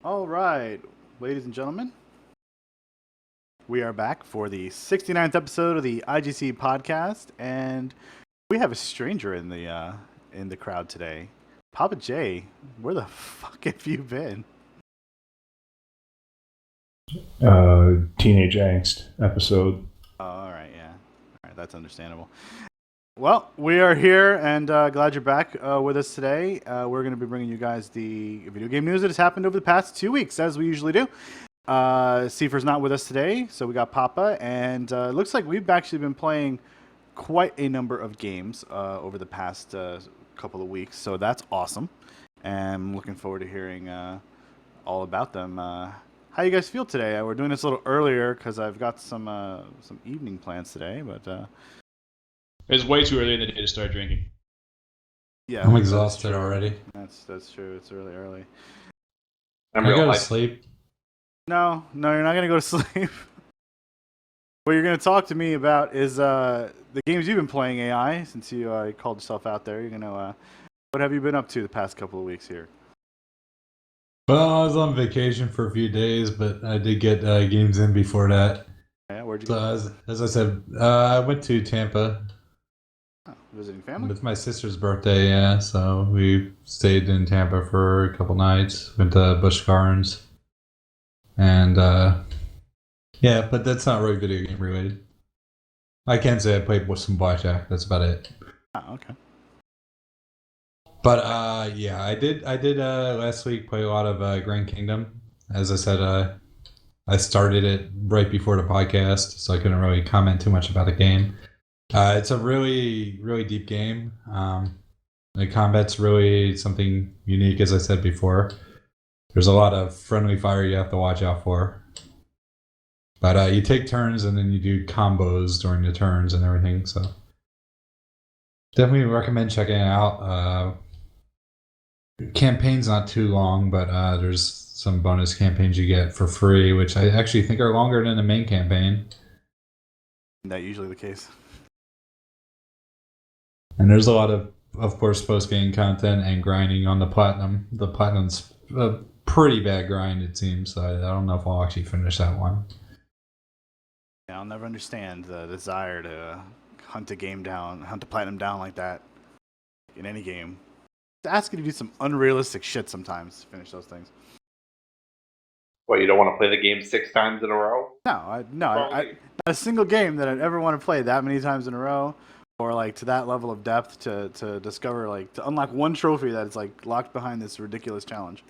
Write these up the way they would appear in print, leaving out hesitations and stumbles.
All right, ladies and gentlemen, we are back for the 69th episode of the IGC podcast, and we have a stranger in the crowd today. Papa J, where the fuck have you been? Teenage angst episode. Oh, all right, yeah, all right, that's understandable. Well, we are here, and glad you're back with us today. We're going to be bringing you guys the video game news that has happened over the past 2 weeks, as we usually do. Seifer's not with us today, so we got Papa, and it looks like we've actually been playing quite a number of games over the past couple of weeks, so that's awesome. And I'm looking forward to hearing all about them. How you guys feel today? We're doing this a little earlier because I've got some evening plans today, but It's way too early in the day to start drinking. yeah, I'm that is exhausted true. already. That's true. It's really early. Can I go to sleep? No, you're not gonna go to sleep. What you're gonna talk to me about is the games you've been playing, AI. Since you called yourself out there, you're gonna. What have you been up to the past couple of weeks here? Well, I was on vacation for a few days, but I did get games in before that. Yeah, where'd you So go? as I said, I went to Tampa Oh, visiting family. with my sister's birthday. Yeah, so we stayed in Tampa for a couple nights. Went to Busch Gardens, and yeah, but that's not really video game related. I can say I played with some blackjack. That's about it. Oh, okay. But yeah, I did last week play a lot of Grand Kingdom. As I said, I started it right before the podcast, so I couldn't really comment too much about the game. It's a really, really deep game. The combat's really something unique, as I said before. There's a lot of friendly fire you have to watch out for. But you take turns and then you do combos during the turns and everything, so definitely recommend checking it out. Campaign's not too long, but there's some bonus campaigns you get for free, which I actually think are longer than the main campaign. That usually the case. And there's a lot of course, post-game content and grinding on the platinum. The platinum's a pretty bad grind, it seems. So I don't know if I'll actually finish that one. Yeah, I'll never understand the desire to hunt a platinum down like that in any game. It's asking you to do some unrealistic shit sometimes to finish those things. What, you don't want to play the game 6 times in a row? No, not Probably. a single game that I'd ever want to play that many times in a row, or like to that level of depth to discover, like to unlock one trophy that is like locked behind this ridiculous challenge.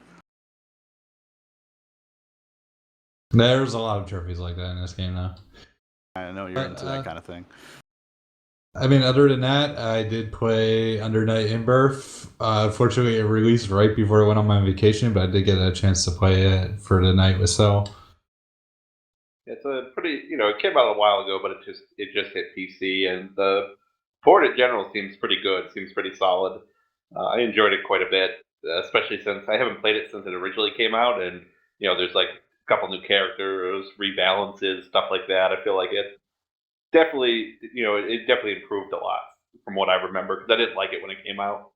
There's a lot of trophies like that in this game, though. I know you're into that kind of thing. I mean, other than that, I did play Under Night in Birth. Fortunately, it released right before I went on my vacation, but I did get a chance to play it for the night with Cell. It's a pretty, it came out a while ago, but it just hit PC, and the port in general seems pretty good, seems pretty solid. I enjoyed it quite a bit, especially since I haven't played it since it originally came out, and there's like a couple new characters, rebalances, stuff like that. I feel like it definitely, it definitely improved a lot from what I remember, because I didn't like it when it came out.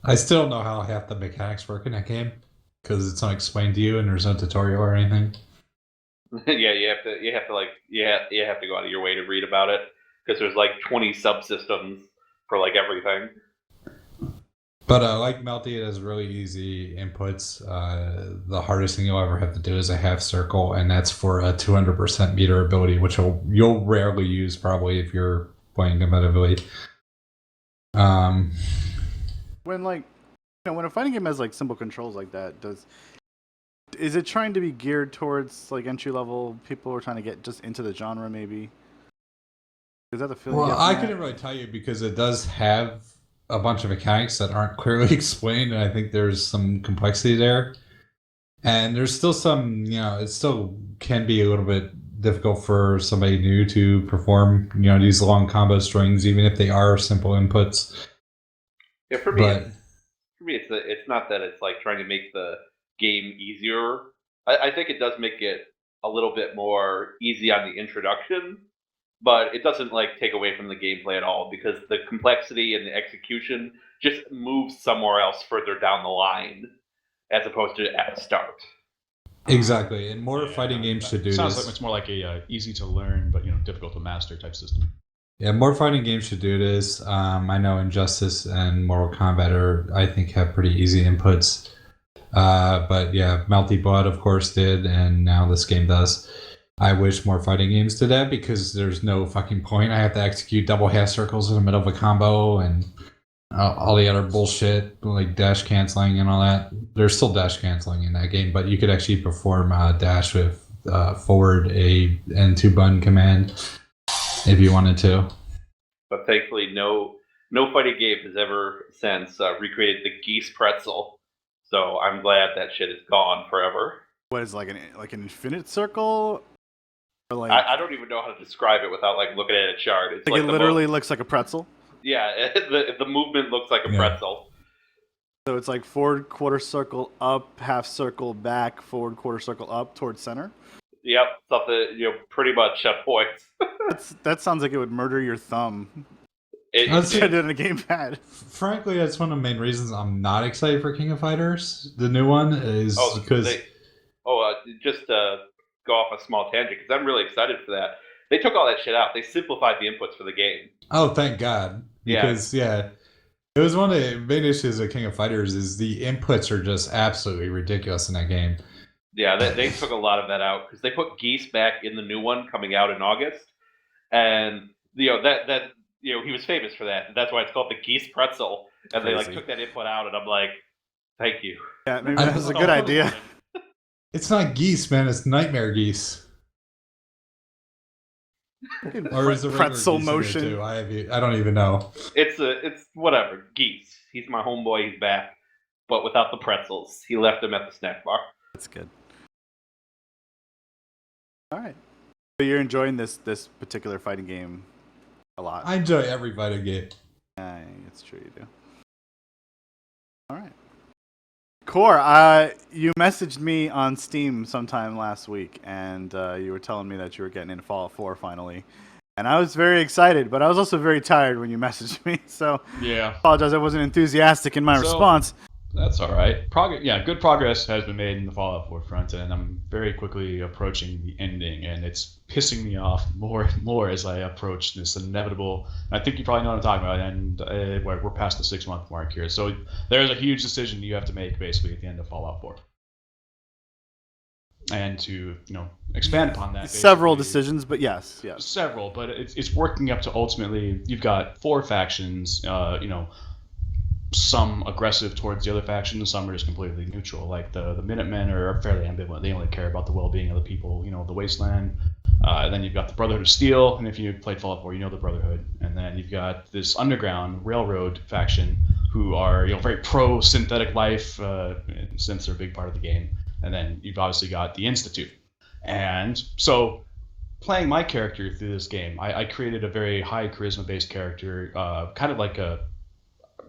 I still don't know how half the mechanics work in that game because it's not explained to you and there's no tutorial or anything. Yeah, you have to go out of your way to read about it, because there's like 20 subsystems for like everything. But like Melty, it has really easy inputs. The hardest thing you'll ever have to do is a half circle, and that's for a 200% meter ability, which you'll rarely use probably if you're playing competitively. When a fighting game has like simple controls like that, is it trying to be geared towards like entry level people who are trying to get just into the genre maybe? Is that the feeling? Well, I couldn't really tell you because it does have a bunch of mechanics that aren't clearly explained, and I think there's some complexity there. And there's still some, it still can be a little bit difficult for somebody new to perform, these long combo strings, even if they are simple inputs. Yeah, for me, it's not that it's like trying to make the game easier. I think it does make it a little bit more easy on the introduction, but it doesn't like take away from the gameplay at all, because the complexity and the execution just move somewhere else further down the line, as opposed to at the start. Exactly, and more fighting games should do Sounds this. like it's more like a easy to learn but difficult to master type system. Yeah, more fighting games should do this. I know Injustice and Mortal Kombat I think, have pretty easy inputs. But yeah, Melty Blood, of course, did, and now this game does. I wish more fighting games did that because there's no fucking point. I have to execute double half circles in the middle of a combo and all the other bullshit, like dash canceling and all that. There's still dash canceling in that game, but you could actually perform dash with forward A and 2 button command if you wanted to. But thankfully, no fighting game has ever since recreated the geese pretzel. So I'm glad that shit is gone forever. What is like an infinite circle? Or like I don't even know how to describe it without like looking at a chart. It's like it literally looks like a pretzel. Yeah, the movement looks like a pretzel. So it's like forward quarter circle up, half circle back, forward quarter circle up towards center. Yep, something pretty much points. That sounds like it would murder your thumb. Let's see. It in a gamepad. Frankly, that's one of the main reasons I'm not excited for King of Fighters. The new one is because just go off a small tangent because I'm really excited for that. They took all that shit out. They simplified the inputs for the game. oh, thank God, because it was one of the main issues of King of Fighters is the inputs are just absolutely ridiculous in that game. Yeah, they took a lot of that out because they put geese back in the new one coming out in August, and he was famous for that. That's why it's called the geese pretzel. And Crazy. they like took that input out, and I'm like, thank you. Yeah, maybe that was a good idea. It's not geese, man. It's nightmare geese. Or is it pretzel geese in there motion? too? I don't even know. It's whatever. Geese. He's my homeboy. He's back, but without the pretzels. He left them at the snack bar. That's good. All right. So you're enjoying this particular fighting game a lot. I enjoy every fighting game. It's true you do. All right. Core, you messaged me on Steam sometime last week, and you were telling me that you were getting into Fallout 4 finally. And I was very excited, but I was also very tired when you messaged me, so Yeah. I apologize I wasn't enthusiastic in my response. That's all right. Good progress has been made in the Fallout 4 front, and I'm very quickly approaching the ending, and it's pissing me off more and more as I approach this inevitable. I think you probably know what I'm talking about, and we're past the 6-month mark here. So there's a huge decision you have to make basically at the end of Fallout 4. And to expand upon that, Several decisions, but yes. Several, but it's working up to ultimately you've got 4 factions. Some aggressive towards the other faction, some are just completely neutral. Like the Minutemen are fairly ambivalent. They only care about the well-being of the people, of the wasteland. And then you've got the Brotherhood of Steel, and if you played Fallout 4, you know the Brotherhood. And then you've got this underground railroad faction who are very pro-synthetic life, since they're a big part of the game. And then you've obviously got the Institute. And so playing my character through this game, I created a very high charisma-based character, kind of like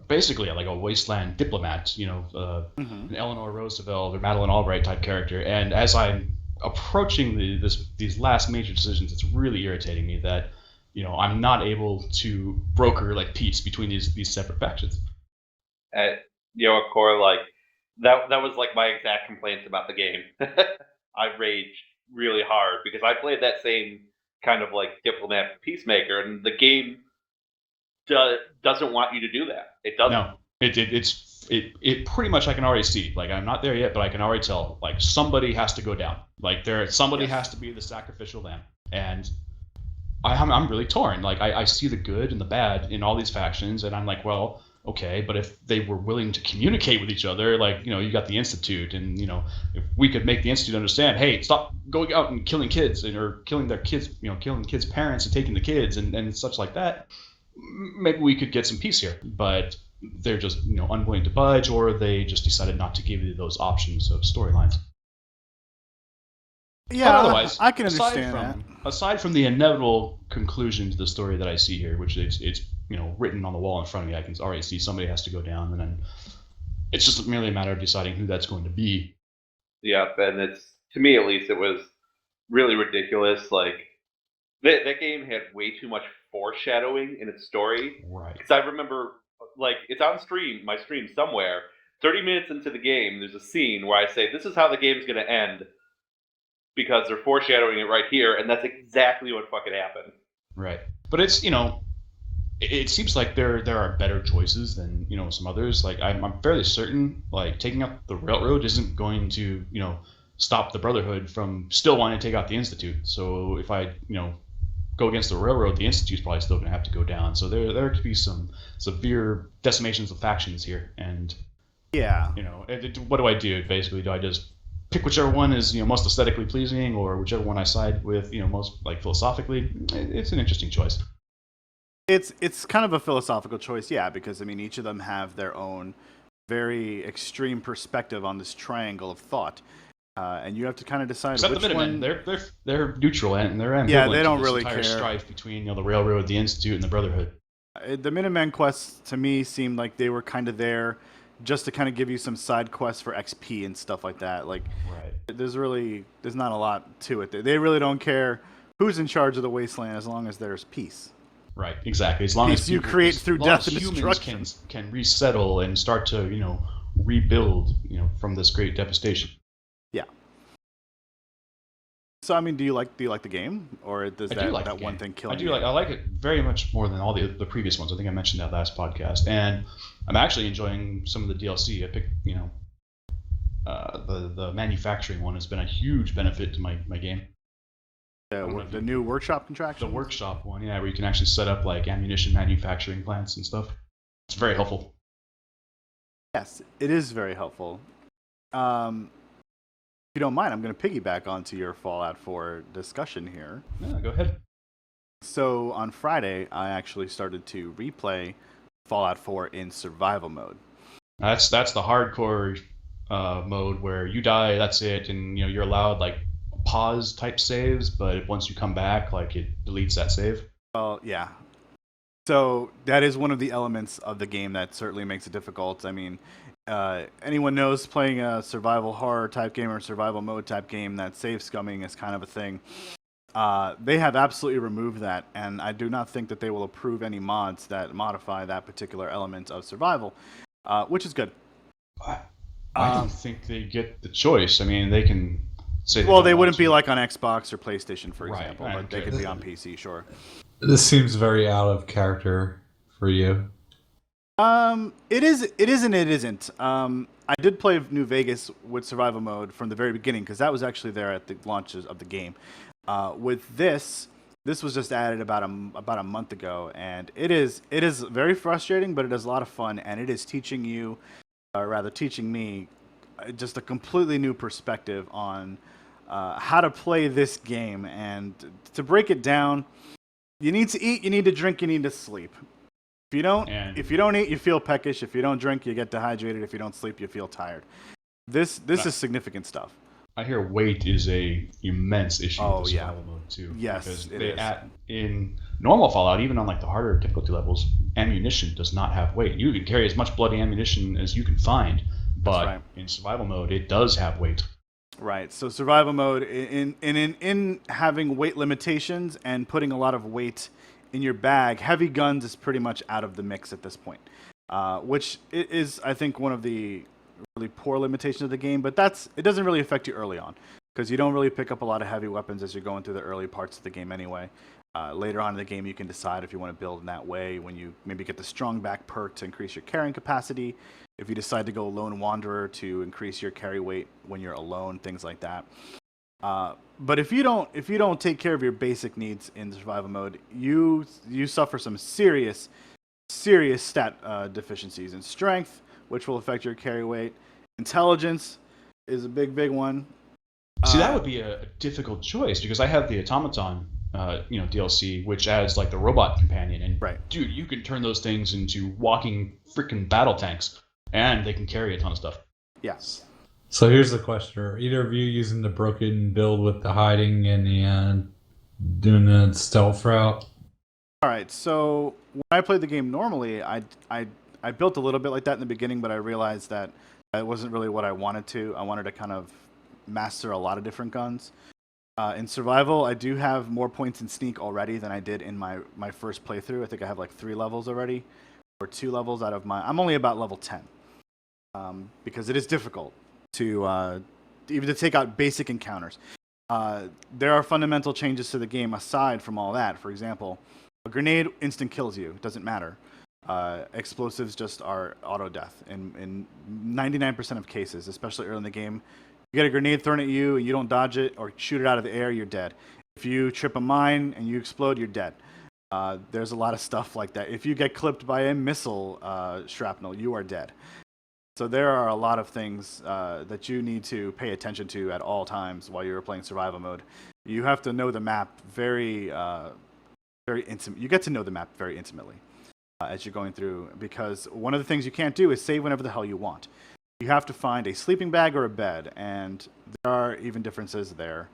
basically like a wasteland diplomat, an Eleanor Roosevelt or Madeleine Albright type character. And as I'm approaching these last major decisions, it's really irritating me that I'm not able to broker like peace between these separate factions. Core, like that was like my exact complaints about the game. I raged really hard because I played that same kind of like diplomat peacemaker, and the game doesn't want you to do that. It doesn't. No, it pretty much I can already see. Like I'm not there yet, but I can already tell. Like somebody has to go down. Like somebody has to be the sacrificial lamb, and I'm really torn. Like I see the good and the bad in all these factions, and I'm like, well, okay, but if they were willing to communicate with each other, like you got the Institute, and if we could make the Institute understand, hey, stop going out and killing kids or killing their kids, killing kids' parents and taking the kids and such like that. Maybe we could get some peace here, but they're just unwilling to budge, or they just decided not to give you those options of storylines. Yeah, but otherwise, I can understand that. Aside from the inevitable conclusion to the story that I see here, which it's written on the wall in front of me, I can already see somebody has to go down, and then it's just merely a matter of deciding who that's going to be. Yeah, and it's, to me at least, it was really ridiculous. Like that game had way too much foreshadowing in its story. Right. Because I remember like it's on stream, my stream somewhere. 30 minutes into the game, there's a scene where I say, "This is how the game's gonna end," because they're foreshadowing it right here, and that's exactly what fucking happened. Right. But it's, it seems like there are better choices than, some others. Like I'm fairly certain like taking out the railroad isn't going to, stop the Brotherhood from still wanting to take out the Institute. So if I, go against the railroad, the Institute's probably still going to have to go down. So there could be some severe decimations of factions here. And Yeah. what do? Basically, do I just pick whichever one is most aesthetically pleasing, or whichever one I side with most like philosophically? It's an interesting choice. It's kind of a philosophical choice, yeah, because I mean each of them have their own very extreme perspective on this triangle of thought, and you have to kind of decide Except which the Minutemen, one. they're neutral and they're ambivalent. Yeah, they don't to this really entire care. strife between the railroad, the Institute, and the Brotherhood. The Minutemen quests to me seemed like they were kind of there just to kind of give you some side quests for XP and stuff like that. Like, Right. there's not a lot to it. They really don't care who's in charge of the wasteland as long as there's peace. Right, exactly. As long Peace as you people- create as through long death as and humans destruction. can resettle and start to rebuild from this great devastation. Yeah. So I mean, do you like the game, or does I do like that the one game. thing kill I you? do like. I like it very much more than all the previous ones. I think I mentioned that last podcast, and I'm actually enjoying some of the DLC. I picked the manufacturing one has been a huge benefit to my game. The new workshop contraction. The workshop one, yeah, where you can actually set up like ammunition manufacturing plants and stuff. It's very helpful. Yes, it is very helpful. If you don't mind, I'm going to piggyback onto your Fallout 4 discussion here. Yeah, go ahead. So on Friday, I actually started to replay Fallout 4 in survival mode. That's the hardcore mode where you die, that's it, and you're allowed like pause type saves, but once you come back, like it deletes that save. Well, yeah. So that is one of the elements of the game that certainly makes it difficult. I mean, anyone knows playing a survival horror type game or survival mode type game that save scumming is kind of a thing. They have absolutely removed that, and I do not think that they will approve any mods that modify that particular element of survival, which is good. I don't think they get the choice. I mean, they can say. Well, they don't wouldn't want be to. like on Xbox or PlayStation, for Right, example, I but they get could be it. on PC, sure. This seems very out of character for you. It is and it isn't. I did play New Vegas with survival mode from the very beginning because that was actually there at the launches of the game. With this was just added about a month ago, and it is very frustrating, but it is a lot of fun, and it is teaching you, or rather teaching me, just a completely new perspective on how to play this game. And to break it down, you need to eat, you need to drink, you need to sleep. If you don't eat, you feel peckish. If you don't drink, you get dehydrated. If you don't sleep, you feel tired. This is significant stuff. I hear weight is a immense issue Oh, with the yeah. survival mode too. Yes, because it they is. in normal Fallout, even on like the harder difficulty levels, ammunition does not have weight. You can carry as much bloody ammunition as you can find, but right. in survival mode, it does have weight. Right. So survival mode, in having weight limitations and putting a lot of weight in your bag, heavy guns is pretty much out of the mix at this point, which is, I think, one of the really poor limitations of the game. But it doesn't really affect you early on because you don't really pick up a lot of heavy weapons as you're going through the early parts of the game anyway. Later on in the game, you can decide if you want to build in that way when you maybe get the strong back perk to increase your carrying capacity. If you decide to go lone wanderer to increase your carry weight when you're alone, things like that. But if you don't take care of your basic needs in survival mode, you suffer some serious stat deficiencies in strength, which will affect your carry weight. Intelligence is a big one. See, that would be a difficult choice because I have the automaton, DLC, which adds like the robot companion, and Right. dude, you can turn those things into walking freaking battle tanks, and they can carry a ton of stuff. Yes. So here's the question: are either of you using the broken build with the hiding and the doing the stealth route? All right. So when I played the game normally, I built a little bit like that in the beginning, but I realized that it wasn't really what I wanted to. I wanted to kind of master a lot of different guns. In survival, I do have more points in sneak already than I did in my first playthrough. I think I have like 3 levels already. or 2 levels out of I'm only about level 10, because it is difficult to even to take out basic encounters. There are fundamental changes to the game aside from all that. For example, a grenade instant kills you. It doesn't matter. Explosives just are auto death in 99% of cases, especially early in the game. You get a grenade thrown at you and you don't dodge it or shoot it out of the air, you're dead. If you trip a mine and you explode, you're dead. There's a lot of stuff like that. If you get clipped by a missile shrapnel, you are dead. So there are a lot of things that you need to pay attention to at all times while you're playing survival mode. You have to know the map very intimate. You get to know the map very intimately as you're going through, because one of the things you can't do is save whenever the hell you want. You have to find a sleeping bag or a bed, and there are even differences there.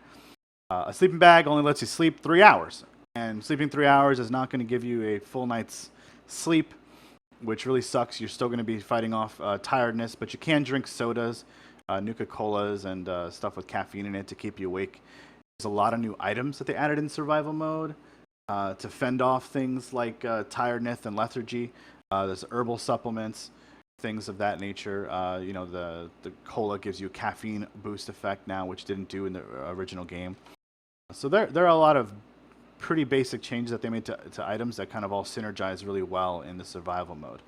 A sleeping bag only lets you sleep 3 hours, and sleeping 3 hours is not going to give you a full night's sleep, which really sucks. You're still going to be fighting off tiredness, but you can drink sodas, Nuka-Colas, and stuff with caffeine in it to keep you awake. There's a lot of new items that they added in survival mode to fend off things like tiredness and lethargy. There's herbal supplements, things of that nature. The cola gives you a caffeine boost effect now, which didn't do in the original game. So there are a lot of pretty basic changes that they made to items that kind of all synergize really well in the survival mode.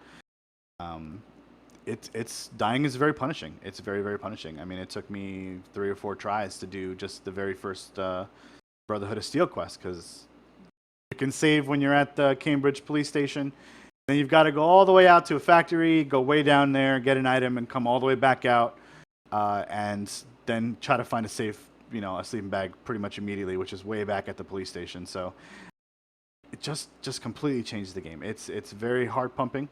It's dying is very punishing. It's very, very punishing. I mean, it took me 3 or 4 tries to do just the very first Brotherhood of Steel quest, because you can save when you're at the Cambridge police station. Then you've got to go all the way out to a factory, go way down there, get an item, and come all the way back out, and then try to find a safe, a sleeping bag pretty much immediately, which is way back at the police station. So it just completely changes the game. It's very heart pumping,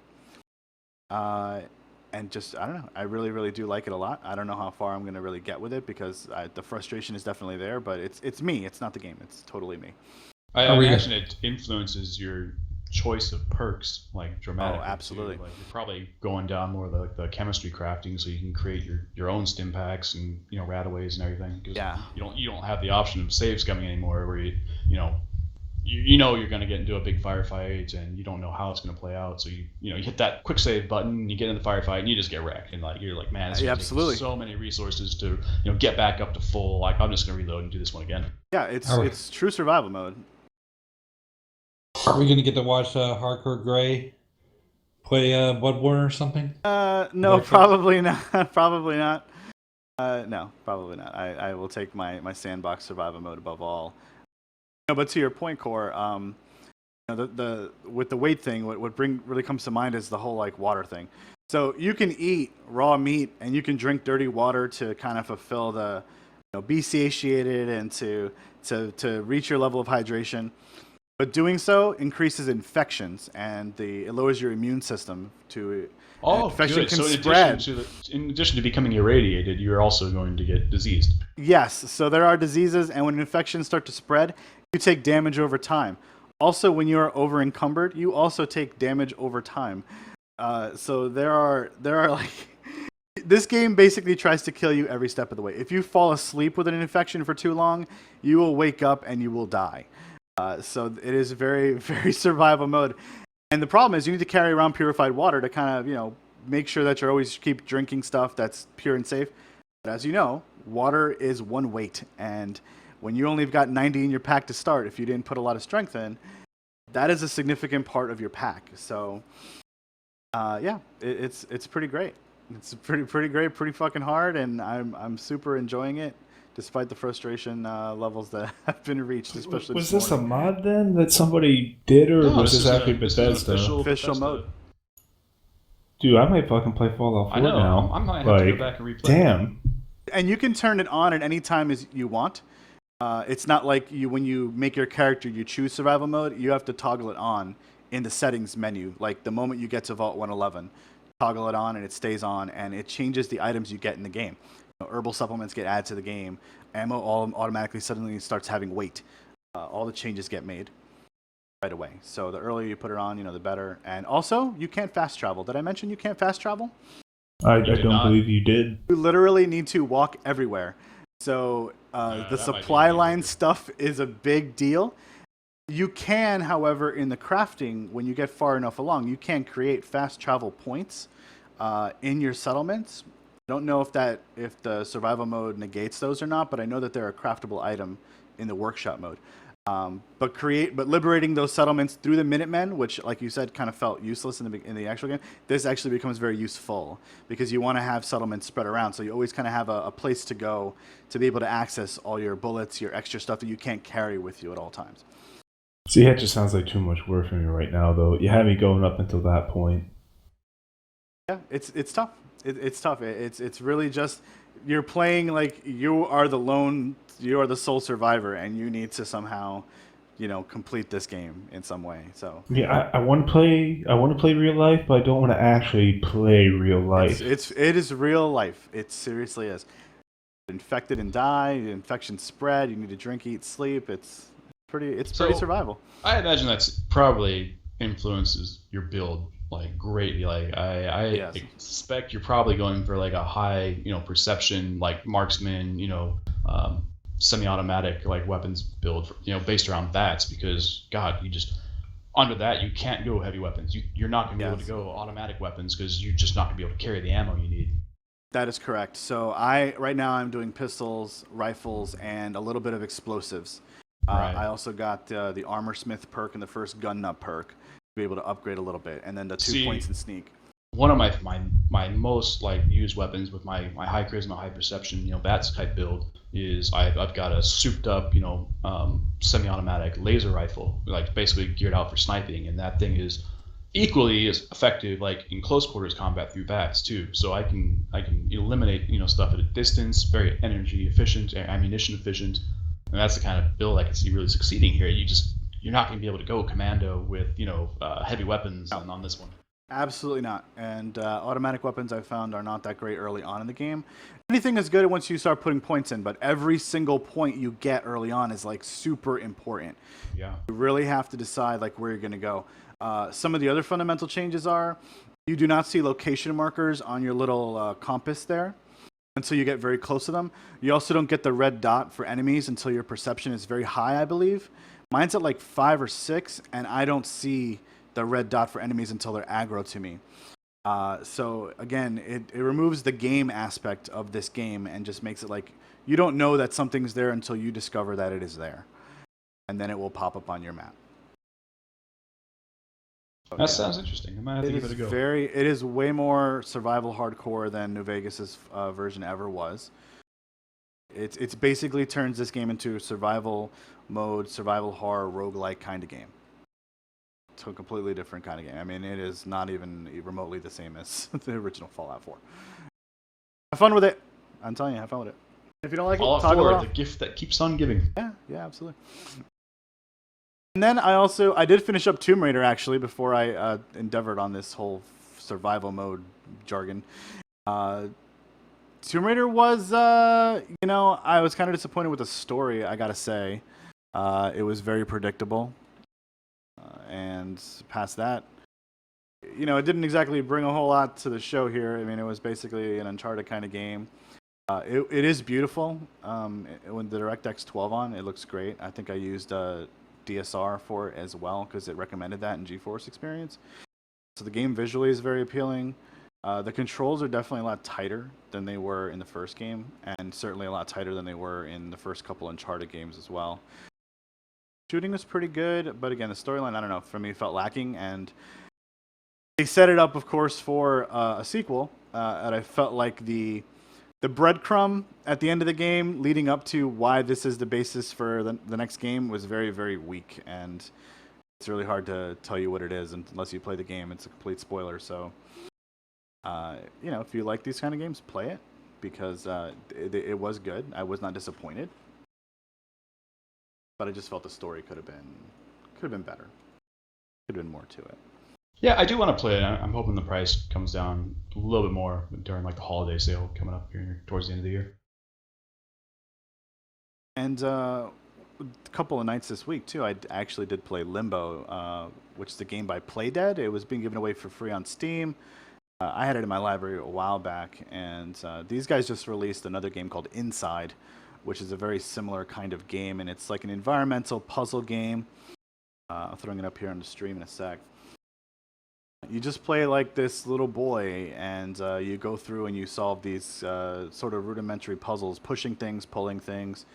and just, I don't know. I really, really do like it a lot. I don't know how far I'm going to really get with it, because the frustration is definitely there, but it's me. It's not the game. It's totally me. I imagine it influences your choice of perks like dramatically. Oh, absolutely. Like, you're probably going down more the chemistry crafting, so you can create your own stim packs and rataways and everything. Yeah. You don't have the option of saves coming anymore, where you're going to get into a big firefight and you don't know how it's going to play out. So you hit that quick save button, you get in the firefight, and you just get wrecked. And you're like, man, it's going to take so many resources to get back up to full. Like, I'm just going to reload and do this one again. Yeah, it's true survival mode. Are we going to get to watch Hardcore Gray play Bloodborne or something? No, probably not. Probably not. No, probably not. I will take my sandbox survival mode above all. But to your point, Core, the with the weight thing, what really comes to mind is the whole water thing. So you can eat raw meat and you can drink dirty water to kind of fulfill the be satiated and to reach your level of hydration. But doing so increases infections, and it lowers your immune system to infection good. can so spread. In addition to becoming irradiated, you're also going to get diseased. Yes, so there are diseases, and when infections start to spread, you take damage over time. Also, when you are over encumbered, you also take damage over time. So there are this game basically tries to kill you every step of the way. If you fall asleep with an infection for too long, you will wake up and you will die. So it is very, very survival mode. And the problem is you need to carry around purified water to kind of, make sure that you always keep drinking stuff that's pure and safe. But as you know, water is one weight. And when you only have got 90 in your pack to start, if you didn't put a lot of strength in, that is a significant part of your pack. So, it's pretty great. It's pretty great, pretty fucking hard, and I'm super enjoying it, despite the frustration levels that have been reached, especially Was this this a mod then that somebody did, or No, was this actually this is an Bethesda? official mode? Dude, I might fucking play Fallout 4 I know. now. I might have to go back and replay. Damn. And you can turn it on at any time as you want. It's not like when you make your character, you choose survival mode. You have to toggle it on in the settings menu. Like the moment you get to Vault 111, toggle it on and it stays on, and it changes the items you get in the game. Herbal supplements get added to the game. Ammo all automatically suddenly starts having weight. All the changes get made right away. So the earlier you put it on, the better. And also, you can't fast travel. Did I mention you can't fast travel? I did don't not. believe you did. You literally need to walk everywhere. So the that might be supply a deal line breaker. stuff is a big deal. You can, however, in the crafting, when you get far enough along, you can create fast travel points in your settlements. I don't know if the survival mode negates those or not, but I know that they're a craftable item in the workshop mode. But liberating those settlements through the Minutemen, which, like you said, kind of felt useless in the actual game. This actually becomes very useful because you want to have settlements spread around, so you always kind of have a place to go to be able to access all your bullets, your extra stuff that you can't carry with you at all times. See, that just sounds like too much work for me right now, though. You had me going up until that point. Yeah, it's tough. It's tough. It's really just you're playing like you are the sole survivor, and you need to somehow, complete this game in some way. So Yeah, I want to play. I want to play real life, but I don't want to actually play real life. it is real life. It seriously is. Infected and die. Infection spread. You need to drink, eat, sleep. It's pretty survival. I imagine that's probably influences your build like greatly. Like I Yes. expect you're probably going for like a high, perception, like marksman, semi-automatic like weapons build, based around that, because God, you just under that you can't go heavy weapons. You're not going to be able to go automatic weapons because you're just not going to be able to carry the ammo you need. That is correct. So right now I'm doing pistols, rifles, and a little bit of explosives. Right. I also got the armor smith perk and the first gun nut perk to be able to upgrade a little bit, and then the 2 points in sneak. One of my most like used weapons with my high charisma, high perception, that type build is I've got a souped up, semi-automatic laser rifle, like basically geared out for sniping, and that thing is equally as effective like in close quarters combat through bats too. So I can eliminate stuff at a distance, very energy efficient, ammunition efficient, and that's the kind of build I can see really succeeding here. You're not going to be able to go commando with heavy weapons on this one. Absolutely not. And automatic weapons I found are not that great early on in the game. Anything is good once you start putting points in, but every single point you get early on is like super important. Yeah. You really have to decide like where you're going to go. Some of the other fundamental changes are you do not see location markers on your little compass there until you get very close to them. You also don't get the red dot for enemies until your perception is very high, I believe. Mine's at like 5 or 6, and I don't see the red dot for enemies until they're aggro to me. So again, it removes the game aspect of this game and just makes it like you don't know that something's there until you discover that it is there. And then it will pop up on your map. That sounds interesting. I might have to give it a go. It is way more survival hardcore than New Vegas's version ever was. It's basically turns this game into a survival mode, survival horror, roguelike kind of game. It's a completely different kind of game. I mean, it is not even remotely the same as the original Fallout 4. Have fun with it. I'm telling you, have fun with it. If you don't like Fallout it, toggle it 4, off. the gift that keeps on giving. Yeah, absolutely. And then I did finish up Tomb Raider actually before I endeavored on this whole survival mode jargon. Tomb Raider was, I was kind of disappointed with the story, I gotta say. It was very predictable. And past that, it didn't exactly bring a whole lot to the show here. I mean, it was basically an Uncharted kind of game. It is beautiful. When the DirectX 12 on, it looks great. I think I used DSR for it as well because it recommended that in GeForce Experience. So the game visually is very appealing. The controls are definitely a lot tighter than they were in the first game, and certainly a lot tighter than they were in the first couple Uncharted games as well. Shooting was pretty good, but again, the storyline, I don't know, for me felt lacking, and they set it up, of course, for a sequel, and I felt like the breadcrumb at the end of the game leading up to why this is the basis for the next game was very, very weak, and it's really hard to tell you what it is unless you play the game. It's a complete spoiler, so if you like these kind of games, play it, because it was good. I was not disappointed, but I just felt the story could have been better. Could have been more to it. Yeah, I do want to play it. I'm hoping the price comes down a little bit more during like the holiday sale coming up here towards the end of the year. And a couple of nights this week too, I actually did play Limbo, which is a game by Playdead. It was being given away for free on Steam. I had it in my library a while back, and these guys just released another game called Inside, which is a very similar kind of game, and it's like an environmental puzzle game. throwing it up here on the stream in a sec. You just play like this little boy, and you go through and you solve these sort of rudimentary puzzles, pushing things, pulling things,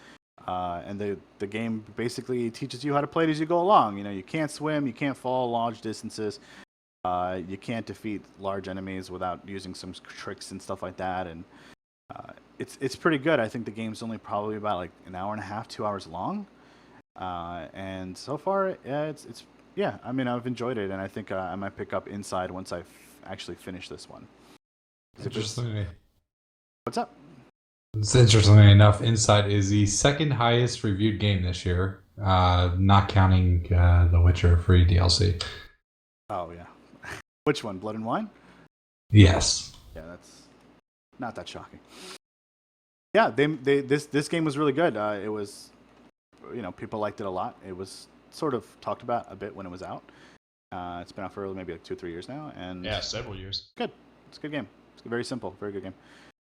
and the game basically teaches you how to play it as you go along. You know, you can't swim, you can't fall large distances, you can't defeat large enemies without using some tricks and stuff like that, and it's pretty good. I think the game's only probably about like an hour and a half, 2 hours long, and so far, it's yeah. I mean, I've enjoyed it, and I think I might pick up Inside once I actually finish this one. Interestingly, What's up? it's interestingly enough, Inside is the second highest reviewed game this year, not counting the Witcher free DLC. Oh yeah, which one? Blood and Wine? Yes. Yeah, that's not that shocking. Yeah, this game was really good. It was, you know, people liked it a lot. It was sort of talked about a bit when it was out. It's been out for maybe like 2 or 3 years now, and Yeah, several years. good. It's a good game. It's very simple, very good game.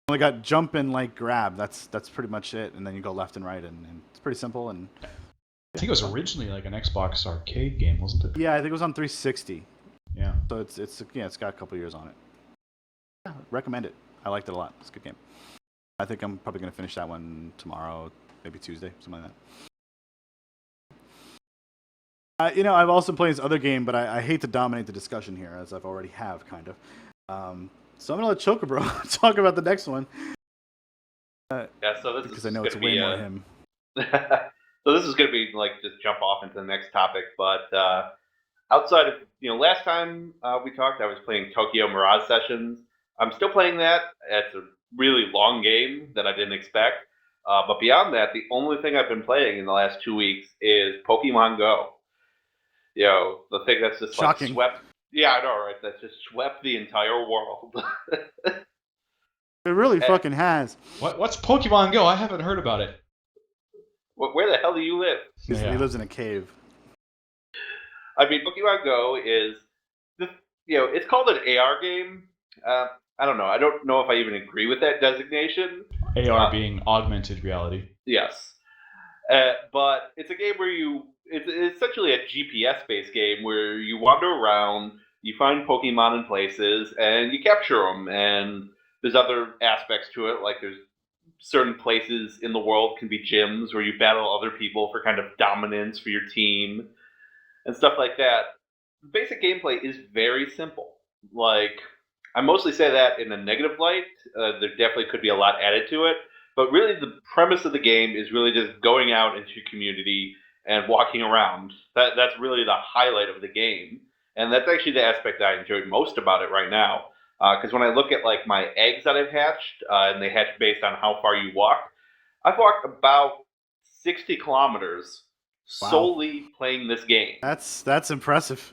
Only got jump and like grab. That's pretty much it, and then you go left and right, and it's pretty simple. And I think it was originally like an Xbox arcade game, wasn't it? yeah, I think it was on 360. Yeah. So it's got a couple years on it. Yeah, recommend it. I liked it a lot. It's a good game. I think I'm probably gonna finish that one tomorrow, maybe Tuesday, something like that. You know, I've also played this other game, but I hate to dominate the discussion here, as I've already have, kind of. So I'm going to let Chocobro talk about the next one. Yeah, so this because is I know it's gonna way be more him. So this is going to be like just jump off into the next topic, but outside of last time we talked, I was playing Tokyo Mirage Sessions. I'm still playing that. It's a really long game that I didn't expect. But beyond that, the only thing I've been playing in the last 2 weeks is Pokemon Go. The thing that's just Shocking. like swept. Yeah, I know, right? That's just swept the entire world. It really fucking has. What's Pokemon Go? I haven't heard about it. Where the hell do you live? He Yeah. lives in a cave. I mean, Pokemon Go is, it's called an AR game. I don't know. I don't know if I even agree with that designation. AR being augmented reality. Yes. But it's a game where it's essentially a GPS-based game where you wander around, you find Pokemon in places, and you capture them. And there's other aspects to it, like there's certain places in the world can be gyms where you battle other people for kind of dominance for your team and stuff like that. The basic gameplay is very simple. Like, I mostly say that in a negative light. There definitely could be a lot added to it. But really, the premise of the game is really just going out into your community and walking around. That's really the highlight of the game. And that's actually the aspect that I enjoyed most about it right now. Because when I look at like my eggs that I've hatched, and they hatch based on how far you walk, I've walked about 60 kilometers solely playing this game. That's impressive.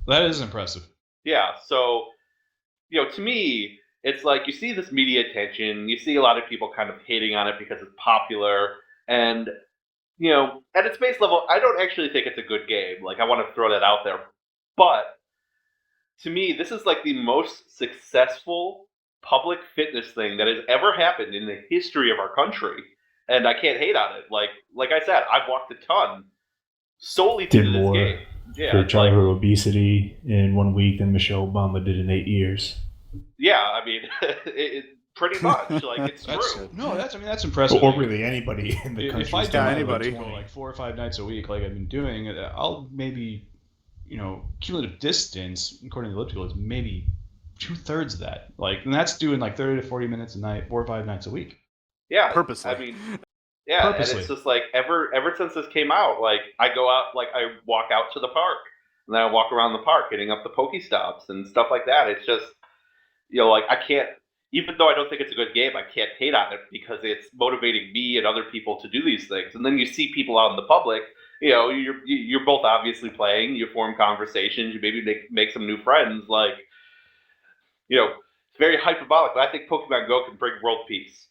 That is impressive. Yeah, so, to me, it's like you see this media attention, you see a lot of people kind of hating on it because it's popular, and, at its base level, I don't actually think it's a good game. Like, I want to throw that out there. But, to me, this is like the most successful public fitness thing that has ever happened in the history of our country, and I can't hate on it. Like I said, I've walked a ton solely due to this game. Yeah, for childhood obesity in 1 week than Michelle Obama did in 8 years. Yeah, I mean, it pretty much. Like, it's true. That's impressive. Or really anybody in the country. If I do anybody. like 4 or 5 nights a week, like I've been doing, I'll maybe, cumulative distance according to the elliptical is maybe 2/3 of that. Like, and that's doing like 30 to 40 minutes a night, 4 or 5 nights a week. Yeah, Purposely. I mean, yeah, Purposely. and it's just like ever since this came out, like I go out, like I walk out to the park, and then I walk around the park, hitting up the Pokestops and stuff like that. It's just, like I can't, even though I don't think it's a good game, I can't hate on it because it's motivating me and other people to do these things. And then you see people out in the public, you're both obviously playing, you form conversations, you maybe make some new friends. Like, it's very hyperbolic, but I think Pokemon Go can bring world peace.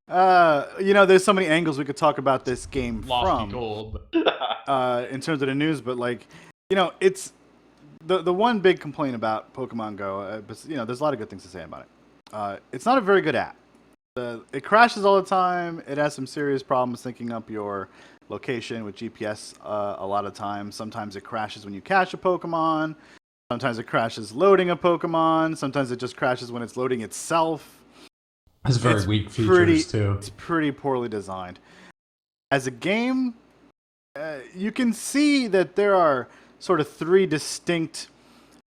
There's so many angles we could talk about this game Lofty from. goal, but In terms of the news, but like, it's the one big complaint about Pokemon Go. But there's a lot of good things to say about it. It's not a very good app. It crashes all the time. It has some serious problems syncing up your location with GPS a lot of times. Sometimes it crashes when you catch a Pokemon. Sometimes it crashes loading a Pokemon. Sometimes it just crashes when it's loading itself. It's very weak features too. It's pretty poorly designed. As a game, you can see that there are sort of three distinct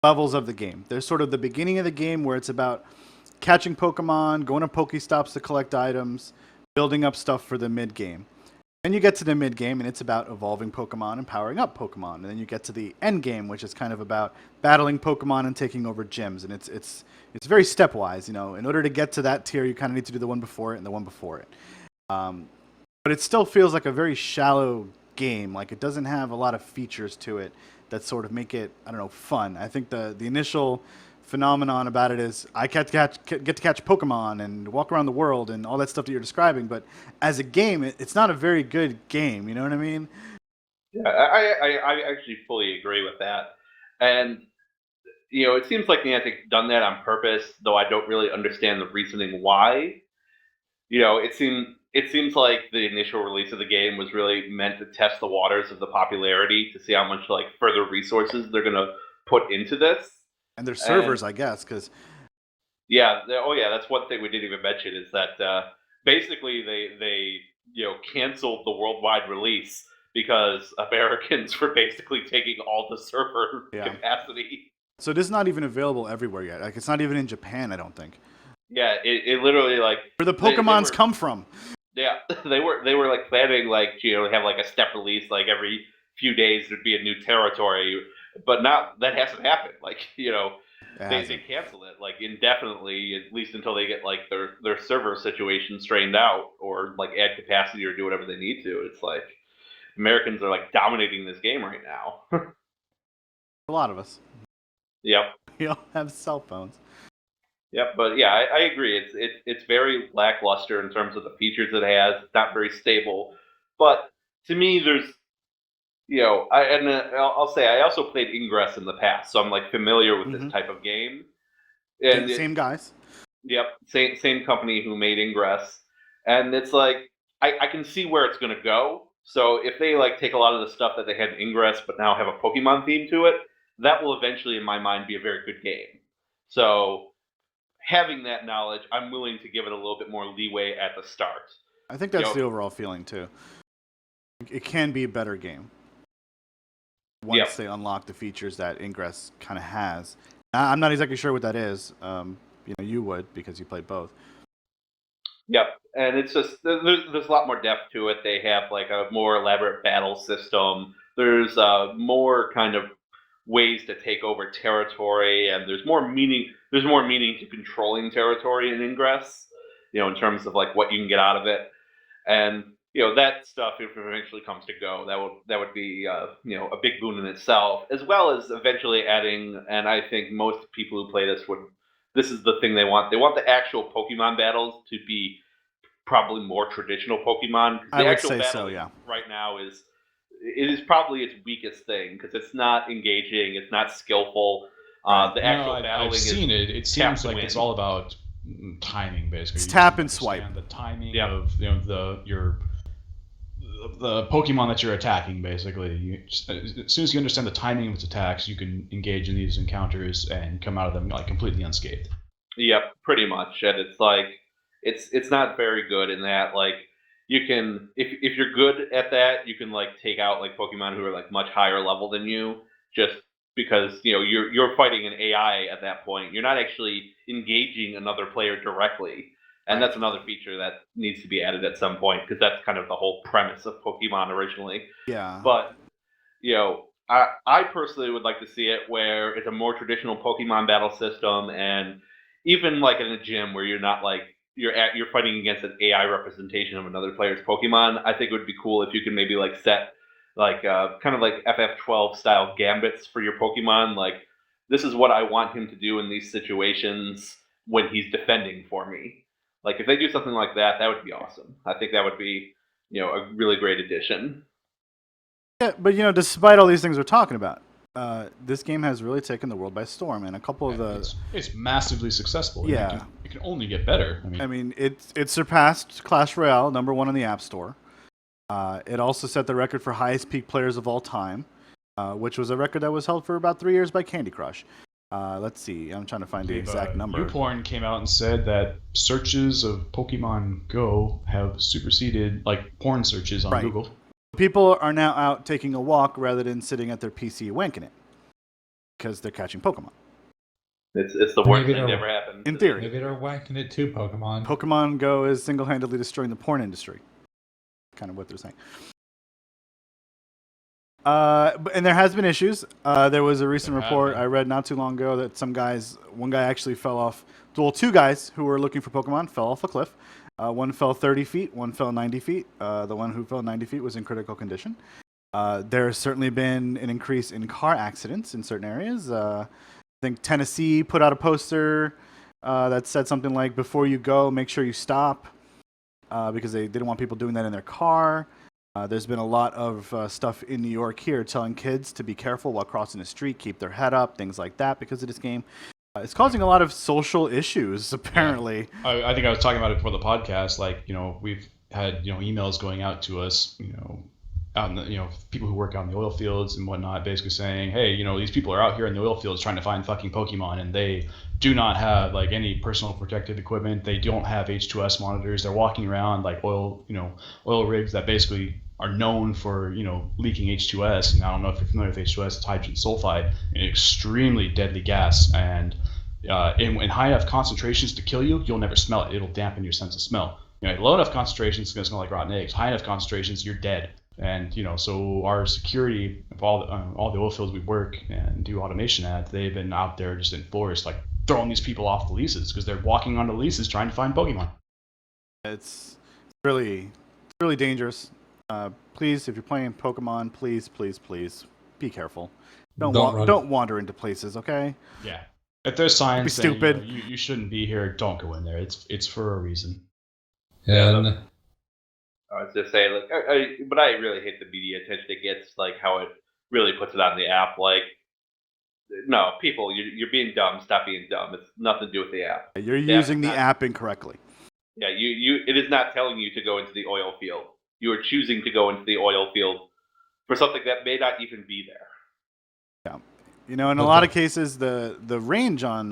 levels of the game. There's sort of the beginning of the game where it's about catching Pokemon, going to Pokestops to collect items, building up stuff for the mid-game. Then you get to the mid-game, and it's about evolving Pokemon and powering up Pokemon. And then you get to the end game, which is kind of about battling Pokemon and taking over gyms. And it's very stepwise. In order to get to that tier, you kind of need to do the one before it and the one before it. But it still feels like a very shallow game. Like, it doesn't have a lot of features to it that sort of make it, I don't know, fun. I think the initial phenomenon about it is I get to catch Pokemon and walk around the world and all that stuff that you're describing. But as a game, it's not a very good game. You know what I mean? Yeah, I actually fully agree with that. And, it seems like Niantic done that on purpose, though I don't really understand the reasoning why. It seems like the initial release of the game was really meant to test the waters of the popularity to see how much further resources they're going to put into this. And their servers, I guess, because that's one thing we didn't even mention is that basically they canceled the worldwide release because Americans were basically taking all the server capacity. So this is not even available everywhere yet. Like, it's not even in Japan, I don't think. Yeah, it literally where the Pokemons come from. Yeah, they were planning to have a step release every few days there'd be a new territory. But now that hasn't happened. They cancel it indefinitely, at least until they get their server situation straightened out or add capacity or do whatever they need to. It's Americans are dominating this game right now. A lot of us. Yep. We all have cell phones. Yep, but yeah, I agree. It's very lackluster in terms of the features it has. It's not very stable. But to me, there's I'll say I also played Ingress in the past, so I'm familiar with this type of game. And same guys. Yep, same company who made Ingress, and it's I can see where it's gonna go. So if they take a lot of the stuff that they had in Ingress, but now have a Pokemon theme to it, that will eventually, in my mind, be a very good game. So having that knowledge, I'm willing to give it a little bit more leeway at the start. I think that's the overall feeling too. It can be a better game once they unlock the features that Ingress kind of has. I'm not exactly sure what that is. You would, because you played both. Yep, and it's just there's a lot more depth to it. They have a more elaborate battle system. There's more kind of ways to take over territory, and there's more meaning. There's more meaning to controlling territory in Ingress. In terms of what you can get out of it, and that stuff, if it eventually comes to go, that would be a big boon in itself, as well as eventually adding. And I think most people who play this this is the thing they want. They want the actual Pokemon battles to be probably more traditional Pokemon. I would say so, yeah. Right now it is probably its weakest thing because it's not engaging, it's not skillful. The actual battling I've seen it. It seems like it's all about timing, basically. It's tap and swipe. The timing of the Pokemon that you're attacking, basically. As soon as you understand the timing of its attacks, you can engage in these encounters and come out of them completely unscathed. Yep, pretty much. And it's it's not very good in that you can if you're good at that, you can take out Pokemon who are much higher level than you, just because you're fighting an AI at that point. You're not actually engaging another player directly. And that's another feature that needs to be added at some point, because that's kind of the whole premise of Pokemon originally. Yeah. But, I personally would like to see it where it's a more traditional Pokemon battle system, and even in a gym where you're not you're fighting against an AI representation of another player's Pokemon. I think it would be cool if you can maybe set kind of FF12 style gambits for your Pokemon. This is what I want him to do in these situations when he's defending for me. If they do something like that, that would be awesome. I think that would be, a really great addition. Yeah, but despite all these things we're talking about, this game has really taken the world by storm, and a couple of it's massively successful. Yeah, it can only get better. I mean, it surpassed Clash Royale, #1 on the App Store. It also set the record for highest peak players of all time, which was a record that was held for about 3 years by Candy Crush. Let's see. I'm trying to find the exact number. YouPorn came out and said that searches of Pokemon Go have superseded like porn searches on Right. Google. People are now out taking a walk rather than sitting at their PC wanking it because they're catching Pokemon. It's the worst Maybe thing that they're- ever happened. In theory. Maybe they're whacking it too, Pokemon. Pokemon Go is single-handedly destroying the porn industry. Kind of what they're saying. And there has been issues. There was a recent There have report been. I read not too long ago that one guy actually fell off. Well, two guys who were looking for Pokemon fell off a cliff. One fell 30 feet, one fell 90 feet. The one who fell 90 feet was in critical condition. There has certainly been an increase in car accidents in certain areas. I think Tennessee put out a poster that said something like, before you go, make sure you stop, because they didn't want people doing that in their car. There's been a lot of stuff in New York here telling kids to be careful while crossing the street, keep their head up, things like that because of this game. It's causing a lot of social issues, apparently. I think I was talking about it before the podcast. Like, we've had, emails going out to us, out in the, people who work out in the oil fields and whatnot, basically saying, hey, these people are out here in the oil fields trying to find fucking Pokemon, and they do not have like any personal protective equipment. They don't have H2S monitors. They're walking around like oil rigs that basically are known for, leaking H2S. And I don't know if you're familiar with H2S, it's hydrogen sulfide, an extremely deadly gas. And in high enough concentrations to kill you, you'll never smell it. It'll dampen your sense of smell. Low enough concentrations, it's going to smell like rotten eggs. High enough concentrations, you're dead. And, so our security of all the oil fields we work and do automation at, they've been out there just in force, like throwing these people off the leases because they're walking on the leases trying to find Pokemon. It's really dangerous. Please, if you're playing Pokemon, please be careful. Don't wander into places, okay? Yeah. If there's signs Be saying stupid. you shouldn't be here, don't go in there. It's for a reason. And I was just saying, but I really hate the media attention it gets, like how it really puts it on the app. Like, no, people, you're being dumb. Stop being dumb. It's nothing to do with the app. You're using the app incorrectly. Yeah, it is not telling you to go into the oil field. You are choosing to go into the oil field for something that may not even be there. Yeah, in a lot of cases, the range on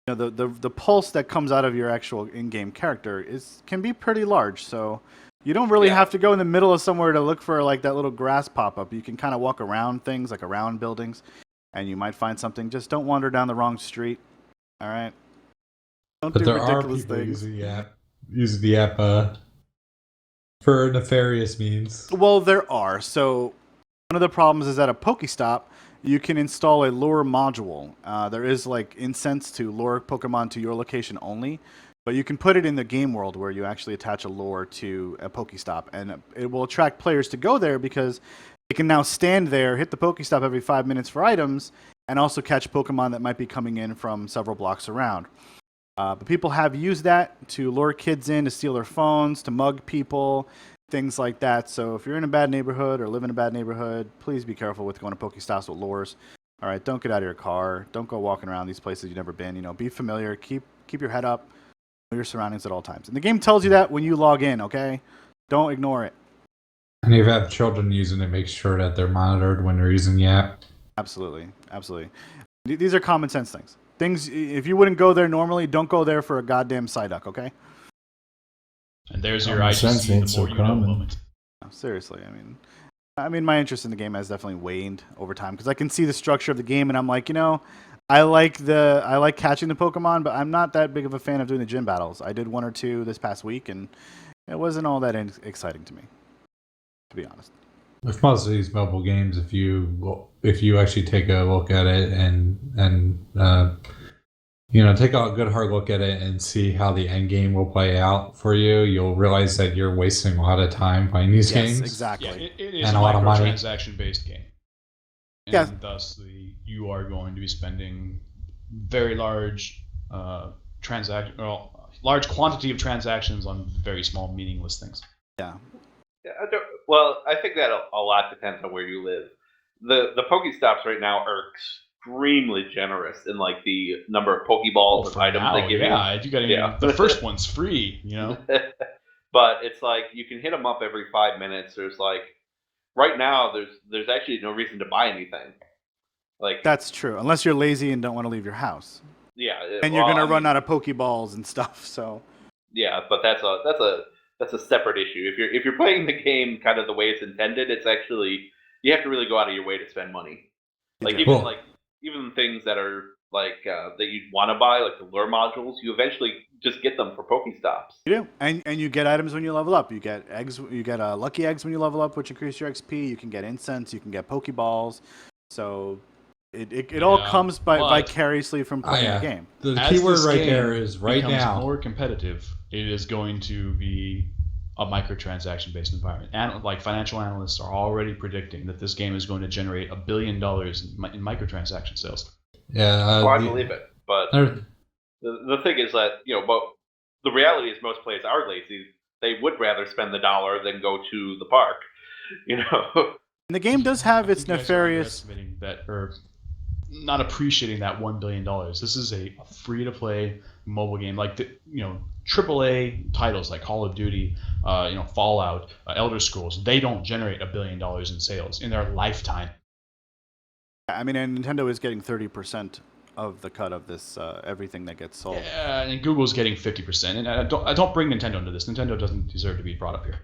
the pulse that comes out of your actual in-game character can be pretty large. So you don't really have to go in the middle of somewhere to look for like that little grass pop-up. You can kind of walk around things, like around buildings, and you might find something. Just don't wander down the wrong street. All right. Don't do there are ridiculous people things. using the app for nefarious means. Well, there are. So one of the problems is at a Pokestop, you can install a lure module. There is like incense to lure Pokemon to your location only, but you can put it in the game world where you actually attach a lure to a Pokestop, and it will attract players to go there because they can now stand there, hit the Pokestop every 5 minutes for items, and also catch Pokemon that might be coming in from several blocks around. But people have used that to lure kids in, to steal their phones, to mug people, things like that. So if you're in a bad neighborhood or live in a bad neighborhood, please be careful with going to Pokestops with lures. All right, don't get out of your car. Don't go walking around these places you've never been. Be familiar. Keep your head up. Know your surroundings at all times. And the game tells you that when you log in, okay? Don't ignore it. And if you have children using it, make sure that they're monitored when they're using the app. Absolutely. These are common sense things. If you wouldn't go there normally, don't go there for a goddamn Psyduck, okay? And there's your Common sense IGC, ain't the so more you know common. moment. No, seriously, I mean, my interest in the game has definitely waned over time because I can see the structure of the game, and I'm like, I like catching the Pokemon, but I'm not that big of a fan of doing the gym battles. I did 1 or 2 this past week, and it wasn't all that exciting to me, to be honest. With most of these mobile games, if you actually take a look at it and take a good hard look at it and see how the end game will play out for you, you'll realize that you're wasting a lot of time playing these games. Exactly. Yeah, it is And a a lot of money. microtransaction-based game. And Yes. thusly, you are going to be spending very large large quantity of transactions on very small, meaningless things. Yeah. Yeah, I think that a lot depends on where you live. The Pokestops right now are extremely generous in like the number of Pokeballs and items they give you. Yeah, you got the first one's free, but it's like you can hit them up every 5 minutes. There's like right now, there's actually no reason to buy anything. Like That's true, unless you're lazy and don't want to leave your house. yeah, And you're gonna run out of Pokeballs and stuff. So yeah, but that's a separate issue. If you're playing the game kind of the way it's intended, it's actually you have to really go out of your way to spend money. Like do. even things that are like that you'd want to buy, like the lure modules, you eventually just get them for Pokestops. You do, and you get items when you level up. You get eggs. You get lucky eggs when you level up, which increase your XP. You can get incense. You can get Pokeballs. So it all comes vicariously from playing the game. The As keyword this right game there is right becomes now. more competitive, it is going to be a microtransaction-based environment. And like financial analysts are already predicting that this game is going to generate $1 billion in microtransaction sales. Yeah, Well, I believe it, but the thing is that but the reality is most players are lazy. They would rather spend the dollar than go to the park. And the game does have its You guys are nefarious. underestimating that, or not appreciating that $1 billion. This is a free-to-play mobile game, like AAA titles like Call of Duty, Fallout, Elder Scrolls. They don't generate $1 billion in sales in their lifetime. I mean, and Nintendo is getting 30% of the cut of this everything that gets sold. Yeah, and Google's getting 50%. And I don't bring Nintendo into this. Nintendo doesn't deserve to be brought up here.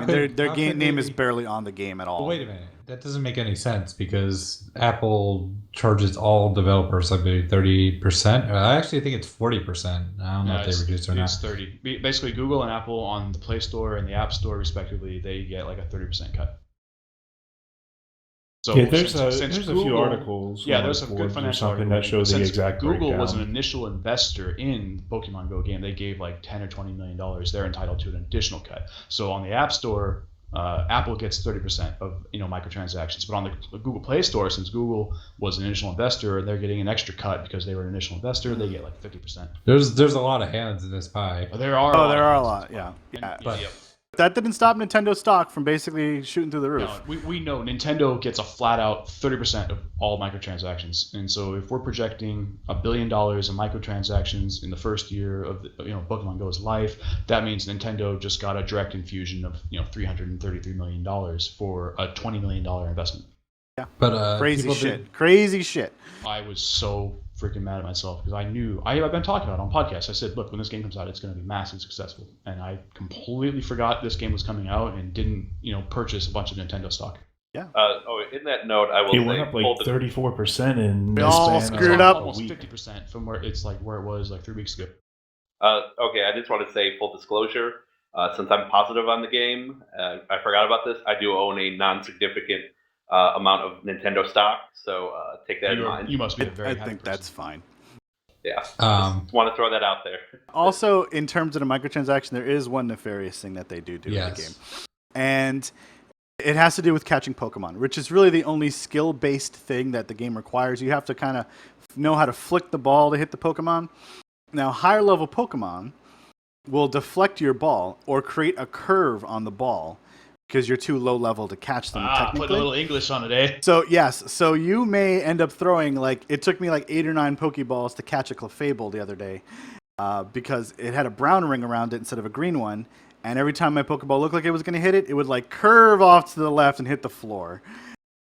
Their game name is barely on the game at all. Well, wait a minute. That doesn't make any sense because Apple charges all developers, I believe, 30%. I actually think it's 40%. I don't know if they reduced or not. It's 30. Basically, Google and Apple on the Play Store and the App Store, respectively, they get like a 30% cut. So Yeah, there's a Google, few articles. Yeah, on there's some good Forbes or financial something that show the since exact Google breakdown. was an initial investor in the Pokemon Go game. They gave like $10 or $20 million. They're entitled to an additional cut. So on the App Store, Apple gets 30% of microtransactions, but on the Google Play Store, since Google was an initial investor, they're getting an extra cut because they were an initial investor. They get like 50%. There's a lot of hands in this pie. There are. There are a lot. Yeah. But that didn't stop Nintendo stock from basically shooting through the roof. No, we know Nintendo gets a flat out 30% of all microtransactions, and so if we're projecting $1 billion in microtransactions in the first year of Pokemon Go's life, that means Nintendo just got a direct infusion of $333 million for a $20 million investment. Yeah, but crazy shit. I was so freaking mad at myself because I knew I've been talking about it on podcasts. I said, look, when this game comes out, it's going to be massively successful, and I completely forgot this game was coming out and didn't purchase a bunch of Nintendo stock. Yeah. In that note, I will It say went up like 34% in We all span of screwed up. a Almost week. 50% from where it was like 3 weeks ago. Okay, I just want to say full disclosure. Since I'm positive on the game, I forgot about this. I do own a non-significant amount of Nintendo stock, so take that in mind. You must be a very I happy think person. that's fine. Yeah, just want to throw that out there. Also, in terms of the microtransaction, there is one nefarious thing that they do in the game. And it has to do with catching Pokemon, which is really the only skill-based thing that the game requires. You have to kind of know how to flick the ball to hit the Pokemon. Now, higher-level Pokemon will deflect your ball or create a curve on the ball because you're too low level to catch them technically. Put a little English on it, eh? So, yes. So you may end up throwing, it took me 8 or 9 Pokeballs to catch a Clefable the other day because it had a brown ring around it instead of a green one. And every time my Pokeball looked like it was going to hit it, it would curve off to the left and hit the floor.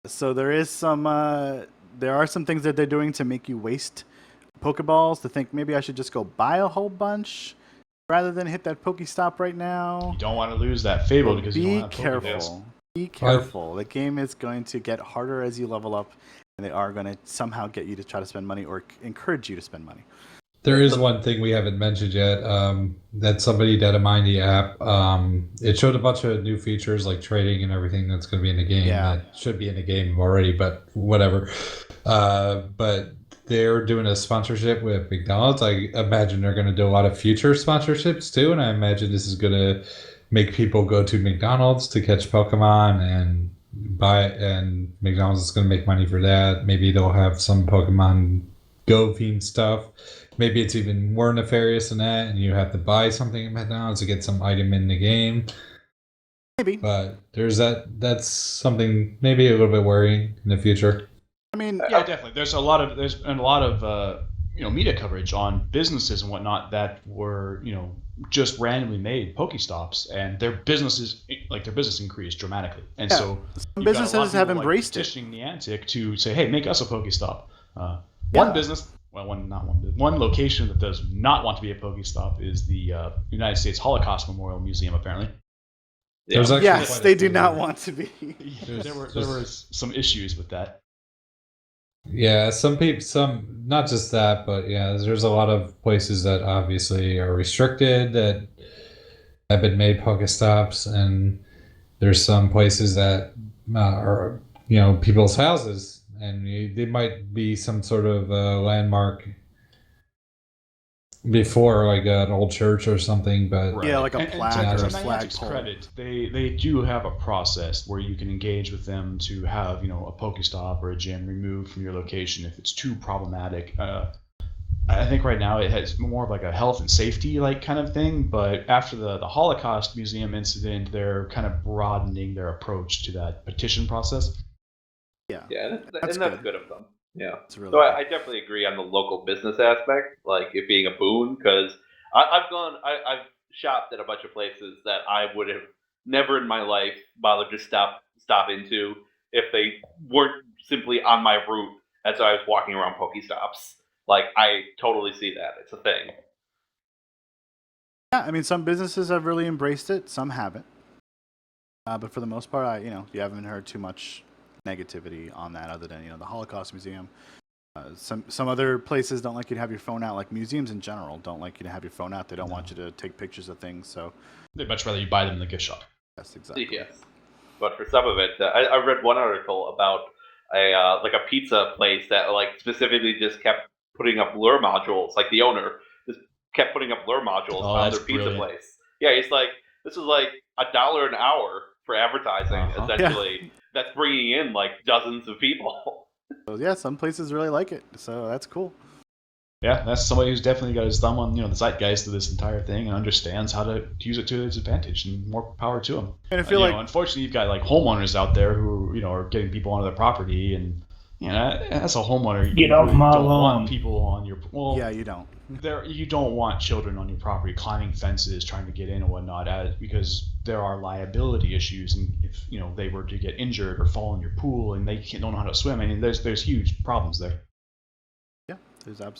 So there are some things that they're doing to make you waste Pokeballs, to think maybe I should just go buy a whole bunch rather than hit that Pokestop right now. You don't want to lose that Fable because you Be don't have Pokeballs. Be careful. The game is going to get harder as you level up, and they are going to somehow get you to try to spend money or encourage you to spend money. there is one thing we haven't mentioned yet. That somebody data mined the app. It showed a bunch of new features like trading and everything that's going to be in the game. Yeah. That should be in the game already, but whatever. But they're doing a sponsorship with McDonald's. I imagine they're going to do a lot of future sponsorships too, and I imagine this is going to make people go to McDonald's to catch Pokemon and buy it, and McDonald's is going to make money for that. Maybe they'll have some Pokemon Go themed stuff. Maybe it's even more nefarious than that, and you have to buy something at McDonald's to get some item in the game. Maybe. But there's that. That's something maybe a little bit worrying in the future. I mean, Yeah, definitely. There's been a lot of media coverage on businesses and whatnot that were just randomly made Pokestops, and their business increased dramatically. And Yeah. so Some you've got a lot of businesses have people, embraced it. petitioning Niantic to say, hey, make us a Pokestop. Yeah. One location that does not want to be a Pokestop is the United States Holocaust Memorial Museum, apparently. There's actually Yes, quite a they do few. not want to be. There were some issues with that. Yeah, some not just that, but yeah, there's a lot of places that obviously are restricted that have been made Pokestops, and there's some places that are people's houses, and they might be some sort of landmark before, like an old church or something, but Yeah, like a And plaque to or a Niantic's flagpole. credit, they do have a process where you can engage with them to have a Pokestop or a gym removed from your location if it's too problematic. I think right now it has more of like a health and safety kind of thing, but after the Holocaust Museum incident, they're kind of broadening their approach to that petition process. Yeah. Yeah, That's and that's good. good of them. Yeah. It's really So good. I definitely agree on the local business aspect, like it being a boon, because I've shopped at a bunch of places that I would have never in my life bothered to stop into if they weren't simply on my route as I was walking around Pokestops. Like I totally see that. It's a thing. Yeah, I mean, some businesses have really embraced it, some haven't. But for the most part, you haven't heard too much negativity on that, other than the Holocaust Museum. Some other places don't like you to have your phone out. Like museums in general don't like you to have your phone out. They don't want you to take pictures of things. So They'd much rather you buy them in the gift shop. yes, exactly. Yes, but for some of it, I read one article about a pizza place that specifically just kept putting up lure modules. Like the owner just kept putting up lure modules on that's their pizza brilliant. place. Yeah, he's like, this is like $1 an hour for advertising. Uh-huh. Essentially, that's bringing in dozens of people. So yeah, some places really like it. So that's cool. Yeah, that's somebody who's definitely got his thumb on the zeitgeist of this entire thing and understands how to use it to his advantage, and more power to him. And I feel like unfortunately, you've got homeowners out there who are getting people onto their property, and as a homeowner, Get off really my don't lawn. want people on your yeah, you don't. you don't want children on your property climbing fences trying to get in and whatnot, because there are liability issues, and if they were to get injured or fall in your pool and they don't know how to swim, I mean there's huge problems there. Yeah,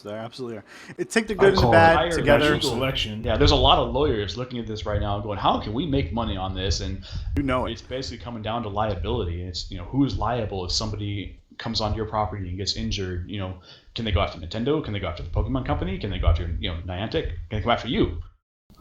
there absolutely are. It take the good and the bad together. Natural selection. Yeah, there's a lot of lawyers looking at this right now and going, how can we make money on this? And It's it's basically coming down to liability. It's who is liable if somebody comes onto your property and gets injured. Can they go after Nintendo? Can they go after the Pokemon Company? Can they go after Niantic? Can they go after you?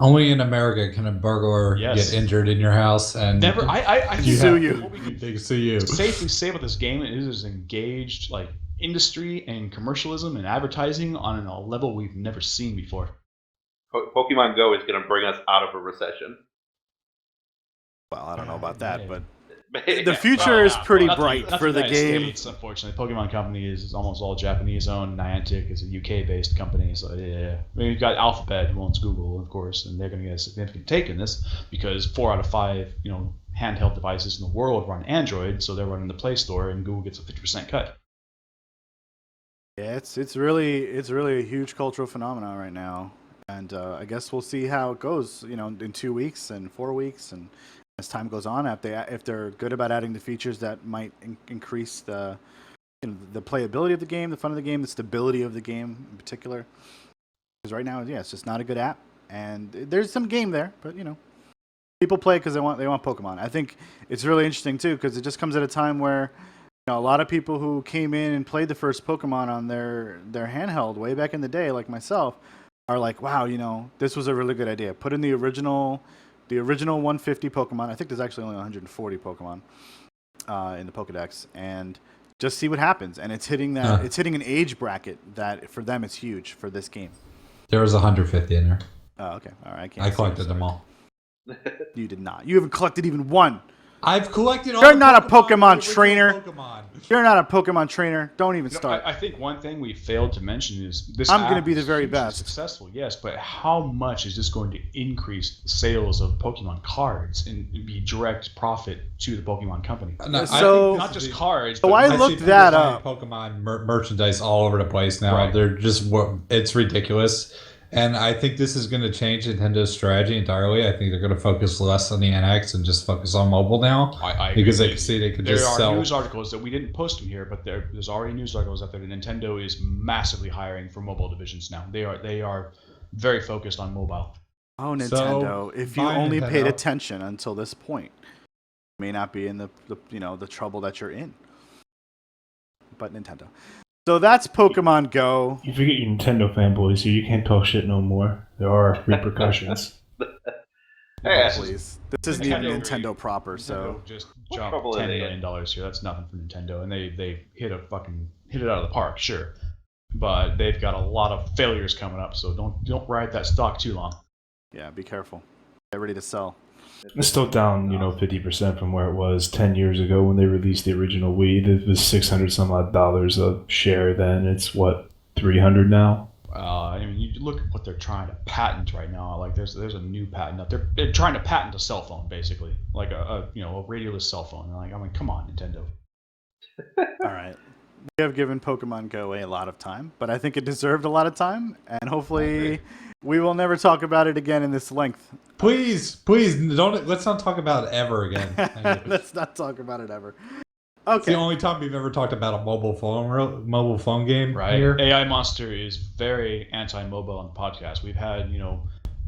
only in America can a burglar Yes. get injured in your house and Never. I you sue have you. to- What we can They sue you. safely say about this game is it's engaged industry and commercialism and advertising on a level we've never seen before. Pokemon Go is going to bring us out of a recession. Well, I don't know about that, but Yeah, the future is pretty Not bright not for the United game. States, unfortunately, Pokemon Company is almost all Japanese owned. Niantic is a UK based company, so yeah. I mean, you've got Alphabet, who owns Google, of course, and they're going to get a significant take in this because 4 out of 5, handheld devices in the world run Android, so they're running the Play Store, and Google gets a 50% cut. Yeah, it's really a huge cultural phenomenon right now, and I guess we'll see how it goes. In 2 weeks and 4 weeks, and as time goes on, if they're good about adding the features that might increase the playability of the game, the fun of the game, the stability of the game in particular. Because right now, yeah, it's just not a good app, and there's some game there, but people play because they want Pokemon. I think it's really interesting too because it just comes at a time where a lot of people who came in and played the first Pokemon on their handheld way back in the day, like myself, are like, wow, this was a really good idea. Put in the original 150 Pokemon. I think there's actually only 140 Pokemon in the Pokedex, and just see what happens. And it's hitting that. It's hitting an age bracket that for them is huge for this game. There was 150 in there. Oh, okay, all right. I collected them all. You did not. You haven't collected even one. I've collected all You're the not a Pokemon the original trainer. Pokemon. You're not a Pokemon trainer. Don't even You know, start. I think one thing we failed to mention is this. I'm gonna app be the is very hugely best. Successful, yes, but how much is this going to increase sales of Pokemon cards and be direct profit to the Pokemon company? No, So- Not just cards. So but I see looked people that buying up. Pokemon merchandise all over the place now. Right. They're just it's ridiculous, and I think this is going to change Nintendo's strategy entirely. I think they're going to focus less on the NX and just focus on mobile now. I Because agree. they can see they could There just are sell. news articles that we didn't post them here, but there's already news articles out there that Nintendo is massively hiring for mobile divisions now. They are very focused on mobile. Oh, So, Nintendo! If you bye, only paid Nintendo. attention until this point, you may not be in the trouble that you're in. But Nintendo. So that's Pokemon Go. You forget you Nintendo fanboys here. You can't talk shit no more. There are repercussions. Hey, Please, this isn't even Nintendo- Nintendo proper. So Nintendo just What jumped trouble are $10 they million here. That's nothing for Nintendo, and they hit it out of the park, sure. But they've got a lot of failures coming up, so don't ride that stock too long. yeah, be careful. Get ready to sell. It's still down, 50% from where it was 10 years ago when they released the original Wii. It was $600 some odd a share then. It's what, 300 now? I mean, you look at what they're trying to patent right now. Like, there's a new patent out there. They're trying to patent a cell phone, basically, like a radioless cell phone. And like, I mean, come on, Nintendo. All right. We have given Pokemon Go a lot of time, but I think it deserved a lot of time, and hopefully we will never talk about it again in this length. Please, let's not talk about it ever again. Let's not talk about it ever. It's the Okay. only time we've ever talked about a mobile phone game Right? here. AI Monster is very anti-mobile on the podcast. We've had,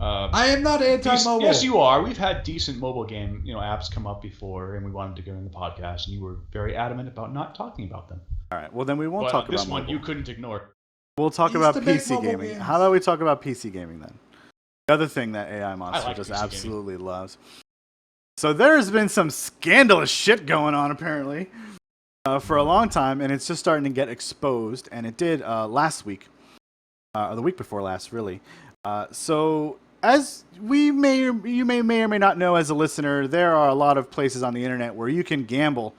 I am not anti-mobile. Yes, you are. We've had decent mobile game, apps come up before, and we wanted to go in the podcast, and you were very adamant about not talking about them. All right. Well, then we won't But talk this about one mobile. you couldn't ignore. We'll talk Used about to make PC mobile gaming. games. How about we talk about PC gaming then? The other thing that AI Monster like just PC gaming. absolutely loves. So there's been some scandalous shit going on apparently for a long time, and it's just starting to get exposed. And it did last week, or the week before last, really. So as you may or may not know as a listener, there are a lot of places on the internet where you can gamble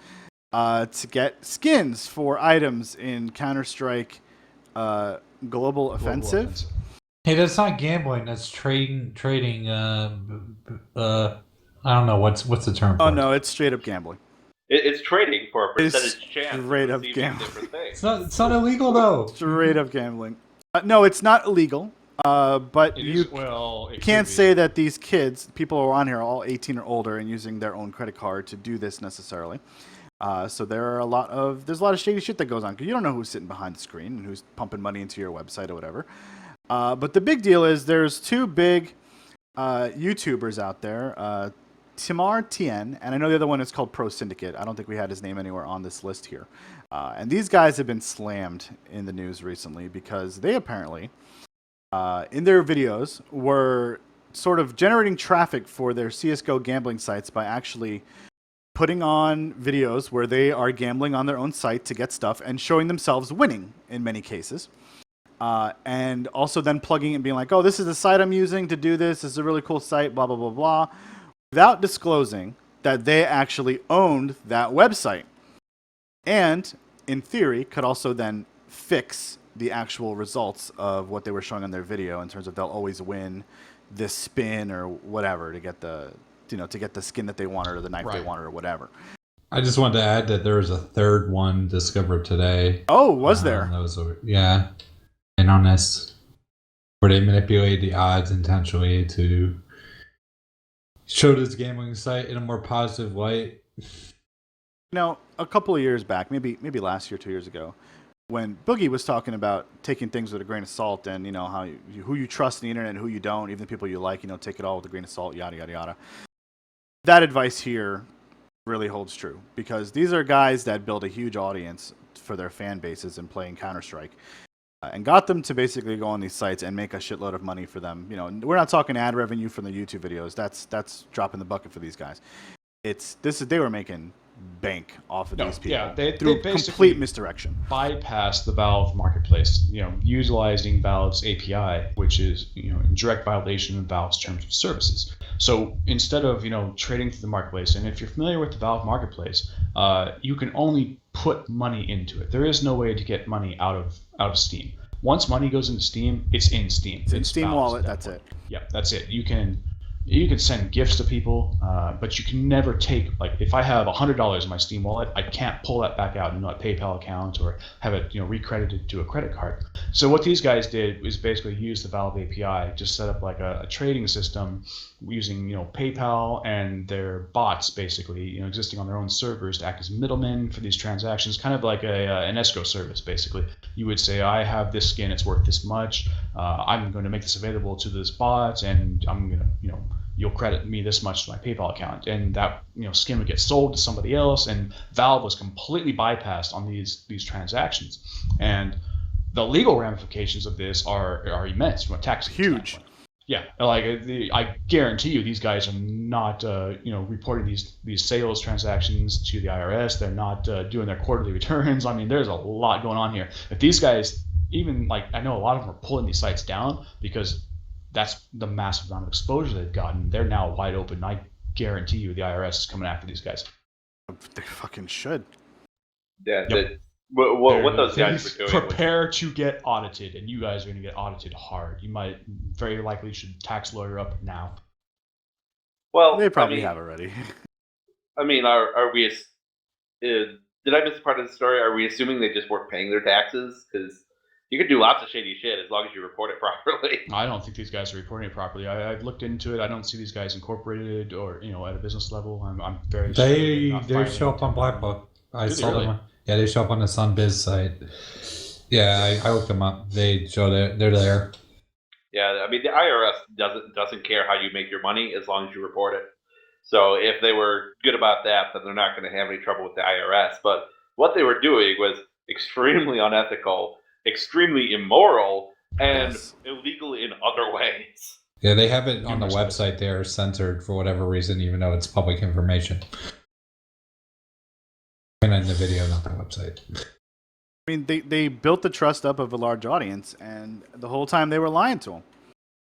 to get skins for items in Counter-Strike Global Offensive. Hey, that's not gambling. That's trading. I don't know what's the term. Oh for it? no, it's straight up gambling. It's trading for a It's percentage chance straight of up receiving gambling. different things. It's not illegal though. Straight up gambling. No, it's not illegal. But It you is, well, it can't could be. say that these kids, people who are on here, are all 18 or older and using their own credit card to do this necessarily. So there's a lot of shady shit that goes on because you don't know who's sitting behind the screen and who's pumping money into your website or whatever. But the big deal is there's two big YouTubers out there, Timar Tien, and I know the other one is called Pro Syndicate. I don't think we had his name anywhere on this list here. And these guys have been slammed in the news recently because they apparently, in their videos, were sort of generating traffic for their CSGO gambling sites by actually putting on videos where they are gambling on their own site to get stuff and showing themselves winning in many cases. And also then plugging it and being like, oh, this is the site I'm using to do this. This is a really cool site, blah, blah, blah, blah. Without disclosing that they actually owned that website. And, in theory, could also then fix the actual results of what they were showing on their video in terms of they'll always win this spin or whatever to get the skin that they wanted or the knife they Right. wanted or whatever. I just wanted to add that there was a third one discovered today. Oh, was there? That was and on this, where they manipulated the odds intentionally to show this gambling site in a more positive light. A couple of years back, maybe last year, 2 years ago, when Boogie was talking about taking things with a grain of salt and, how who you trust on the internet and who you don't, even the people you like, take it all with a grain of salt, yada, yada, yada. That advice here really holds true because these are guys that build a huge audience for their fan bases and playing Counter-Strike and got them to basically go on these sites and make a shitload of money for them. We're not talking ad revenue from the YouTube videos. That's dropping the bucket for these guys. They were making bank off of these people they through basically complete misdirection. bypass the Valve marketplace, utilizing Valve's API, which is in direct violation of Valve's terms of services. So instead of trading through the marketplace, and if you're familiar with the Valve marketplace, you can only put money into it. There is no way to get money out of Steam. Once money goes into Steam, it's in Steam. It's in Steam Valve's wallet. at that That's point. it. Yep, that's it. You can send gifts to people, but you can never take, like, if I have $100 in my Steam wallet, I can't pull that back out into a PayPal account or have it recredited to a credit card. So what these guys did is basically use the Valve API, just set up like a trading system using PayPal and their bots, basically existing on their own servers to act as middlemen for these transactions, kind of like an escrow service. Basically, you would say, I have this skin, it's worth this much, I'm going to make this available to this bot, and I'm going to you'll credit me this much to my PayPal account, and that skin would get sold to somebody else, and Valve was completely bypassed on these transactions, and the legal ramifications of this are immense from a tax Huge. standpoint. Yeah, like I guarantee you, these guys are not reporting these sales transactions to the IRS. They're not doing their quarterly returns. I mean, there's a lot going on here. If these guys, even I know a lot of them are pulling these sites down because that's the massive amount of exposure they've gotten. They're now wide open. I guarantee you the IRS is coming after these guys. They fucking should. Yeah. Yep. What those guys were doing. Prepare to get audited, and you guys are going to get audited hard. You might very likely should tax lawyer up now. Well, They probably have already. I mean, are we? Did I miss part of the story? Are we assuming they just weren't paying their taxes? Because you could do lots of shady shit as long as you report it properly. I don't think these guys are reporting it properly. I've looked into it. I don't see these guys incorporated or at a business level. I'm very sure They show up on Black Book. I saw really? them. Yeah, they show up on the Sunbiz site. Yeah, I looked them up. They show they're there. Yeah, I mean the IRS doesn't care how you make your money as long as you report it. So if they were good about that, then they're not going to have any trouble with the IRS. But what they were doing was extremely unethical, extremely immoral, and illegal in other ways. Yeah, they have it on the website there, censored for whatever reason, even though it's public information. And in the video, not the website. I mean, they built the trust up of a large audience, and the whole time they were lying to them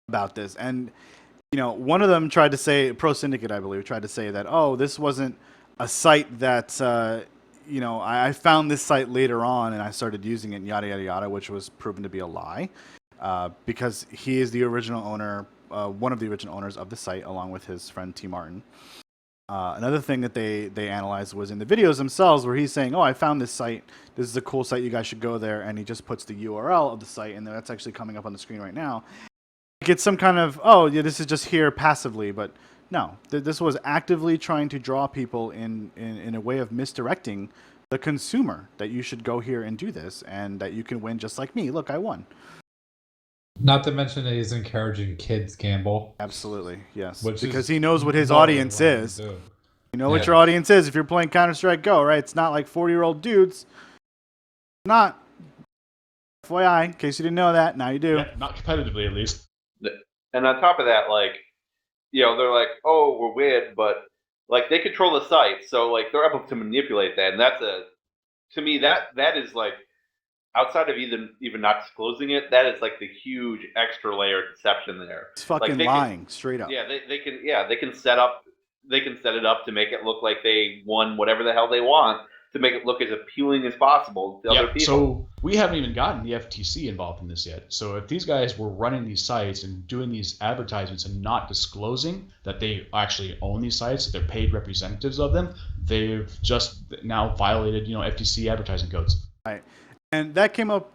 about this. And one of them tried to say, Pro Syndicate, I believe, tried to say that, oh, this wasn't a site that, I found this site later on and I started using it, and yada, yada, yada, which was proven to be a lie because he is the original owner, one of the original owners of the site, along with his friend T. Martin. Another thing that they analyzed was in the videos themselves where he's saying, oh, I found this site. This is a cool site. You guys should go there. And he just puts the URL of the site, and that's actually coming up on the screen right now. Get some kind of, oh, yeah, this is just here passively. But no, this was actively trying to draw people in a way of misdirecting the consumer that you should go here and do this and that you can win just like me. Look, I won. Not to mention that he's encouraging kids gamble. Absolutely, yes. Which because is he knows what his more audience than what is. they do. You know what your audience is if you're playing Counter-Strike Go, right? It's not like 40-year-old dudes. Not. FYI, in case you didn't know that, now you do. Yeah, not competitively, at least. And on top of that, they're like, oh, we're weird, but they control the site, so they're able to manipulate that, and that's to me that is outside of even not disclosing it, that is the huge extra layer of deception there. It's fucking lying, straight up. Yeah, they can set it up to make it look like they won whatever the hell they want, to make it look as appealing as possible to other people. So we haven't even gotten the FTC involved in this yet. So if these guys were running these sites and doing these advertisements and not disclosing that they actually own these sites, that they're paid representatives of them, they've just now violated, FTC advertising codes. Right. And that came up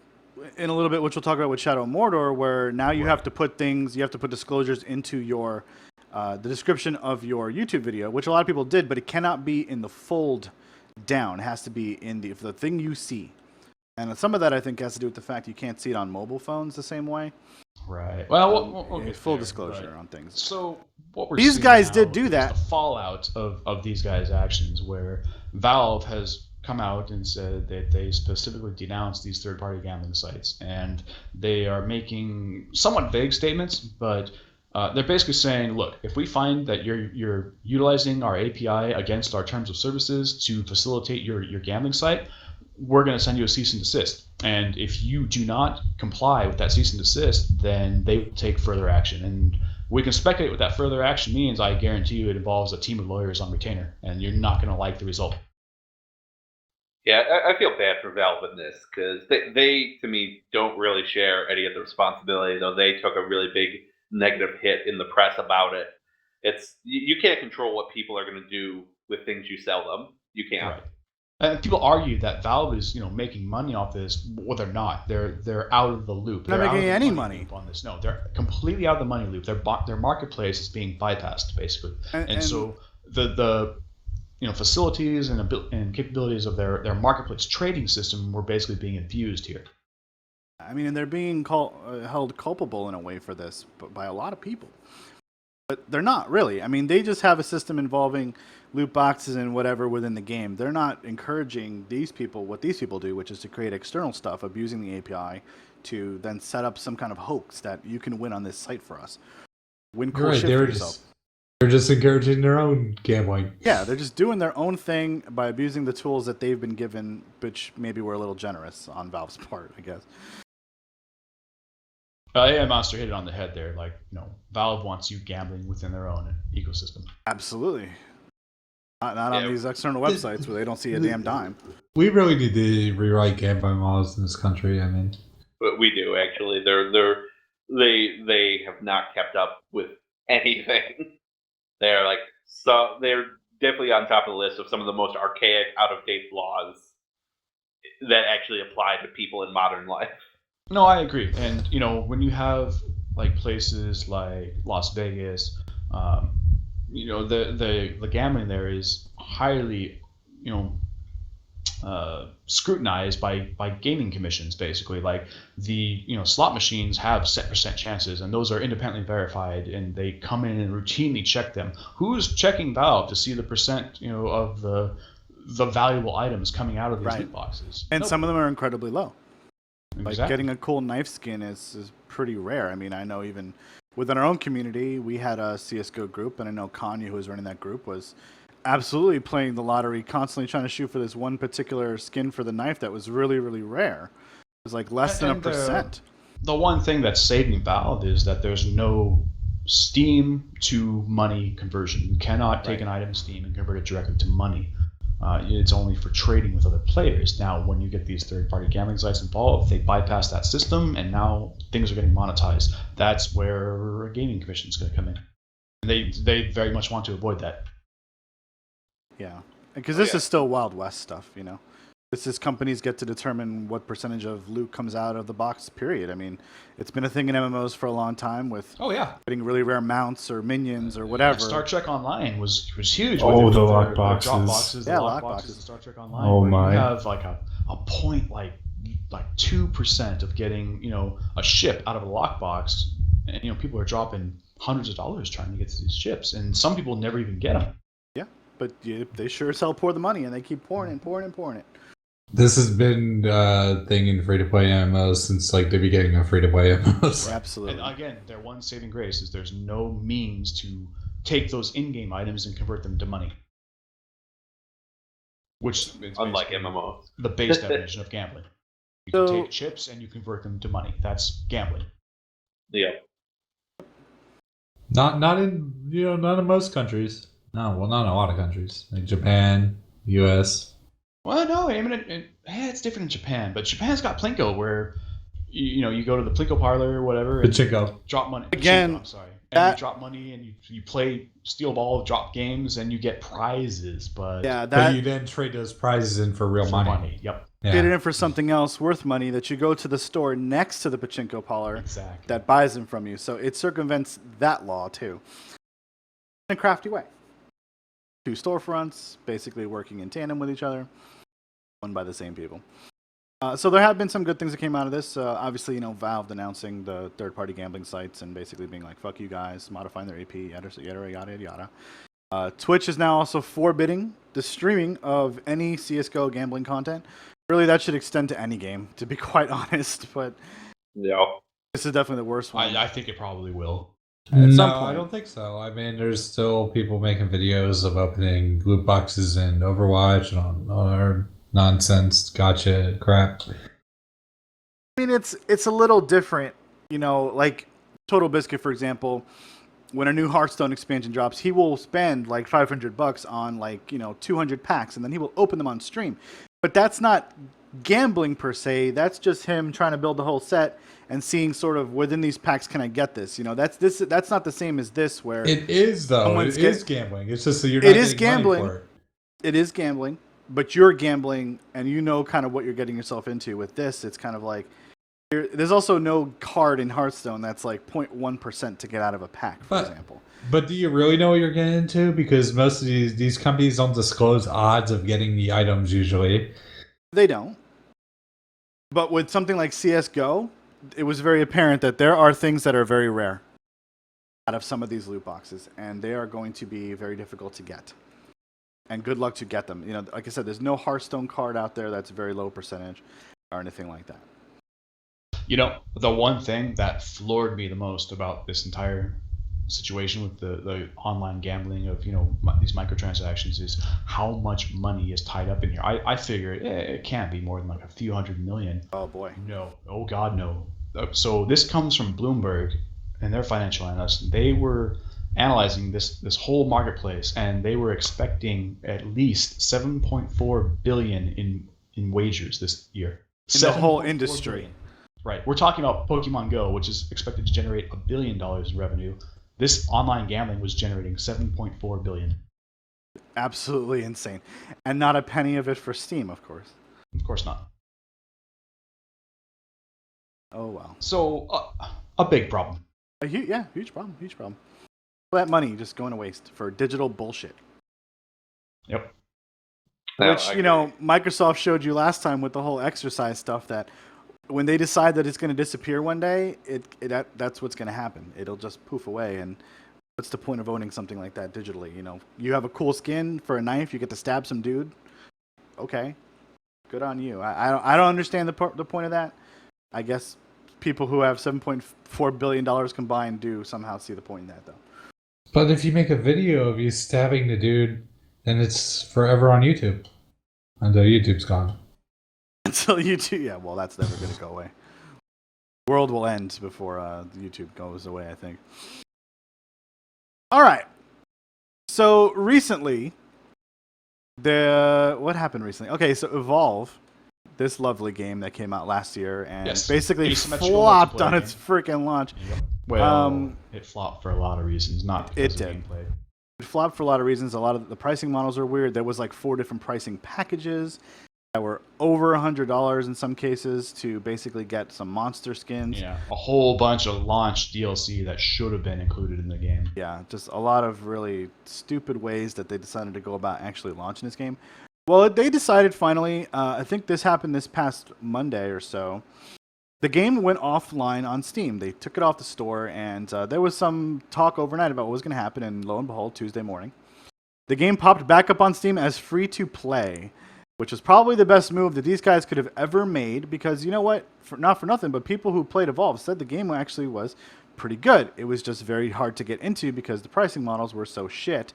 in a little bit, which we'll talk about with Shadow of Mordor, where now you have to put disclosures into your the description of your YouTube video, which a lot of people did, but it cannot be in the fold down. It has to be in the thing you see. And some of that, I think, has to do with the fact you can't see it on mobile phones the same way. Right. Well, we'll get full there, disclosure on things. So what we're these seeing guys now did do is that. The fallout of these guys' actions, where Valve has come out and said that they specifically denounced these third-party gambling sites, and they are making somewhat vague statements, but they're basically saying, look, if we find that you're utilizing our API against our terms of services to facilitate your gambling site, we're going to send you a cease and desist. And if you do not comply with that cease and desist, then they will take further action. And We can speculate what that further action means. I guarantee you it involves a team of lawyers on retainer, and you're not going to like the result. Yeah, I feel bad for Valve in this because they, to me, don't really share any of the responsibility, though they took a really big negative hit in the press about it. It's you can't control what people are going to do with things you sell them. You can't. Right. And people argue that Valve is, making money off this. Well, they're not. They're out of the loop. They're not making any money on this. No, they're completely out of the money loop. Their marketplace is being bypassed basically, and so the facilities and capabilities of their marketplace trading system were basically being infused here. I mean, and they're being held culpable in a way for this by a lot of people. But they're not really. I mean, they just have a system involving loot boxes and whatever within the game. They're not encouraging what these people do, which is to create external stuff, abusing the API to then set up some kind of hoax that you can win on this site for us. Win cool shit for yourself. They're just encouraging their own gambling. Yeah, they're just doing their own thing by abusing the tools that they've been given, which maybe were a little generous on Valve's part, I guess. Yeah, Monster hit it on the head there. Like, Valve wants you gambling within their own ecosystem. Absolutely. Not on these external websites where they don't see a damn dime. We really need to rewrite gambling laws in this country. I mean, but we do actually. They have not kept up with anything. They're they're definitely on top of the list of some of the most archaic, out of date laws that actually apply to people in modern life. No, I agree. And, when you have places like Las Vegas, the gambling there is highly, scrutinized by gaming commissions, basically. Like the, slot machines have set percent chances, and those are independently verified, and they come in and routinely check them. Who's checking Valve to see the percent, of the valuable items coming out of these loot boxes? And some of them are incredibly low. Exactly. Like getting a cool knife skin is pretty rare. I mean, I know even within our own community, we had a CSGO group, and I know Kanye, who was running that group, was absolutely playing the lottery, constantly trying to shoot for this one particular skin for the knife that was really, really rare. It was less than a percent. The one thing that's saving Valve is that there's no Steam to money conversion. You cannot take an item in Steam and convert it directly to money. It's only for trading with other players. Now, when you get these third-party gambling sites involved, they bypass that system, and now things are getting monetized. That's where a gaming commission is going to come in. And they very much want to avoid that. Yeah, because this is still Wild West stuff, This is companies get to determine what percentage of loot comes out of the box, period. I mean, it's been a thing in MMOs for a long time with getting really rare mounts or minions or whatever. Star Trek Online was huge. Oh, the lock boxes. Drop boxes. Yeah, the lock boxes boxes. in Star Trek Online. Oh, where my. You have a point, like 2% of getting, a ship out of a lockbox. And, people are dropping hundreds of dollars trying to get to these ships. And some people never even get them. Yeah, but they sure as hell pour the money, and they keep pouring it. this has been a thing in free-to-play MMOs since the beginning of free-to-play MMOs. Absolutely. And again, their one saving grace is there's no means to take those in-game items and convert them to money. Which is unlike MMOs. The base definition of gambling. You can take chips and you convert them to money. That's gambling. Yeah. Not in most countries. No, well, not in a lot of countries. Like Japan, US. Well, no, I mean, it's different in Japan, but Japan's got Plinko where, you go to the Plinko parlor or whatever. Pachinko. Drop money. Again, Pachinko, I'm sorry. And you drop money and you play steel ball, drop games, and you get prizes. But but you then trade those prizes in for real money. Yep. Yeah. Get it in for something else worth money that you go to the store next to the pachinko parlor that buys them from you. So it circumvents that law too. In a crafty way. Two storefronts basically working in tandem with each other, owned by the same people. So there have been some good things that came out of this. Obviously, Valve denouncing the third-party gambling sites and basically being like, fuck you guys, modifying their AP, yada, yada, yada. Twitch is now also forbidding the streaming of any CSGO gambling content. Really, that should extend to any game, to be quite honest. But this is definitely the worst one. I think it probably will. No, I don't think so. I mean, there's still people making videos of opening loot boxes in Overwatch and on other nonsense, gotcha crap. I mean, it's a little different, like Total Biscuit, for example. when a new Hearthstone expansion drops, he will spend like $500 on like 200 packs, and then he will open them on stream. But that's not gambling per se. That's just him trying to build the whole set and seeing sort of within these packs, can I get this? That's not the same as this where It is though. someone's It is gambling. It's just that you're It not is getting money gambling. for it. It is gambling, but you're gambling and you know kind of what you're getting yourself into. With this, it's kind of like there's also no card in Hearthstone that's like 0.1% to get out of a pack, for example. But do you really know what you're getting into? Because most of these companies don't disclose odds of getting the items usually. They don't. But with something like CSGO, it was very apparent that there are things that are very rare out of some of these loot boxes, and they are going to be very difficult to get. And good luck to get them. Like I said, there's no Hearthstone card out there that's a very low percentage or anything like that. The one thing that floored me the most about this entire situation with the online gambling of these microtransactions is how much money is tied up in here. I figure it can't be more than like a few hundred million. Oh boy. No. Oh God, no. So this comes from Bloomberg and their financial analysts. They were analyzing this whole marketplace, and they were expecting at least 7.4 billion in wagers this year. In the whole industry. Billion. Right. We're talking about Pokemon Go, which is expected to generate $1 billion in revenue. This online gambling was generating 7.4 billion. Absolutely insane. And not a penny of it for Steam, of course. Of course not. Oh, well. So, a big problem. Huge problem. All that money just going to waste for digital bullshit. Yep. Which, Microsoft showed you last time with the whole exercise stuff that when they decide that it's going to disappear one day, that's what's going to happen. It'll just poof away. And what's the point of owning something like that digitally? You have a cool skin for a knife, you get to stab some dude. Okay, good on you. I don't understand the point of that. I guess people who have $7.4 billion combined do somehow see the point in that, though. But if you make a video of you stabbing the dude, then it's forever on YouTube until YouTube's gone. Until YouTube, yeah, well, that's never going to go away. The world will end before YouTube goes away, I think. All right. So recently, what happened recently? Okay, so Evolve, this lovely game that came out last year and basically flopped on its freaking launch. Yep. Well, it flopped for a lot of reasons, not because of gameplay. It flopped for a lot of reasons. A lot of the pricing models are weird. There was like 4 different pricing packages that were over $100 in some cases to basically get some monster skins. Yeah, a whole bunch of launch DLC that should have been included in the game. Yeah, just a lot of really stupid ways that they decided to go about actually launching this game. Well, they decided finally, I think this happened this past Monday or so, the game went offline on Steam. They took it off the store, and there was some talk overnight about what was going to happen, and lo and behold, Tuesday morning, the game popped back up on Steam as free-to-play, which was probably the best move that these guys could have ever made, because you know what? Not for nothing, but people who played Evolve said the game actually was pretty good. It was just very hard to get into because the pricing models were so shit.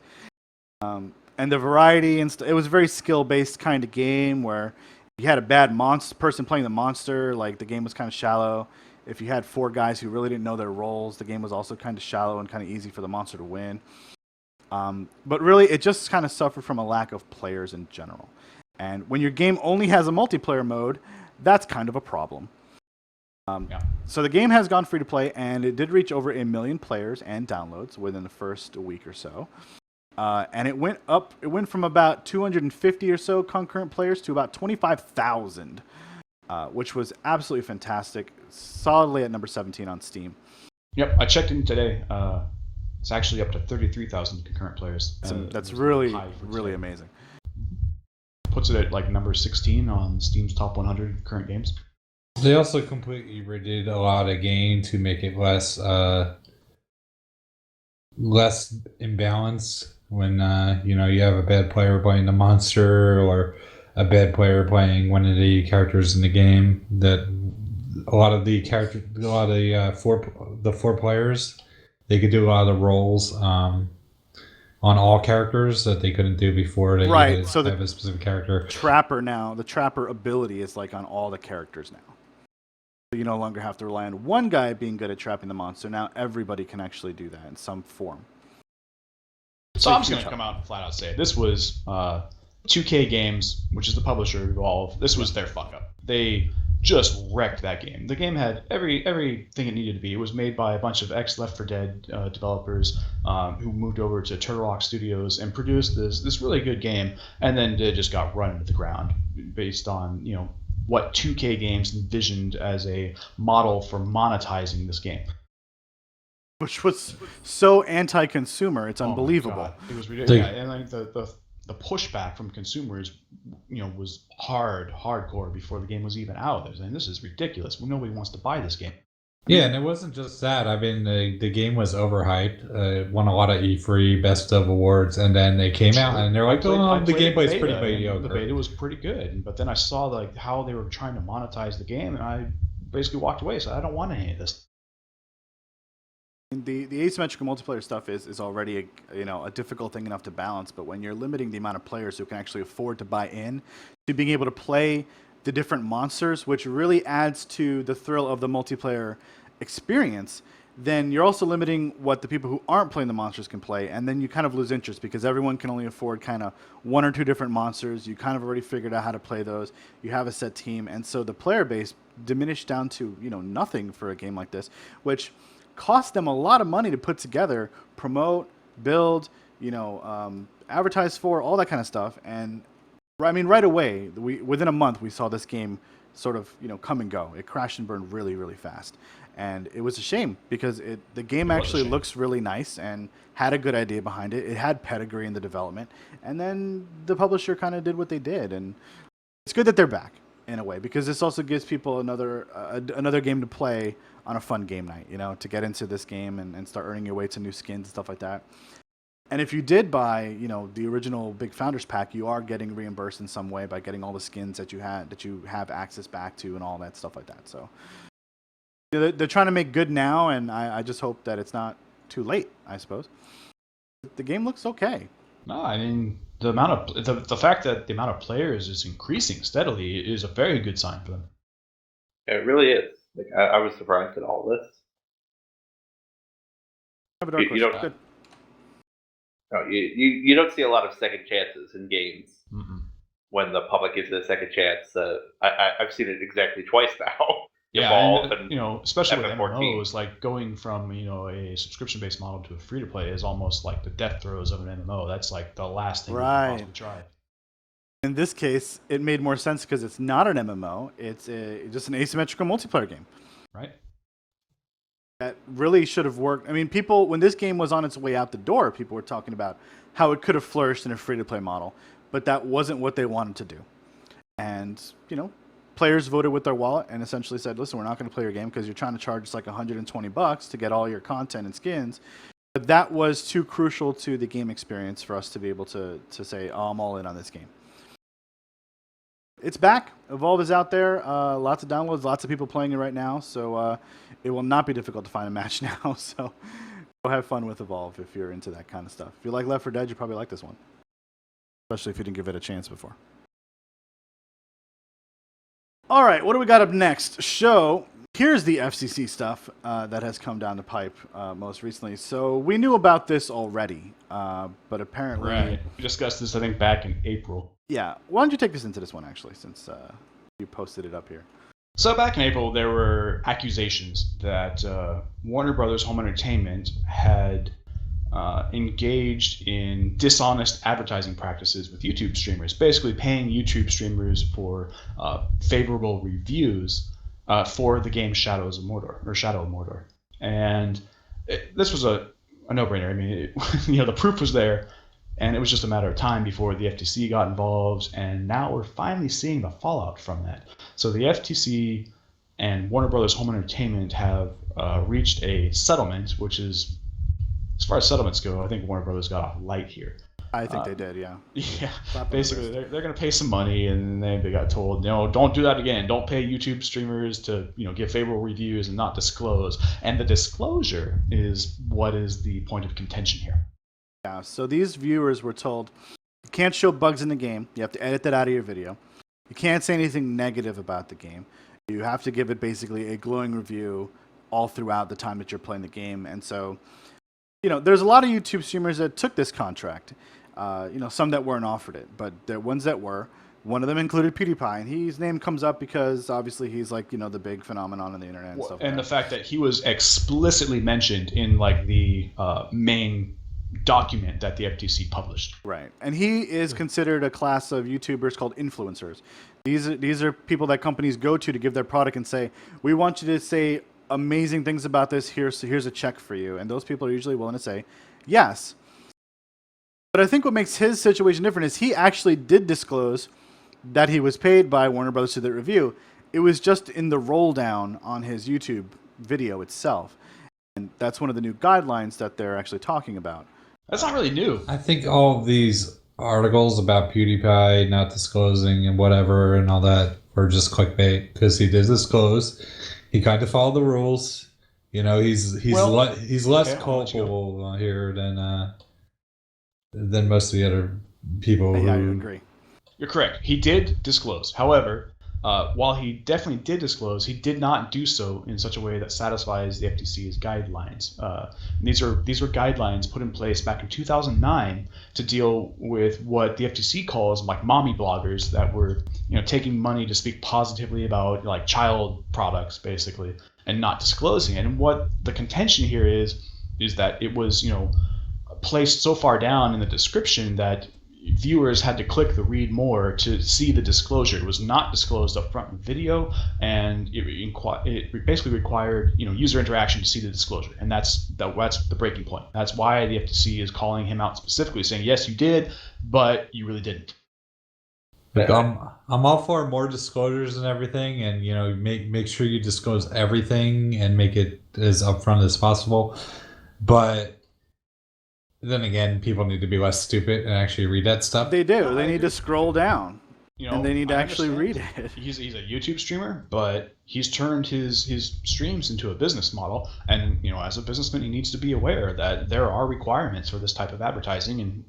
And the variety, and it was a very skill-based kind of game where if you had a bad person playing the monster, like the game was kind of shallow. If you had 4 guys who really didn't know their roles, the game was also kind of shallow and kind of easy for the monster to win. But really, it just kind of suffered from a lack of players in general. And when your game only has a multiplayer mode, that's kind of a problem. So the game has gone free to play, and it did reach over 1 million players and downloads within the first week or so. And it went up. It went from about 250 or so concurrent players to about 25,000, which was absolutely fantastic. Solidly at number 17 on Steam. Yep, I checked in today. It's actually up to 33,000 concurrent players. That's really, really amazing. Puts it at like number 16 on Steam's top 100 current games. They also completely redid a lot of game to make it less imbalanced when you have a bad player playing the monster or a bad player playing one of the characters in the game. That the 4 players, they could do a lot of the roles on all characters that they couldn't do before. They right. So have a specific character. The Trapper ability is like on all the characters now. You no longer have to rely on one guy being good at trapping the monster. Now everybody can actually do that in some form. So I'm just going to come out and flat out say it. This was 2K Games, which is the publisher of Evolve. This was their fuck up. They just wrecked that game. The game had everything it needed to be. It was made by a bunch of ex-Left 4 Dead developers who moved over to Turtle Rock Studios and produced this really good game, and then it just got run into the ground based on what 2K Games envisioned as a model for monetizing this game. Which was so anti-consumer, it's unbelievable. It was ridiculous. Yeah, and like the pushback from consumers, was hardcore before the game was even out. They're saying this is ridiculous. Nobody wants to buy this game. Yeah, and it wasn't just that. I mean, the game was overhyped. It won a lot of E3 Best of awards, and then they came out and they're like, "Oh, the gameplay's pretty mediocre." The beta was pretty good, but then I saw like how they were trying to monetize the game, and I basically walked away. So I don't want any of this. The asymmetrical multiplayer stuff is already a difficult thing enough to balance, but when you're limiting the amount of players who can actually afford to buy in to being able to play the different monsters, which really adds to the thrill of the multiplayer experience, then you're also limiting what the people who aren't playing the monsters can play, and then you kind of lose interest because everyone can only afford kind of one or two different monsters. You kind of already figured out how to play those. You have a set team, and so the player base diminished down to nothing for a game like this, which cost them a lot of money to put together, promote, build, advertise for, all that kind of stuff. And I mean, right away, within a month, we saw this game sort of come and go. It crashed and burned really, really fast, and it was a shame because the game actually looks really nice and had a good idea behind it. It had pedigree in the development, and then the publisher kind of did what they did, and it's good that they're back in a way because this also gives people another game to play on a fun game night, to get into this game and start earning your way to new skins and stuff like that. And if you did buy, the original Big Founders Pack, you are getting reimbursed in some way by getting all the skins that you have access back to and all that stuff like that. So they're trying to make good now, and I just hope that it's not too late, I suppose. The game looks okay. No, I mean the fact that the amount of players is increasing steadily is a very good sign for them. It really is. Like I was surprised at all this. You don't. Good. No, you don't see a lot of second chances in games when the public gives it a second chance. I've seen it exactly twice now. Yeah, and, especially with MMOs, like going from a subscription-based model to a free-to-play is almost like the death throes of an MMO. That's like the last thing you can possibly try. In this case, it made more sense because it's not an MMO. It's just an asymmetrical multiplayer game. Right. That really should have worked. I mean, when this game was on its way out the door, people were talking about how it could have flourished in a free-to-play model, but that wasn't what they wanted to do. And, players voted with their wallet and essentially said, listen, we're not going to play your game because you're trying to charge us like $120 to get all your content and skins. But that was too crucial to the game experience for us to be able to say, oh, I'm all in on this game. It's back. Evolve is out there. Lots of downloads, lots of people playing it right now. So it will not be difficult to find a match now. So go have fun with Evolve if you're into that kind of stuff. If you like Left 4 Dead, you probably like this one. Especially if you didn't give it a chance before. All right, what do we got up next? Here's the FCC stuff that has come down the pipe most recently. So we knew about this already, but apparently... Right. We discussed this, I think, back in April. Yeah. Why don't you take us into this one, actually, since you posted it up here. So back in April, there were accusations that Warner Brothers Home Entertainment had engaged in dishonest advertising practices with YouTube streamers, basically paying YouTube streamers for favorable reviews for the game Shadow of Mordor. And this was a no-brainer. I mean, the proof was there, and it was just a matter of time before the FTC got involved, and now we're finally seeing the fallout from that. So the FTC and Warner Brothers Home Entertainment have reached a settlement, which is, as far as settlements go, I think Warner Brothers got off light here. I think they did, yeah. Yeah, basically, they're going to pay some money, and they got told, don't do that again. Don't pay YouTube streamers to, give favorable reviews and not disclose. And the disclosure is what is the point of contention here. Yeah, so these viewers were told, you can't show bugs in the game. You have to edit that out of your video. You can't say anything negative about the game. You have to give it basically a glowing review all throughout the time that you're playing the game. And so, there's a lot of YouTube streamers that took this contract. Some that weren't offered it, but there are ones that were. One of them included PewDiePie, and his name comes up because obviously he's like, the big phenomenon on the internet and stuff. And the fact that he was explicitly mentioned in like the main document that the FTC published. Right. And he is considered a class of YouTubers called influencers. These are people that companies go to give their product and say, we want you to say amazing things about this. Here's a check for you. And those people are usually willing to say yes. But I think what makes his situation different is he actually did disclose that he was paid by Warner Brothers to the review. It was just in the roll down on his YouTube video itself. And that's one of the new guidelines that they're actually talking about. That's not really new. I think all of these articles about PewDiePie not disclosing and whatever and all that were just clickbait because he did disclose. He kind of followed the rules. He's less culpable here than most of the other people. Yeah, I agree. You're correct. He did disclose. However, while he definitely did disclose, he did not do so in such a way that satisfies the FTC's guidelines. These were guidelines put in place back in 2009 to deal with what the FTC calls like mommy bloggers that were taking money to speak positively about like child products basically and not disclosing it. And what the contention here is that it was placed so far down in the description that viewers had to click the read more to see the disclosure. It was not disclosed up front in video, and it basically required user interaction to see the disclosure, and that's the breaking point. That's why the FTC is calling him out specifically, saying yes, you did, but you really didn't. Like, I'm all for more disclosures and everything, and make sure you disclose everything and make it as upfront as possible, but then again, people need to be less stupid and actually read that stuff. They do. They need to scroll down, and they need to actually read it. He's a YouTube streamer, but he's turned his streams into a business model. And as a businessman, he needs to be aware that there are requirements for this type of advertising. And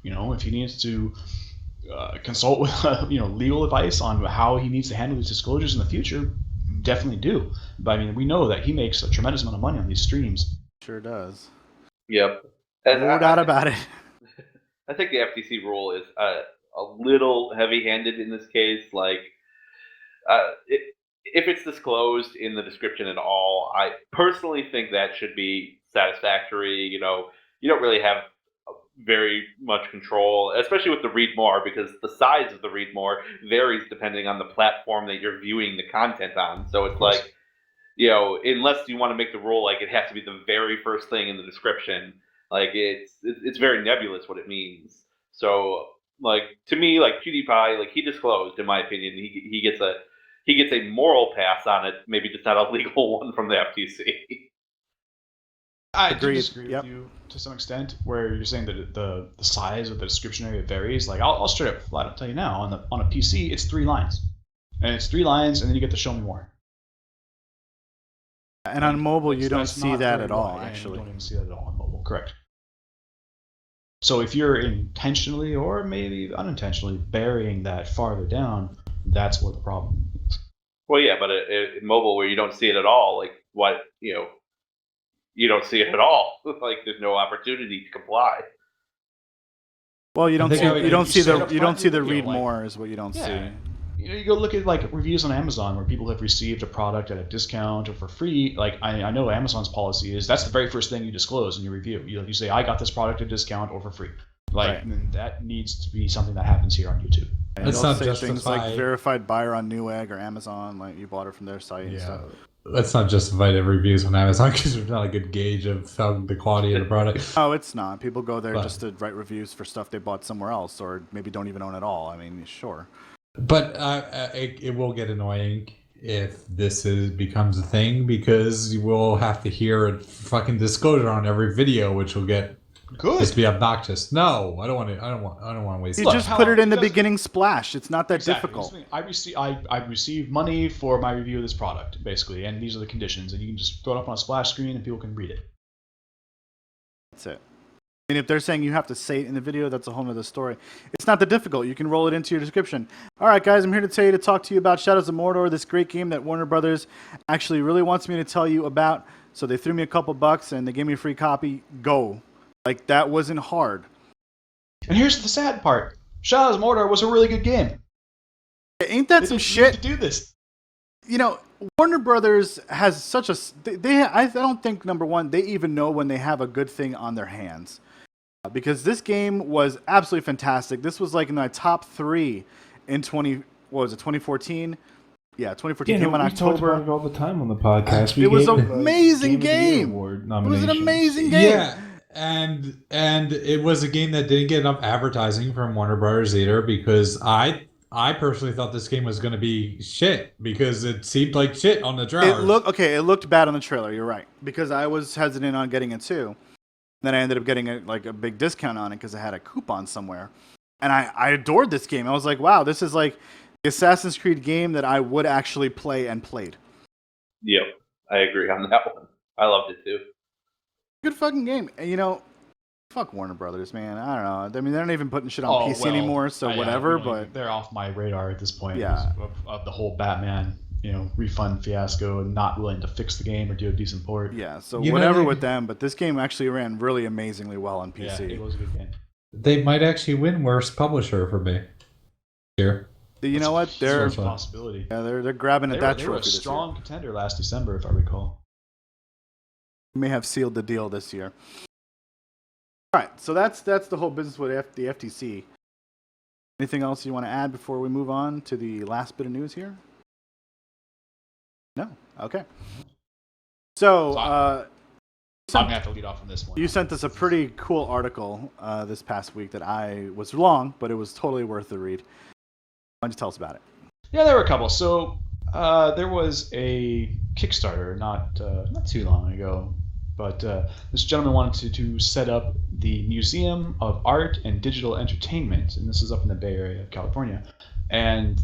if he needs to consult with legal advice on how he needs to handle these disclosures in the future, definitely do. But we know that he makes a tremendous amount of money on these streams. Sure does. Yep. No doubt about it. I think the FTC rule is a little heavy-handed in this case. Like, if it's disclosed in the description at all, I personally think that should be satisfactory. You don't really have very much control, especially with the read more, because the size of the read more varies depending on the platform that you're viewing the content on. So it's like, unless you want to make the rule like it has to be the very first thing in the description. Like it's very nebulous what it means. So like to me, like PewDiePie, like he disclosed, in my opinion, he gets a moral pass on it, maybe just not a legal one from the FTC. I do disagree with you to some extent, where you're saying that the size of the description area varies. Like I'll straight up flat out tell you now, on a PC it's 3 lines, and then you get to show me more. And on mobile, you don't see that at all, actually. You don't even see that at all on mobile, correct. So if you're intentionally or maybe unintentionally burying that farther down, that's where the problem is. Well, yeah, but in mobile where you don't see it at all, like what, you don't see it at all. Like there's no opportunity to comply. Well, you don't see the read more is what you don't see. You go look at like reviews on Amazon where people have received a product at a discount or for free. Like I know Amazon's policy is that's the very first thing you disclose in your review. You say I got this product at a discount or for free. Like and that needs to be something that happens here on YouTube. Let's not say things like verified buyer on Newegg or Amazon, like you bought it from their site and stuff. Let's not justify the reviews on Amazon because there's not a good gauge of the quality of the product. Oh, it's not. People go there just to write reviews for stuff they bought somewhere else or maybe don't even own at all. I mean, sure. But it will get annoying if this becomes a thing because you will have to hear a fucking disclosure on every video, which will just be obnoxious. No, I don't want to waste. You just put it in the beginning splash. It's not that difficult. I received money for my review of this product, basically, and these are the conditions, and you can just throw it up on a splash screen and people can read it. That's it. And if they're saying you have to say it in the video, that's a whole nother story. It's not that difficult. You can roll it into your description. All right, guys, I'm here to talk to you about Shadows of Mordor, this great game that Warner Brothers actually really wants me to tell you about. So they threw me a couple bucks and they gave me a free copy. Go. Like, that wasn't hard. And here's the sad part. Shadows of Mordor was a really good game. Ain't that They some didn't shit? need to do this. You know, Warner Brothers has such a... I don't think, number one, they even know when they have a good thing on their hands. Because this game was absolutely fantastic. This was like in my top 3 in 2014? Yeah, 2014 came out in we talked October. about it all the time on the podcast. It was an an amazing game. Award It was an nomination. amazing game. Yeah, and it was a game that didn't get enough advertising from Warner Brothers either, because I personally thought this game was going to be shit because it seemed like shit on the trailer. It looked bad on the trailer. You're right, because I was hesitant on getting it too. Then I ended up getting a big discount on it because I had a coupon somewhere, and I adored this game. I was like, wow, this is like the Assassin's Creed game that I would actually play and played. Yep, I agree on that one. I loved it too. Good fucking game. And, you know, fuck Warner Brothers, man. I don't know. I mean, they're not even putting shit on PC anymore, so whatever. But they're off my radar at this point. Yeah. Of the whole Batman, refund fiasco, and not willing to fix the game or do a decent port. yeah, so whatever with them. But this game actually ran really amazingly well on PC. Yeah, it was a good game. They might actually win worst publisher for me here. You know what? They're a possibility. Yeah, they're grabbing at that They were a trophy this year. strong contender last December, if I recall. We may have sealed the deal this year. All right, so that's the whole business with the FTC. Anything else you want to add before we move on to the last bit of news here? No? Okay. So, I'm going to have to lead off on this one. you sent us a pretty cool article this past week that I was long, but it was totally worth the read. Why don't you tell us about it? Yeah, there were a couple. So there was a Kickstarter not too long ago, but this gentleman wanted to set up the Museum of Art and Digital Entertainment, and this is up in the Bay Area of California. And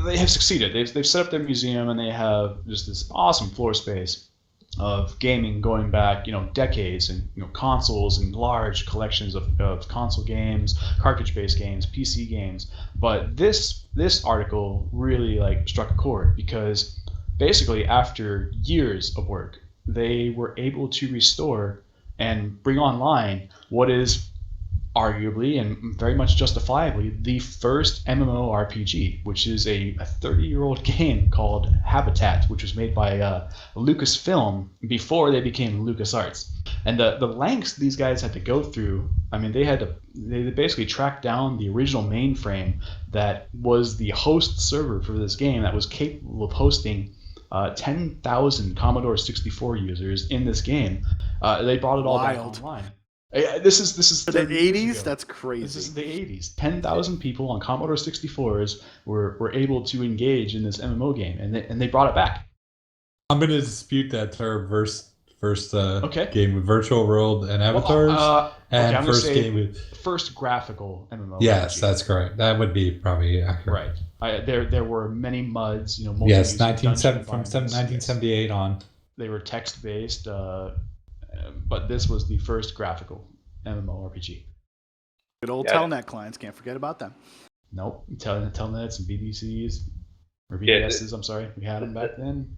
they have succeeded. They've set up their museum, and they have just this awesome floor space of gaming going back, decades, and consoles and large collections of console games, cartridge-based games, PC games. But this article really struck a chord, because basically after years of work, they were able to restore and bring online what is arguably and very much justifiably the first MMORPG, which is a 30-year-old game called Habitat, which was made by Lucasfilm before they became LucasArts. And the lengths these guys had to go through, I mean, they basically tracked down the original mainframe that was the host server for this game that was capable of hosting 10,000 Commodore 64 users in this game. They brought it all back online. This is For the 80s? That's crazy. This is the 80s. 10,000 people on Commodore 64s were able to engage in this MMO game, and they brought it back. I'm going to dispute that term. First Okay. game with Virtual World and Avatars, and I'm first gonna say game with... first graphical MMO. Yes, that's correct. That would be probably accurate. Right. There were many MUDs, Yes, multi-user from dungeon environments. 1978 on. They were text-based, but this was the first graphical MMORPG. Good old Telnet clients. Can't forget about them. Nope. Telnets and BBCs, or BBSs, I'm sorry. We had them back then.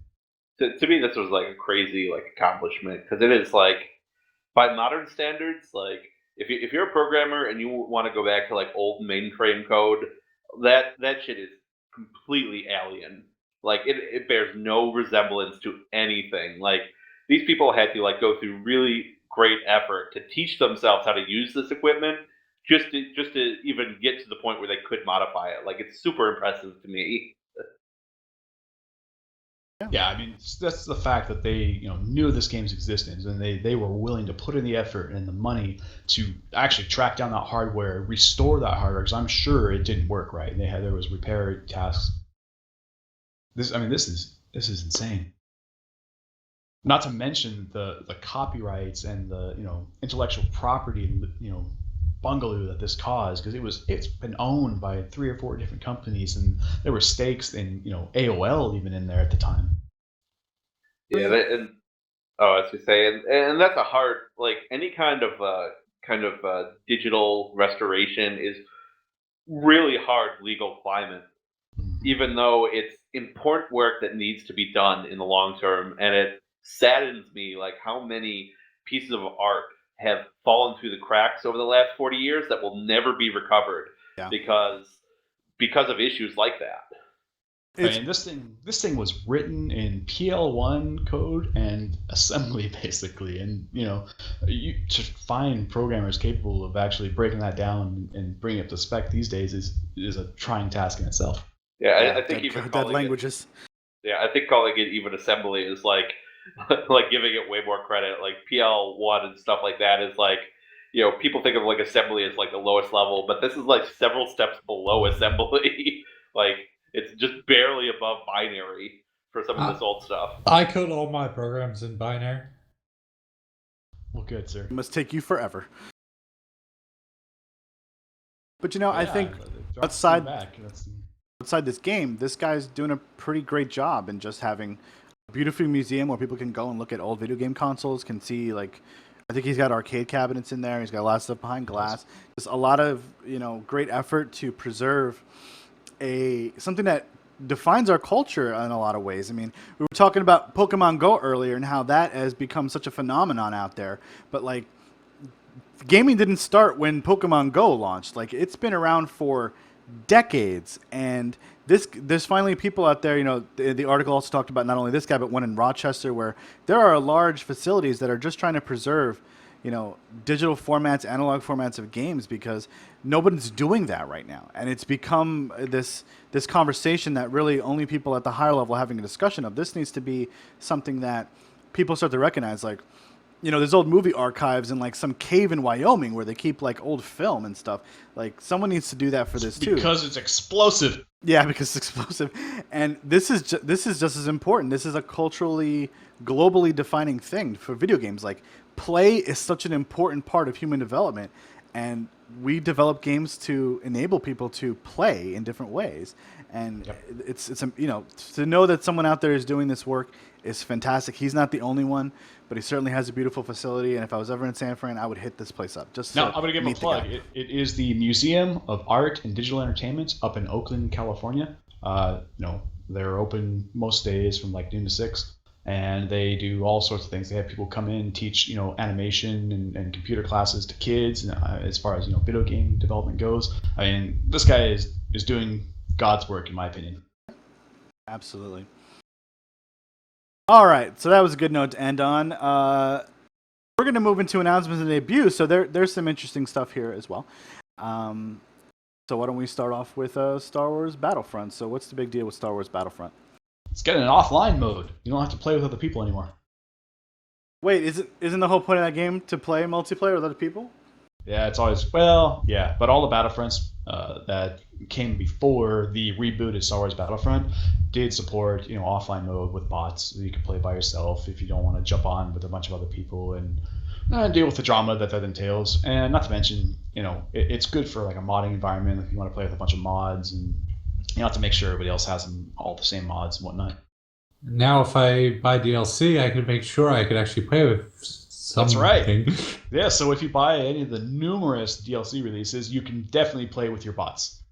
To me, this was a crazy accomplishment, because it is by modern standards, if you're a programmer and you want to go back to old mainframe code, that shit is completely alien. It bears no resemblance to anything. These people had to go through really great effort to teach themselves how to use this equipment, just to even get to the point where they could modify it. It's super impressive to me. Yeah, I mean, that's the fact that they knew this game's existence, and they were willing to put in the effort and the money to actually track down that hardware, restore that hardware, because I'm sure it didn't work right. And there was repair tasks. This is insane. Not to mention the copyrights and the intellectual property bungalow that this caused, because it's been owned by 3 or 4 different companies, and there were stakes in AOL even in there at the time. Yeah, as we say, and that's a hard any kind of kind of digital restoration is really hard legal climate, even though it's important work that needs to be done in the long term. And it saddens me like how many pieces of art have fallen through the cracks over the last 40 years that will never be recovered because of issues like that. I mean, this thing was written in PL1 code and assembly, basically, and to find programmers capable of actually breaking that down and bringing it up to spec these days is a trying task in itself. Yeah, I think even calling languages. I think calling it even assembly is like giving it way more credit. Like PL1 and stuff like that is like, people think of like assembly as like the lowest level, but this is like several steps below assembly. Like, it's just barely above binary for some of this old stuff. I code all my programs in binary. Well, good, sir. It must take you forever. But I think outside this game, this guy's doing a pretty great job in just having a beautiful museum where people can go and look at old video game consoles, can see like, I think he's got arcade cabinets in there. He's got a lot of stuff behind glass. Just a lot of, great effort to preserve something that defines our culture in a lot of ways. I mean, we were talking about Pokemon Go earlier and how that has become such a phenomenon out there. But like, gaming didn't start when Pokemon Go launched. Like, it's been around for decades, and there's finally people out there. The article also talked about not only this guy, but one in Rochester, where there are large facilities that are just trying to preserve digital formats, analog formats of games, because nobody's doing that right now. And it's become this conversation that really only people at the higher level are having a discussion of. This needs to be something that people start to recognize. Like, there's old movie archives in like some cave in Wyoming where they keep like old film and stuff. Like, someone needs to do that for this too. Because it's explosive. Yeah, because it's explosive. And this is just as important. This is a culturally, globally defining thing for video games. Like, play is such an important part of human development, and we develop games to enable people to play in different ways. And it's to know that someone out there is doing this work is fantastic. He's not the only one, but he certainly has a beautiful facility. And if I was ever in San Fran, I would hit this place up. I'm going to give him a plug. It is the Museum of Art and Digital Entertainment up in Oakland, California. They're open most days from like noon to 6. And they do all sorts of things. They have people come in and teach, animation and computer classes to kids. As far as video game development goes, I mean, this guy is doing God's work, in my opinion. Absolutely. All right, so that was a good note to end on. We're going to move into announcements and debuts. So there's some interesting stuff here as well. So why don't we start off with Star Wars Battlefront? So what's the big deal with Star Wars Battlefront? It's getting an offline mode. You don't have to play with other people anymore. Wait, isn't the whole point of that game to play multiplayer with other people? Yeah, it's always, but all the Battlefronts that came before the rebooted Star Wars Battlefront did support, offline mode with bots. You can play by yourself if you don't want to jump on with a bunch of other people and deal with the drama that entails. And not to mention, it's good for like a modding environment if you want to play with a bunch of mods, and you have to make sure everybody else has all the same mods and whatnot. Now, if I buy DLC, I can make sure I could actually play with something. That's right. Yeah, so if you buy any of the numerous DLC releases, you can definitely play with your bots.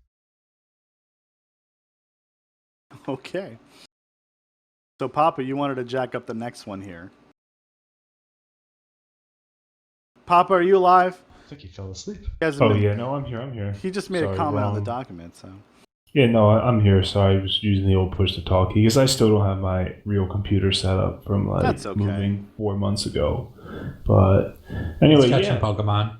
Okay. So, Papa, you wanted to jack up the next one here. Papa, are you alive? I think he fell asleep. No, I'm here. He just made a comment on the document, so... Yeah, no, I'm here. Sorry, I was using the old push to talk key because I still don't have my real computer set up from moving 4 months ago. But anyway, catching Pokemon.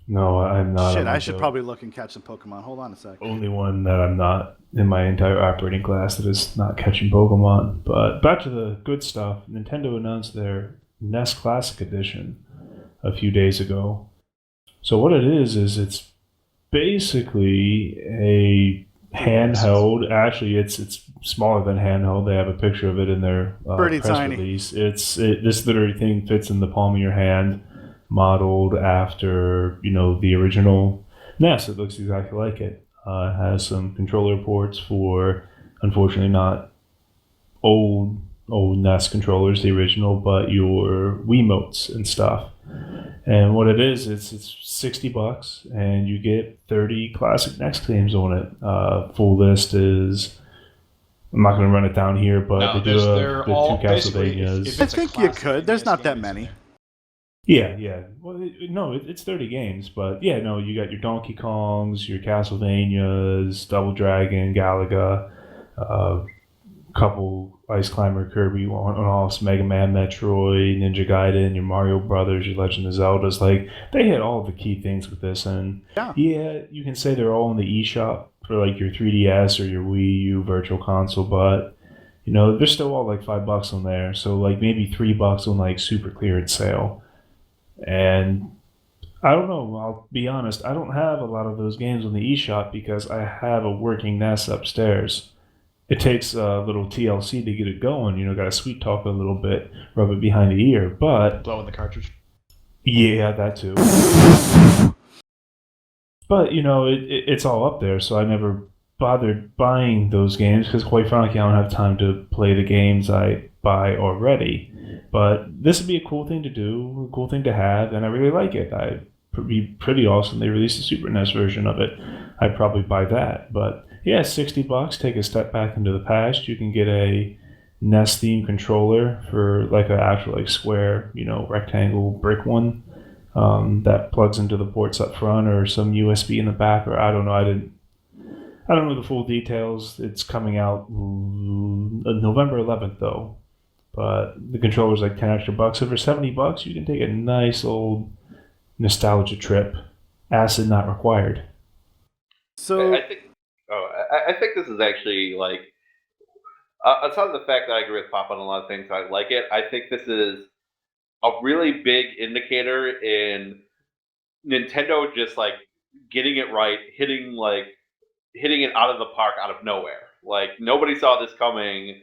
No, I'm not. Shit, I should probably look and catch some Pokemon. Hold on a sec. Only one that I'm not in my entire operating class that is not catching Pokemon. But back to the good stuff. Nintendo announced their NES Classic Edition a few days ago. So what it is it's basically a handheld. Actually, it's smaller than handheld. They have a picture of it in their press tiny release. This literally thing fits in the palm of your hand, modeled after the original NES. It looks exactly like it. It has some controller ports for, unfortunately, not old NES controllers, the original, but your Wiimotes and stuff. And what it is, it's $60, and you get 30 classic NES games on it. Full list is, I'm not going to run it down here, but No, they do they're the two all basically. Castlevanias. If I it's a think you classic could. There's NES not that game, it's in many. there. Yeah. Well, no, it's 30 games, but yeah, no, you got your Donkey Kongs, your Castlevanias, Double Dragon, Galaga, couple Ice Climber, Kirby, one-offs, Mega Man, Metroid, Ninja Gaiden, your Mario Brothers, your Legend of Zelda's. Like, they hit all the key things with this, and yeah, you can say they're all in the eShop for like your 3DS or your Wii U Virtual Console, but you know, they're still all like $5 on there. So like maybe $3 on like super clearance sale. And I don't know, I'll be honest, I don't have a lot of those games on the eShop because I have a working NES upstairs. It takes a little TLC to get it going, you know, got to sweet talk a little bit, rub it behind the ear, but Blow in the cartridge. yeah, that too. But, you know, it's all up there, so I never bothered buying those games because, quite frankly, I don't have time to play the games I buy already. But this would be a cool thing to do, a cool thing to have, and I really like it. It'd be pretty awesome. They released a Super NES version of it. I'd probably buy that. But yeah, $60. Take a step back into the past. You can get a NES themed controller for like an actual like square, you know, rectangle brick one that plugs into the ports up front, or some USB in the back, or I don't know. I don't know the full details. It's coming out November 11th though. But the controller's like 10 extra bucks. So for $70, you can take a nice old nostalgia trip. Acid not required. So I think. I think this is actually like. Aside from the fact that I agree with Pop on a lot of things, I like it. I think this is a really big indicator in Nintendo just like getting it right, hitting it out of the park out of nowhere. Like nobody saw this coming,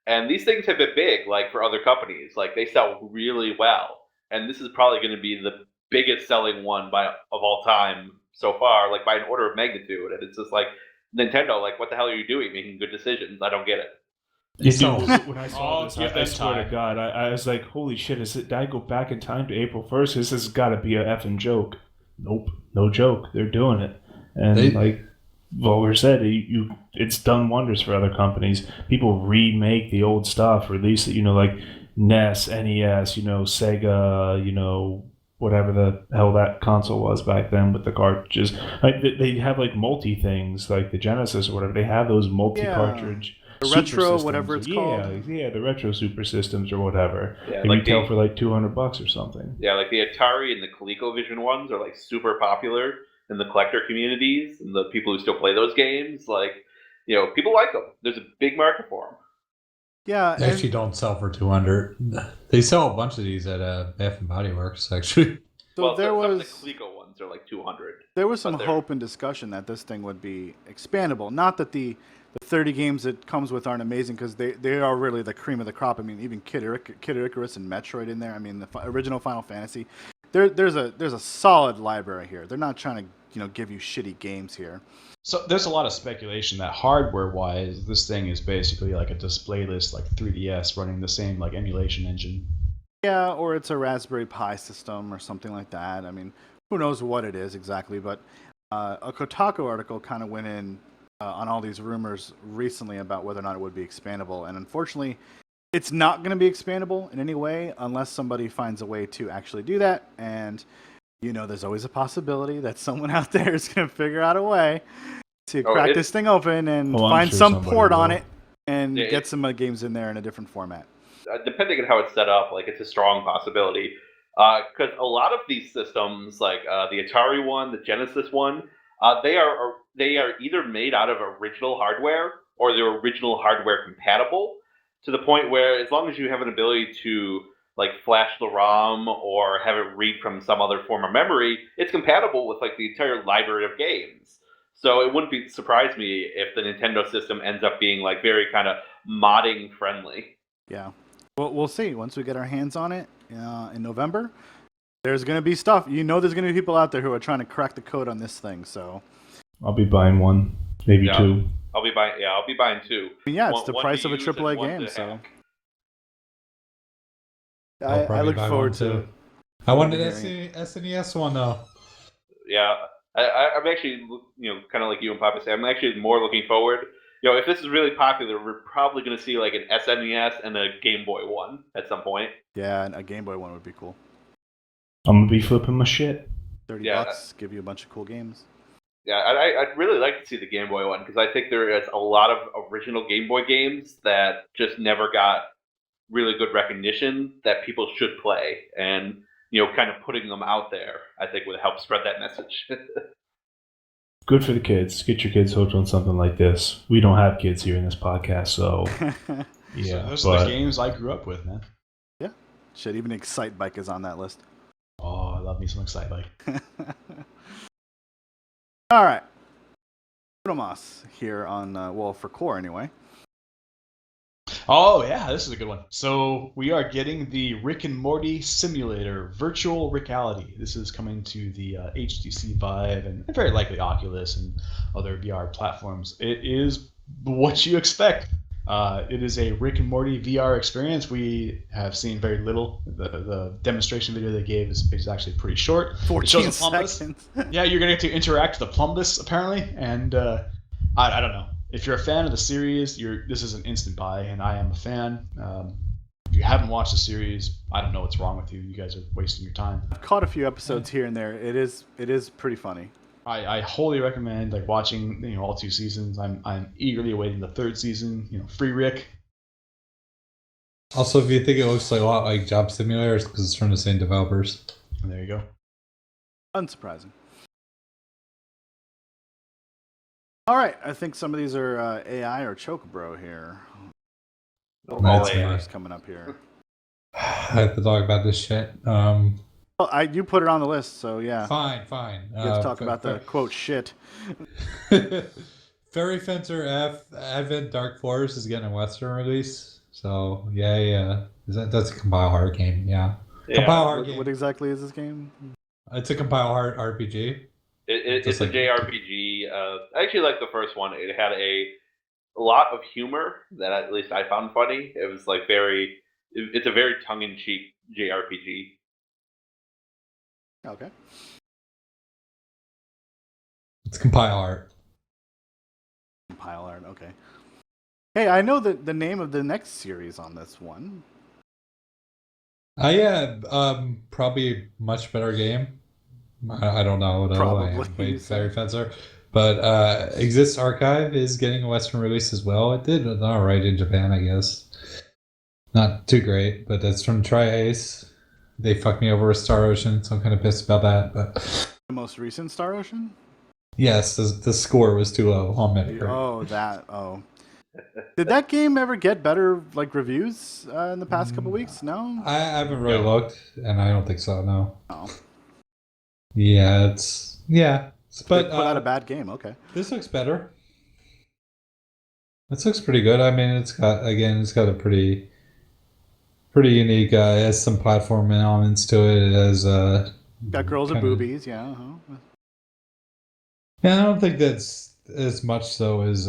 and these things have been big. Like for other companies, like they sell really well, and this is probably going to be the biggest selling one of all time so far, like by an order of magnitude. And it's just like Nintendo, like what the hell are you doing, making good decisions? I don't get it. When I saw I'll this, give I them swear to time. God, I was like, holy shit, did I go back in time to April 1st? This has got to be a effing joke. Nope, no joke. They're doing it. And like Volver said, it's done wonders for other companies. People remake the old stuff, release it, you know, like NES, NES, you know, Sega, you know, whatever the hell that console was back then with the cartridges. Like they have like multi things, like the Genesis or whatever. They have those multi-cartridge. the Super retro, systems, whatever it's yeah, called. Yeah, the retro super systems or whatever. Yeah, They like retail for like $200 or something. Yeah, like the Atari and the ColecoVision ones are like super popular in the collector communities and the people who still play those games. Like, you know, people like them. There's a big market for them. Yeah, They actually don't sell for 200. They sell a bunch of these at Bath and Body Works, actually. so Well, there some of the was Coleco ones are like 200. there was some but they're- hope and discussion that this thing would be expandable. Not that the 30 games it comes with aren't amazing, because they are really the cream of the crop. I mean, even Kid Icarus and Metroid in there. I mean, the original Final Fantasy. There's a solid library here. They're not trying to give you shitty games here. So there's a lot of speculation that hardware-wise, this thing is basically like a display list, like 3DS, running the same like emulation engine. Yeah, or it's a Raspberry Pi system or something like that. I mean, who knows what it is exactly, but a Kotaku article kind of went in on all these rumors recently about whether or not it would be expandable, and unfortunately, it's not going to be expandable in any way unless somebody finds a way to actually do that. And there's always a possibility that someone out there is going to figure out a way to crack this thing open and find sure some somebody port on will. it and Yeah, get some games in there in a different format. Depending on how it's set up, like it's a strong possibility. Because a lot of these systems, like the Atari one, the Genesis one, they are either made out of original hardware or they're original hardware compatible, to the point where as long as you have an ability to like flash the ROM or have it read from some other form of memory, it's compatible with like the entire library of games. So it wouldn't surprise me if the Nintendo system ends up being like very kind of modding friendly. Yeah. Well, we'll see. Once we get our hands on it in November, there's going to be stuff. There's going to be people out there who are trying to crack the code on this thing. So I'll be buying one, maybe two. I'll be buying two. I mean, yeah, it's One- the one price to of a use and AAA one game. to So hack. I'll I probably look buy forward one, to too. it. I wanted Hearing SNES one though. Yeah, I'm actually, kind of like you and Papa say, I'm actually more looking forward. If this is really popular, we're probably going to see like an SNES and a Game Boy one at some point. Yeah, and a Game Boy one would be cool. I'm gonna be flipping my shit. $30, give you a bunch of cool games. Yeah, I'd really like to see the Game Boy one because I think there is a lot of original Game Boy games that just never got really good recognition that people should play, and kind of putting them out there, I think would help spread that message. Good for the kids. Get your kids hooked on something like this. We don't have kids here in this podcast, so yeah. Those are the games I grew up with, man. Yeah. Shit, even Excite Bike is on that list. Oh, I love me some Excite Bike. All right. Moss here on, for Core anyway. Oh, yeah, this is a good one. So we are getting the Rick and Morty Simulator Virtual Reality. This is coming to the HTC Vive and very likely Oculus and other VR platforms. It is what you expect. It is a Rick and Morty VR experience. We have seen very little. The demonstration video they gave is actually pretty short. 14 seconds. Yeah, you're going to get to interact with the Plumbus, apparently, and I don't know. If you're a fan of the series, this is an instant buy, and I am a fan. If you haven't watched the series, I don't know what's wrong with you. You guys are wasting your time. I've caught a few episodes here and there. It is pretty funny. I wholly recommend watching all 2 seasons. I'm eagerly awaiting the 3rd season. Free Rick. Also, if you think it looks like a lot like Job Simulator, it's because it's from the same developers. And there you go. Unsurprising. All right, I think some of these are AI or Chocobro here. That's First coming up here. I have to talk about this shit. Well, you put it on the list, so yeah. Fine. You have to talk about the quote shit. Fairy Fencer F Advent Dark Forest is getting a Western release. So yeah. That's a compile hard game. Yeah. Compile hard game. What exactly is this game? It's a compile hard RPG. It's a JRPG. I actually like the first one. It had a lot of humor that at least I found funny. It was like it's a very tongue-in-cheek JRPG. Okay. It's compile art. Compile art, okay. Hey, I know the name of the next series on this one. Yeah, probably much better game. I don't know though. Probably. I haven't played Fairy Fencer, but Exist Archive is getting a Western release as well. It did all right in Japan, I guess. Not too great, but that's from Tri-Ace. They fucked me over with Star Ocean, so I'm kind of pissed about that. But The most recent Star Ocean? yes, the score was too low on Metacritic. Oh, that. Oh. Did that game ever get better reviews in the past couple weeks? No? I haven't really looked, and I don't think so. No. Oh. Yeah, But put out a bad game. Okay. This looks better. This looks pretty good. I mean, it's got a pretty unique. It has some platform elements to it. It has got girls and boobies. Yeah. Uh-huh. Yeah, I don't think that's as much so as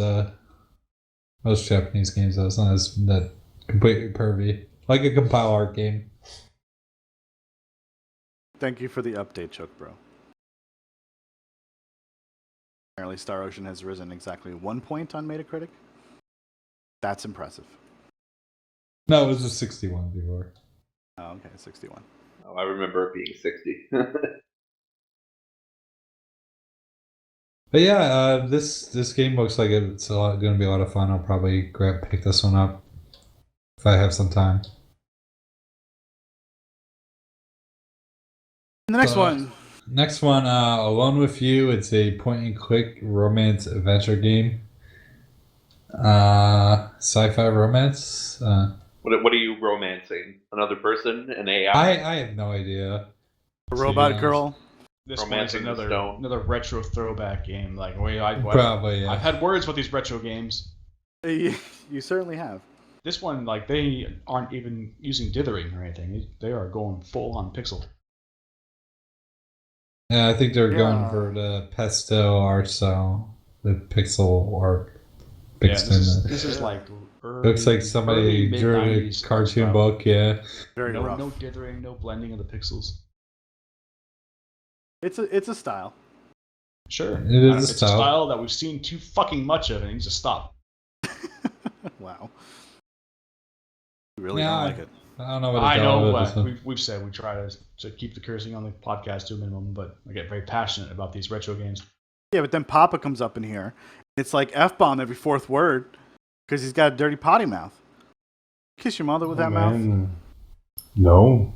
most Japanese games. Though it's not as that completely pervy, like a compile art game. Thank you for the update, Choke Bro. Apparently, Star Ocean has risen exactly 1 point on Metacritic. That's impressive. No, it was just 61 before. Oh, okay, 61. Oh, I remember it being 60. But yeah, this game looks like it's going to be a lot of fun. I'll probably pick this one up if I have some time. And the next one. Next one, Alone with You. It's a point-and-click romance adventure game. Sci-fi romance. What are you romancing? Another person? An AI? I have no idea. A robot girl. This one is Romancing the Stone. another retro throwback game. Probably, yeah. I've had words with these retro games. You certainly have. This one, they aren't even using dithering or anything. They are going full on pixel. Yeah, I think they're going for the pastel art, so the pixel art. This is like early, looks like somebody drew a cartoon book. Yeah. Very rough. No dithering, no blending of the pixels. It's a style. Sure. It is a It's a style. style that we've seen too fucking much of, and it needs to stop. Wow. You really Yeah, don't like it. I don't know what I to know. tell this one. We've said we try to keep the cursing on the podcast to a minimum, but I get very passionate about these retro games. Yeah, but then Papa comes up in here. It's like F-bomb every fourth word because he's got a dirty potty mouth. Kiss your mother with that mouth? No.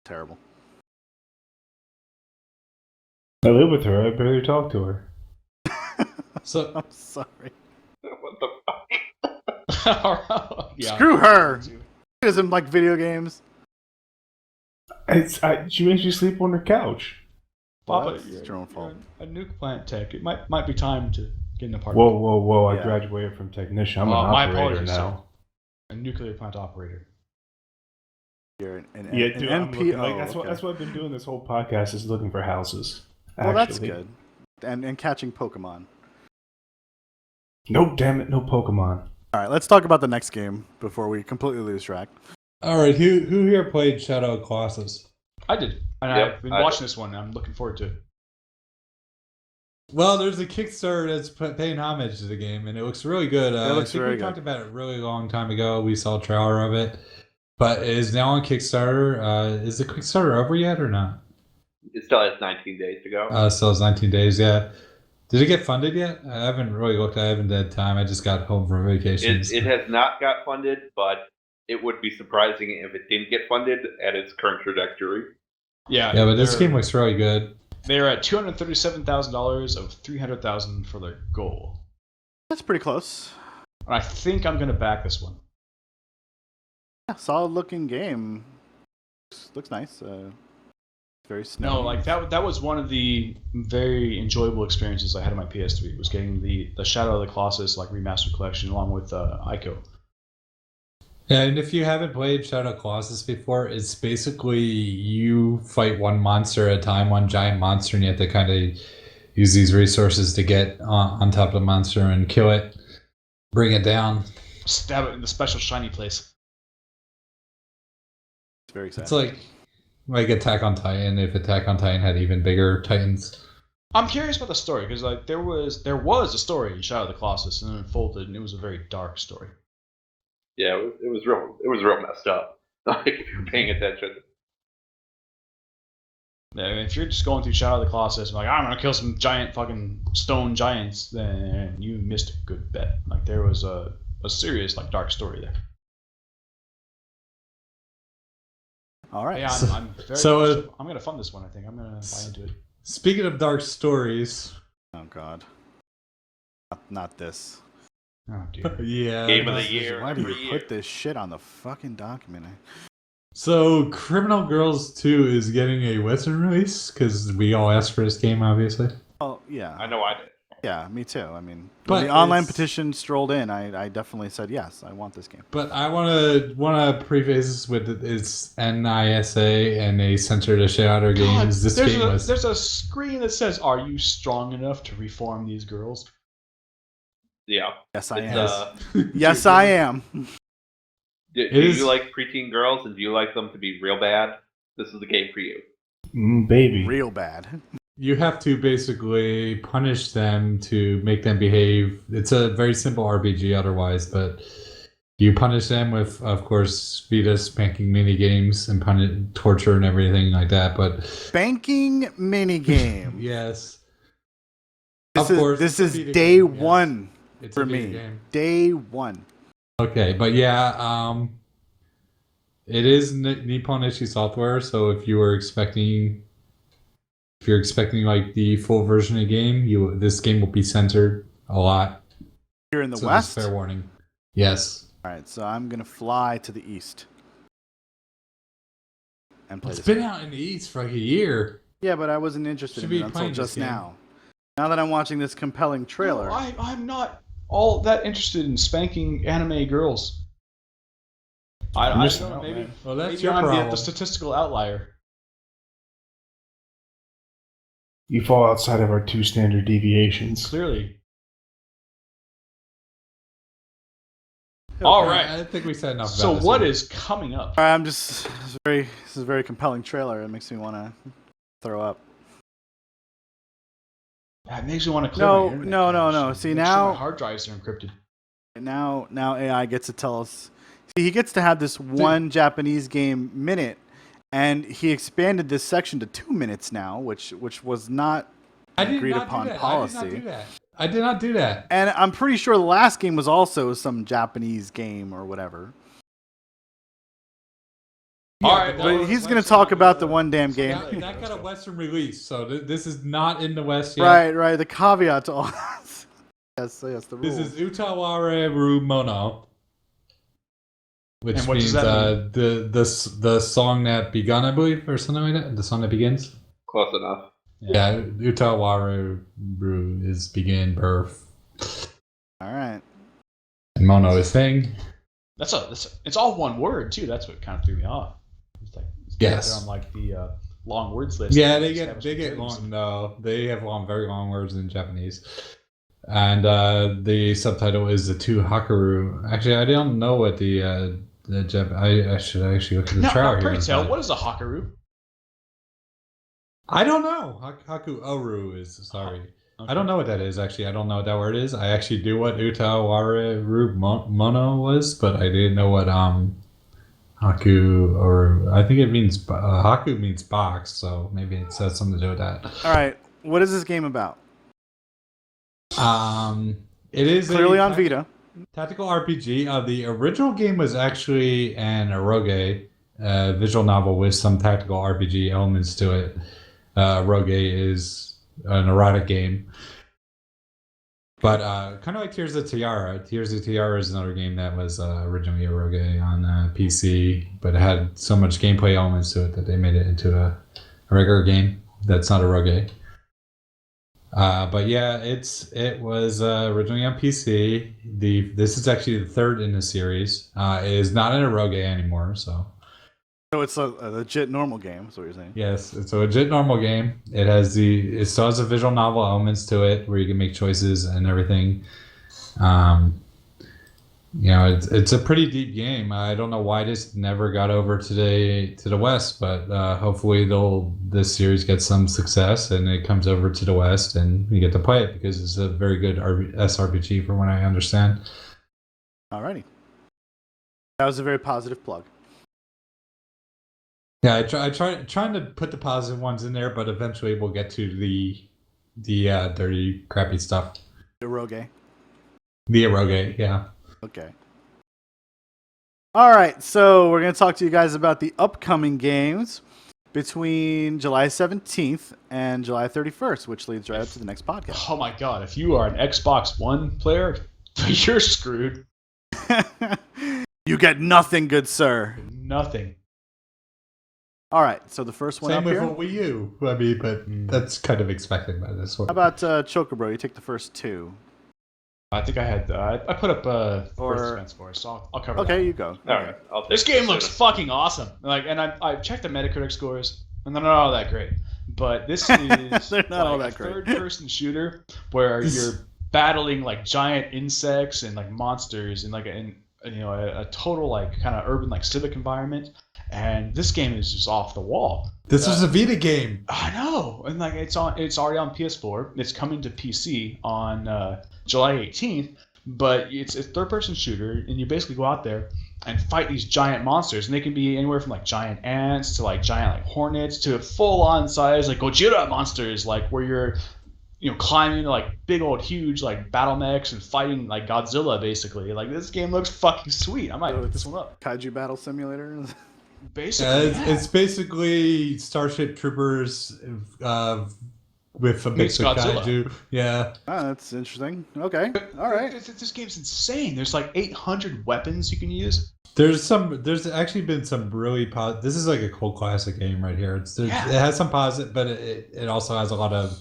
Terrible. I live with her. I barely talk to her. So I'm sorry. What the fuck? Yeah. Screw her. She doesn't like video games. She makes me sleep on her couch. Papa, That's your own fault. you're a nuke plant tech. It might be time to get an apartment. Whoa! I Yeah. graduated from technician. I'm Oh, an my operator apologies, now. A nuclear plant operator. You're an Yeah, an dude. I'm looking, NPO. that's okay. what I've been doing this whole podcast is looking for houses. Well, that's actually. good. And catching Pokemon. Nope, damn it, no Pokemon. All right, let's talk about the next game before we completely lose track. all right, who here played Shadow of the Colossus? I did, and Yep, I've been I watching this one. And I'm looking forward to it. Well, there's a Kickstarter that's paying homage to the game, and it looks really good. It looks I think very we good. talked about it a really long time ago. We saw a trailer of it, but it is now on Kickstarter. Is the Kickstarter over yet or not? It still has 19 days to go. Still has 19 days, yeah. Did it get funded yet? I haven't really looked. I haven't had time. I just got home from vacation. It has not got funded, but it would be surprising if it didn't get funded at its current trajectory. Yeah, Yeah, but this game looks really good. They're at $237,000 of $300,000 for their goal. That's pretty close. And I think I'm gonna back this one. Yeah, solid looking game. Looks nice. Very snowy. No, like that was one of the very enjoyable experiences I had on my PS3. Was getting the Shadow of the Colossus like remastered collection along with Ico. Yeah, and if you haven't played Shadow of the Colossus before, it's basically you fight one monster at a time, one giant monster, and you have to kind of use these resources to get on top of the monster and kill it, bring it down. Stab it in the special shiny place. It's very exciting. It's like Attack on Titan, if Attack on Titan had even bigger titans. I'm curious about the story because like there was a story in Shadow of the Colossus and then it unfolded and it was a very dark story. Yeah, it was real messed up. Like if you're paying attention. Yeah, I mean, if you're just going through Shadow of the Colossus and like I'm gonna kill some giant fucking stone giants, then you missed a good bet. Like there was a serious like dark story there. All right. Yeah, I'm very. So, I'm gonna fund this one. I think I'm gonna buy into it. Speaking of dark stories, Oh God. Not this. Oh dear. yeah. Game of the year. Why do every you year. put this shit on the fucking document? So, Criminal Girls 2 is getting a Western release because we all asked for this game, obviously. Oh yeah. I know I did. Yeah, me too. I mean, But when the online it's- petition strolled in, I definitely said yes. I want this game. But I wanna preface this with it's NISA and they censored the shit out of God, games. This game was there's a screen that says, "Are you strong enough to reform these girls?" Yeah. Yes, I It's, am. Yes, I am. Do is- you like preteen girls and do you like them to be real bad? This is the game for you. Baby. Real bad. you have to basically punish them to make them behave. It's a very simple RPG otherwise, but you punish them with, of course, fetus spanking mini games and torture and everything like that. But Banking minigame. yes, This of course, this it's is a video day game, yes. one It's for a video me. game. Day one. Okay, but yeah, it is Nippon Ichi Software. So if you're expecting like the full version of the game, this game will be censored a lot. Here in the So west. just fair warning. Yes, All right, so I'm gonna fly to the east and play it's this. been game. out in the East for like a year. Yeah, but I wasn't interested Should in be it until playing this just game. now. Now that I'm watching this compelling trailer, No, I'm not all that interested in spanking anime girls. I missing don't know, out, maybe man. Well, that's maybe your I'm problem. the statistical outlier. You fall outside of our 2 standard deviations. Clearly. All right. I think we said enough. So about this what here. is coming up? I'm just this is a very compelling trailer. It makes me want to throw up. That makes me want to clear No, my internet no, no, cache no. and See, make sure now- my hard drives are encrypted. Now AI gets to tell us. See, he gets to have this one Japanese game minute, and he expanded this section to 2 minutes now, which was not agreed upon policy. I did not do that. And I'm pretty sure the last game was also some Japanese game or whatever. All right, But he's going to talk about the one damn game. That got a Western release, so this is not in the West yet. Right. The caveat to all this. Yes, the rules. This is Utaware Ru Mono, which And what does means that the song that begun, I believe, or something like that. The song that begins. Close enough. Yeah, Utaware Ru is begin, birth, All right. and Mono is thing. It's all one word too. That's what kind of threw me off. It's like Yes. on like the long words list. Yeah, they get long. No, they have very long words in Japanese. And the subtitle is the two Hakaru. Actually, I don't know what the I should actually look at the trailer here. Pray tell, what is a hakaru? I don't know. Haku Oru is sorry. Okay. I don't know what that is. Actually, I don't know what that word is. I actually knew what Utaware Ru Mono was, but I didn't know what Haku or I think it means Haku means box, so maybe it has something to do with that. All right. What is this game about? It is Clearly on Vita. Tactical RPG. The original game was actually an eroge, visual novel with some tactical RPG elements to it. Eroge is an erotic game. But kind of like Tears of Tiara. Tears of Tiara is another game that was originally eroge on PC, but it had so much gameplay elements to it that they made it into a regular game that's not eroge. But yeah, it was originally on PC. This is actually the third in the series. It is not an eroge anymore, so it's a legit normal game, is what you're saying. yes, it's a legit normal game. It still has the visual novel elements to it where you can make choices and everything. It's a pretty deep game. I don't know why this never got over to the West, but hopefully this series gets some success and it comes over to the West and we get to play it because it's a very good SRPG from what I understand. Alrighty. That was a very positive plug. Yeah, I trying to put the positive ones in there, but eventually we'll get to the dirty, crappy stuff. Eroge. The eroge, yeah. Okay. All right, so we're going to talk to you guys about the upcoming games between July 17th and July 31st, which leads right up to the next podcast. Oh my god! If you are an Xbox One player, you're screwed. You get nothing, good sir. Nothing. All right, so the first one Same up with here. a Wii U. I mean, but that's kind of expected by this one. How about Chocobro? You take the first two. I think I had I put up Or- first defense for us, so I'll cover that. Okay, you go. All right. I'll This take game it looks soon. fucking awesome. And I checked the Metacritic scores, and they're not all that great. But this is They're not all that a great. third-person shooter where you're battling like giant insects and like monsters in like a total like kind of urban like civic environment. And this game is just off the wall. This was a Vita game. I know, and like it's already on PS4. It's coming to PC on July 18th. But it's a third-person shooter, and you basically go out there and fight these giant monsters, and they can be anywhere from like giant ants to like giant like hornets to full-on size like Gojira monsters, like where you're climbing like big old huge like battle mechs and fighting like Godzilla basically. Like this game looks fucking sweet. I might pick this one up. Kaiju Battle Simulator. Basically, It's basically Starship Troopers with a mix of Godzilla. kaiju. Yeah. Oh, that's interesting. Okay, all right. This game's insane. There's like 800 weapons you can use. There's actually been some really this is like a cool classic game right here. It has some positive, but it also has a lot of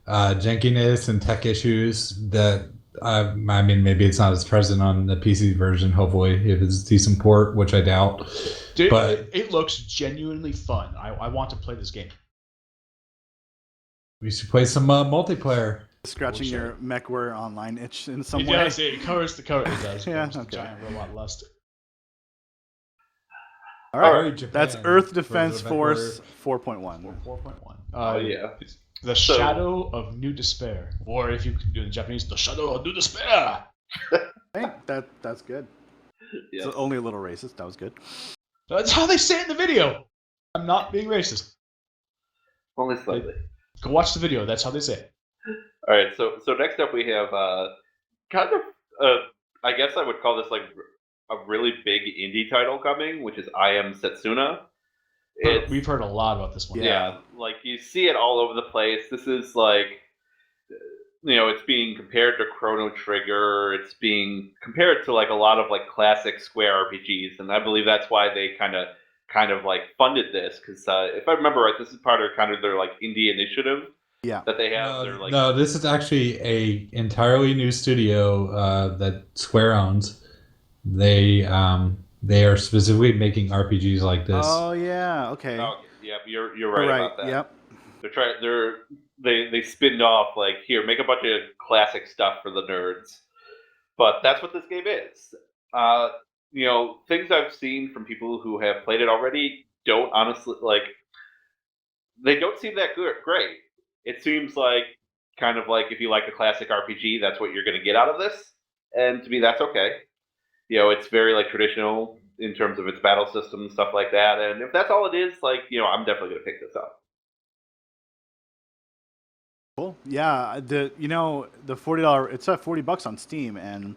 jankiness and tech issues that I mean maybe it's not as present on the PC version. Hopefully, if it's a decent port, which I doubt. Dude, But it looks genuinely fun. I want to play this game. we should play some multiplayer. Scratching your MechWare online itch in some It way. does. It covers the cover. It does. It Yeah, covers the okay. giant robot lust. All right. Alright, Japan. That's Earth For Defense the Force MechWarrior. 4.1. 4.1. Oh yeah. The Shadow of New Despair, or if you could do it in Japanese, The Shadow of New Despair. Hey, that's good. Yeah. It's only a little racist. That was good. That's how they say it in the video. I'm not being racist. Only slightly. Go watch the video. That's how they say it. All right, so next up we have kind of I guess I would call this like a really big indie title coming, which is I Am Setsuna. We've heard a lot about this one. Yeah, like you see it all over the place. This is like, it's being compared to Chrono Trigger. It's being compared to like a lot of like classic Square RPGs, and I believe that's why they kind of like funded this, because if I remember right, this is part of kind of their like indie initiative. Yeah. That they have. They're like, no, this is actually a entirely new studio that Square owns. They are specifically making RPGs like this. Oh yeah. Okay. oh, yeah, you're right about that. Yep. They spinned off like, here, make a bunch of classic stuff for the nerds. But that's what this game is. Things I've seen from people who have played it already don't honestly they don't seem that great. It seems like kind of like if you like a classic RPG, that's what you're going to get out of this. And to me, that's okay. It's very like traditional in terms of its battle system and stuff like that. And if that's all it is, like, I'm definitely going to pick this up. Cool. Yeah. The $40. It's at $40 on Steam, and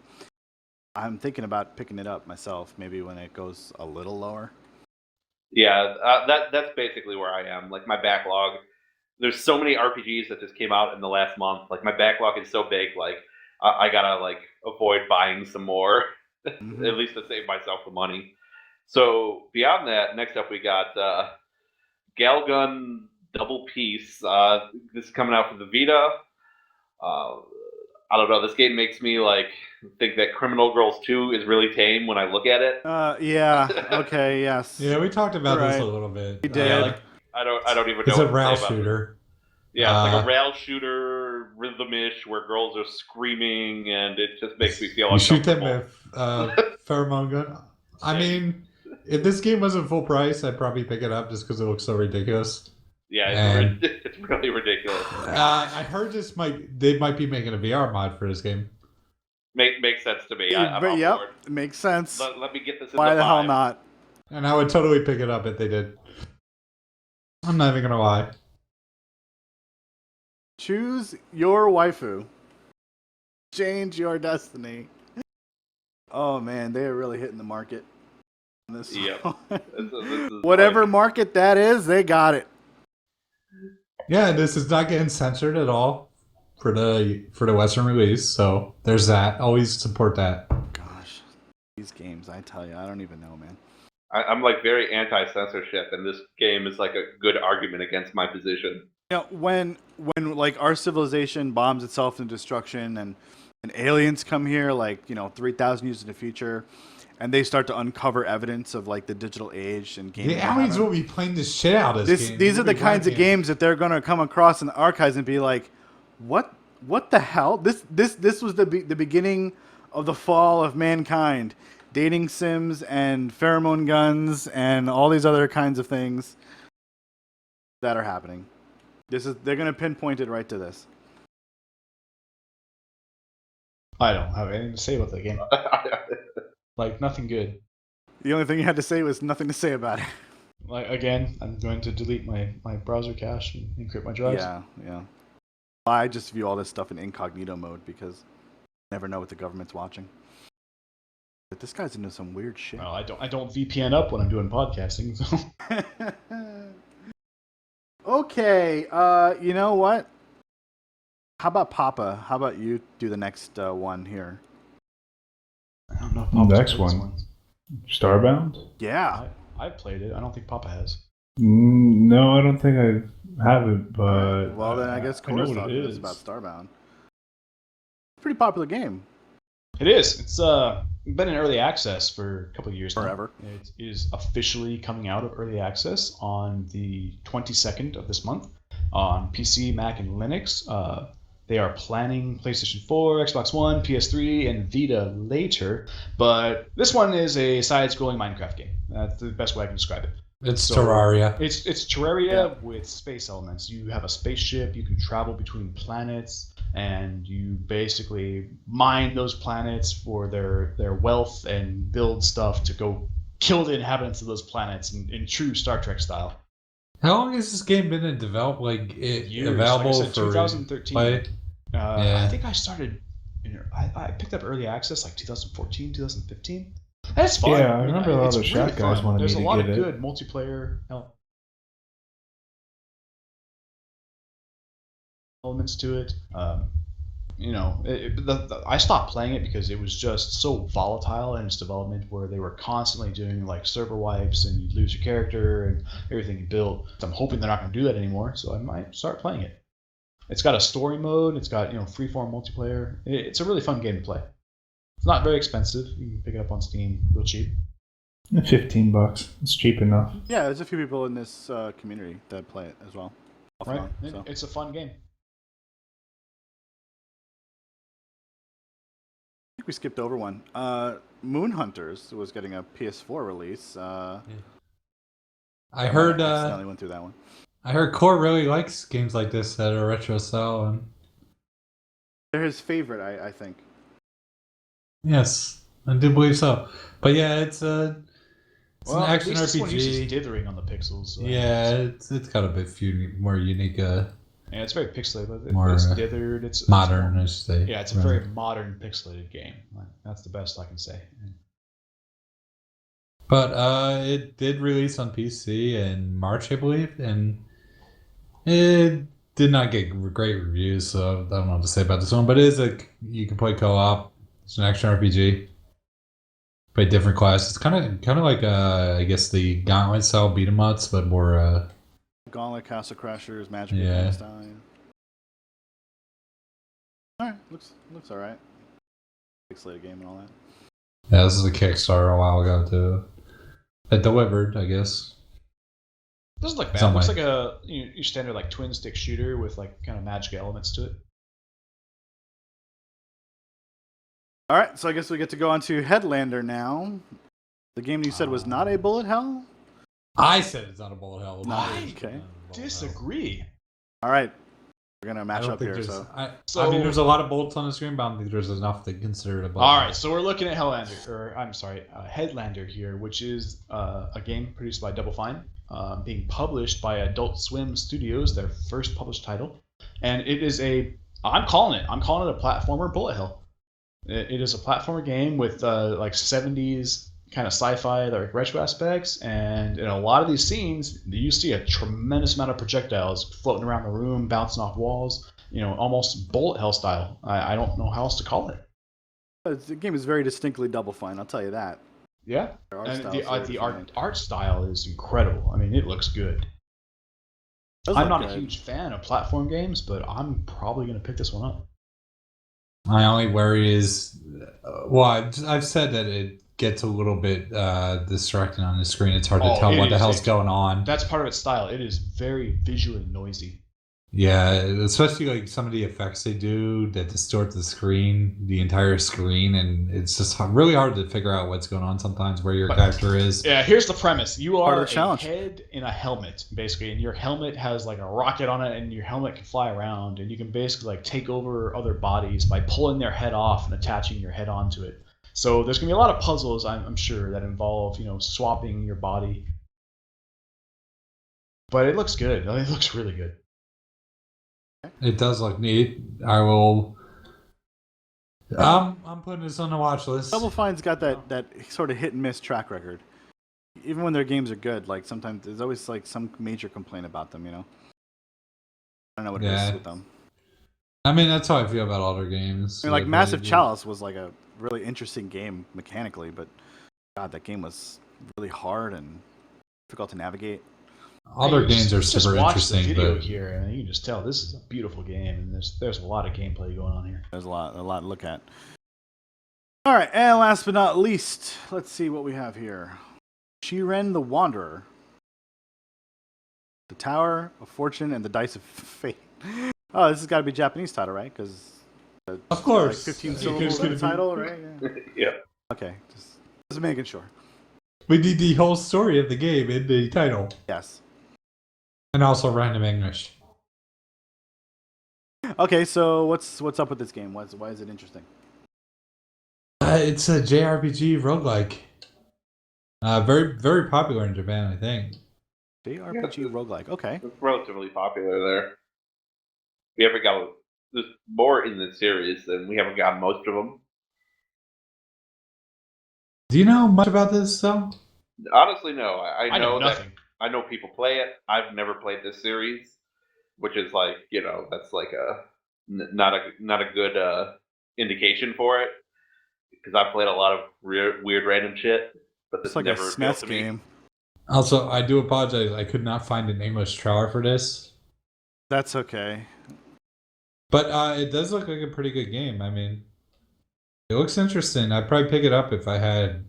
I'm thinking about picking it up myself. Maybe when it goes a little lower. Yeah, that's basically where I am. Like my backlog. There's so many RPGs that just came out in the last month. Like my backlog is so big. Like I gotta like avoid buying some more, Mm-hmm. at least to save myself the money. So beyond that, next up we got Galgun Double Peace. This is coming out for the Vita. I don't know. This game makes me like think that Criminal Girls 2 is really tame when I look at it. Yeah. Okay. Yes. Yeah, we talked about this Right. a little bit. We did. Yeah, like I don't even know. It's a what to rail say about it. shooter. Yeah, it's like a rail shooter, rhythmish, where girls are screaming, and it just makes me feel You shoot them uncomfortable. with pheromone gun. I mean, if this game wasn't full price, I'd probably pick it up just because it looks so ridiculous. Yeah, And- it's really ridiculous. I heard they might be making a VR mod for this game. Makes sense to me. I'm on Yep. board. It makes sense. Let me get this in Why the the hell 5. not? And I would totally pick it up if they did. I'm not even gonna lie. Choose your waifu. Change your destiny. Oh man, they are really hitting the market. on This Yep. one. This is Whatever like- market that is, they got it. Yeah, this is not getting censored at all for the Western release, so there's that. Always support that. Gosh, these games, I tell you, I don't even know, man. I'm like very anti-censorship, and this game is like a good argument against my position. When like our civilization bombs itself into destruction, and aliens come here, like 3,000 years in the future, and they start to uncover evidence of like the digital age and gaming. The aliens will be playing the shit out of this game. These They'll are the be kinds of ranking. games that they're gonna come across in the archives and be like, what the hell? This was the beginning of the fall of mankind. Dating sims and pheromone guns and all these other kinds of things that are happening. They're gonna pinpoint it right to this. I don't have anything to say about that game. Like, nothing good. The only thing you had to say was nothing to say about it. Like, again, I'm going to delete my browser cache and encrypt my drives. Yeah. I just view all this stuff in incognito mode because you never know what the government's watching. But this guy's into some weird shit. Well, I don't VPN up when I'm doing podcasting, so. Okay, you know what? How about Papa? How about you do the next one here? I don't know if The Papa's next played this one. Starbound? Yeah. I played it. I don't think Papa has. No, I don't think I haven't, but... Well, then I guess I know Cora's what talking it to us is. about Starbound. Pretty popular game. It is. It's been in early access for a couple of years now. Forever. It is officially coming out of early access on the 22nd of this month on PC, Mac, and Linux. They are planning PlayStation 4, Xbox One, PS3, and Vita later, but this one is a side-scrolling Minecraft game. That's the best way I can describe it. It's So, Terraria. It's Terraria with space elements. You have a spaceship. You can travel between planets, and you basically mine those planets for their wealth and build stuff to go kill the inhabitants of those planets in true Star Trek style. How long has this game been in develop? Like Years. available Like I said, for 2013. play? I think I started. I picked up early access like 2014, 2015. That's fun. Yeah, I remember a lot of the it's chat guys fun. wanted There's me a to lot get of it. good multiplayer elements to it. I stopped playing it because it was just so volatile in its development, where they were constantly doing like server wipes and you'd lose your character and everything you built. So I'm hoping they're not going to do that anymore, so I might start playing it. It's got a story mode. It's got freeform multiplayer. It's a really fun game to play. It's not very expensive. You can pick it up on Steam real cheap. $15. It's cheap enough. Yeah, there's a few people in this community that play it as well. Right? So. It's a fun game. I think we skipped over one. Moon Hunters was getting a PS4 release. I heard. Accidentally went through that one. I heard Core really likes games like this that are retro style, and They're his favorite, I think. yes, I do believe so. But yeah, it's an action at least this one uses RPG. dithering on the pixels. So Yeah, it's got a bit few more unique, yeah, it's very pixelated. But more it's dithered. It's modern, I should say. Yeah, it's a very modern pixelated game. That's the best I can say. But it did release on PC in March, I believe, and it did not get great reviews, so I don't know what to say about this one. But it is you can play co-op. It's an action RPG. Play different classes. It's kind of like I guess the Gauntlet style beat 'em ups, but more Gauntlet, Castle Crashers, Magic Yeah. style. Yeah. All right, looks all right. Pixelated game and all that. yeah. This is a Kickstarter a while ago too. It delivered, I guess. Doesn't look bad. Some It looks way. like a your standard like twin stick shooter with like kind of magic elements to it. All right, so I guess we get to go on to Headlander now. The game you said was not a bullet hell? I said it's not a bullet hell. Okay. Disagree. All right, we're gonna I match don't up think here. there's. So I mean, there's a lot of bullets on the screen, but I don't think there's enough to consider it a bullet. All right, so we're looking at Headlander here, which is a game produced by Double Fine, being published by Adult Swim Studios, their first published title, and it is I'm calling it a platformer bullet hell. It is a platformer game with like 70s kind of sci-fi, like retro aspects, and in a lot of these scenes, you see a tremendous amount of projectiles floating around the room, bouncing off walls. Almost bullet hell style. I don't know how else to call it. the game is very distinctly Double Fine. I'll tell you that. Yeah, Their art and style the is very defined. art style is incredible. I mean, it looks good. Does I'm look not a good. huge fan of platform games, but I'm probably going to pick this one up. My only worry is, I've said that it gets a little bit distracting on the screen. It's hard to tell what the hell's going on. That's part of its style. It is very visually noisy. Yeah, especially like some of the effects they do that distort the entire screen, and it's just really hard to figure out what's going on sometimes, where your character is. Yeah, here's the premise. You Part are of the challenge. a head in a helmet, basically, and your helmet has like a rocket on it, and your helmet can fly around, and you can basically like take over other bodies by pulling their head off and attaching your head onto it. So there's gonna be a lot of puzzles, I'm sure, that involve swapping your body. But it looks good. It looks really good. It does look neat. I will. I'm putting this on the watch list. Double Fine's got that sort of hit and miss track record. Even when their games are good, like sometimes there's always like some major complaint about them. I don't know what it is with them. I mean, that's how I feel about all their games. I mean, like Massive Chalice was like a really interesting game mechanically, but God, that game was really hard and difficult to navigate. All their games are super watch interesting, the video but here, and you can just tell this is a beautiful game, and there's a lot of gameplay going on here. There's a lot to look at. All right, and last but not least, let's see what we have here. Shiren the Wanderer. The Tower of Fortune and the Dice of Fate. Oh, this has got to be a Japanese title, right? Because of course, like 15 syllables in the title, right? Yeah. Yeah. Okay, just making sure. We need the whole story of the game in the title. Yes. And also random English. Okay, so what's up with this game? Why is it interesting? It's a JRPG roguelike. Very, very popular in Japan, I think. JRPG roguelike. Okay. It's relatively popular there. We haven't got there's more in the series, and we haven't got most of them. Do you know much about this, though? Honestly, no. I know know nothing. I know people play it. I've never played this series, which is like that's like not a good indication for it because I've played a lot of weird random shit, but this It's like a never appealed SNES to me. game. Also, I do apologize. I could not find an English trailer for this. That's okay. But it does look like a pretty good game. I mean, it looks interesting. I'd probably pick it up if I had,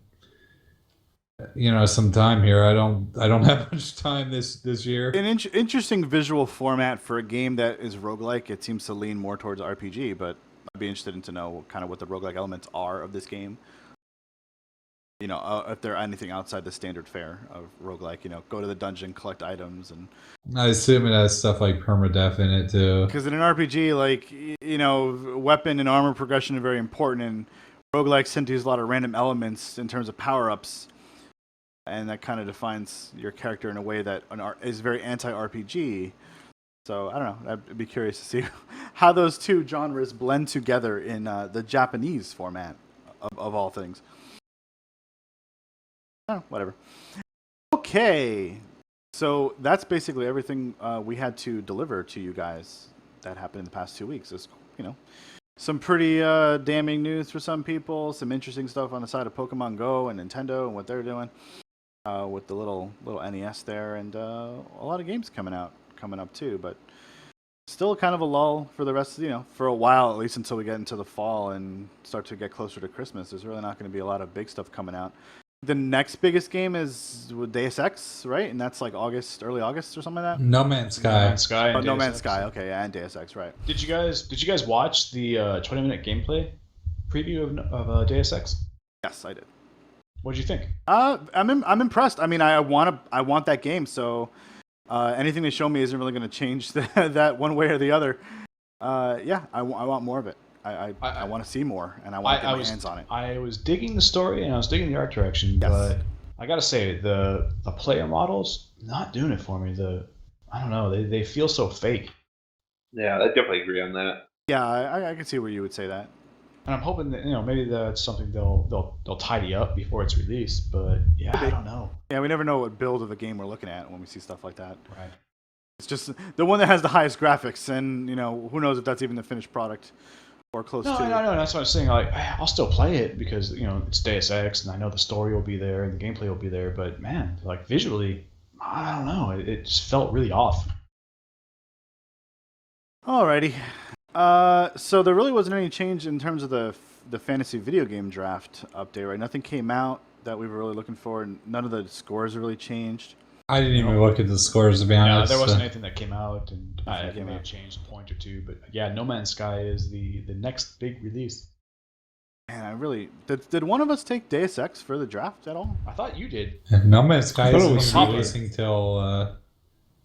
some time here. I don't have much time this year. An interesting visual format for a game that is roguelike. It seems to lean more towards RPG, but I'd be interested to know kind of what the roguelike elements are of this game. If they're anything outside the standard fare of roguelike, go to the dungeon, collect items, and I assume it has stuff like permadeath in it too. because in an RPG, weapon and armor progression are very important, and roguelikes tend to use a lot of random elements in terms of power-ups, and that kind of defines your character in a way that is very anti-RPG. So I don't know. I'd be curious to see how those two genres blend together in the Japanese format of all things. Oh, whatever. Okay, so that's basically everything we had to deliver to you guys that happened in the past 2 weeks. It's, some pretty damning news for some people, some interesting stuff on the side of Pokemon Go and Nintendo and what they're doing with the little NES there, and a lot of games coming up too, but still kind of a lull for the rest of, for a while, at least until we get into the fall and start to get closer to Christmas. There's really not going to be a lot of big stuff coming out. The next biggest game is with Deus Ex, right? And that's like early August or something like that. No Man's Sky. No Man's Sky. No Man's Sky. Okay, yeah, and Deus Ex, right? Did you guys watch the 20-minute gameplay preview of Deus Ex? Yes, I did. What did you think? I'm impressed. I mean, I want that game. So anything they show me isn't really going to change that one way or the other. Yeah, I want more of it. I want to see more, and I want to get my hands on it. I was digging the story, and I was digging the art direction, Yes. but I gotta say, the player models not doing it for me. I don't know, they feel so fake. Yeah, I definitely agree on that. Yeah, I can see where you would say that. And I'm hoping that maybe that's something they'll tidy up before it's released. But yeah, I don't know. Yeah, we never know what build of a game we're looking at when we see stuff like that. Right. It's just the one that has the highest graphics, and who knows if that's even the finished product. Or close to. No, that's what I'm saying. Like, I'll still play it because it's Deus Ex, and I know the story will be there and the gameplay will be there. But man, like visually, I don't know. It just felt really off. Alrighty. So there really wasn't any change in terms of the fantasy video game draft update, right? Nothing came out that we were really looking for, and none of the scores really changed. I didn't even look at the scores, to be honest. Yeah, there wasn't anything that came out, and it may have changed a point or two. But yeah, No Man's Sky is the next big release. Man, I really did one of us take Deus Ex for the draft at all? I thought you did. No Man's Sky I thought it isn't was releasing till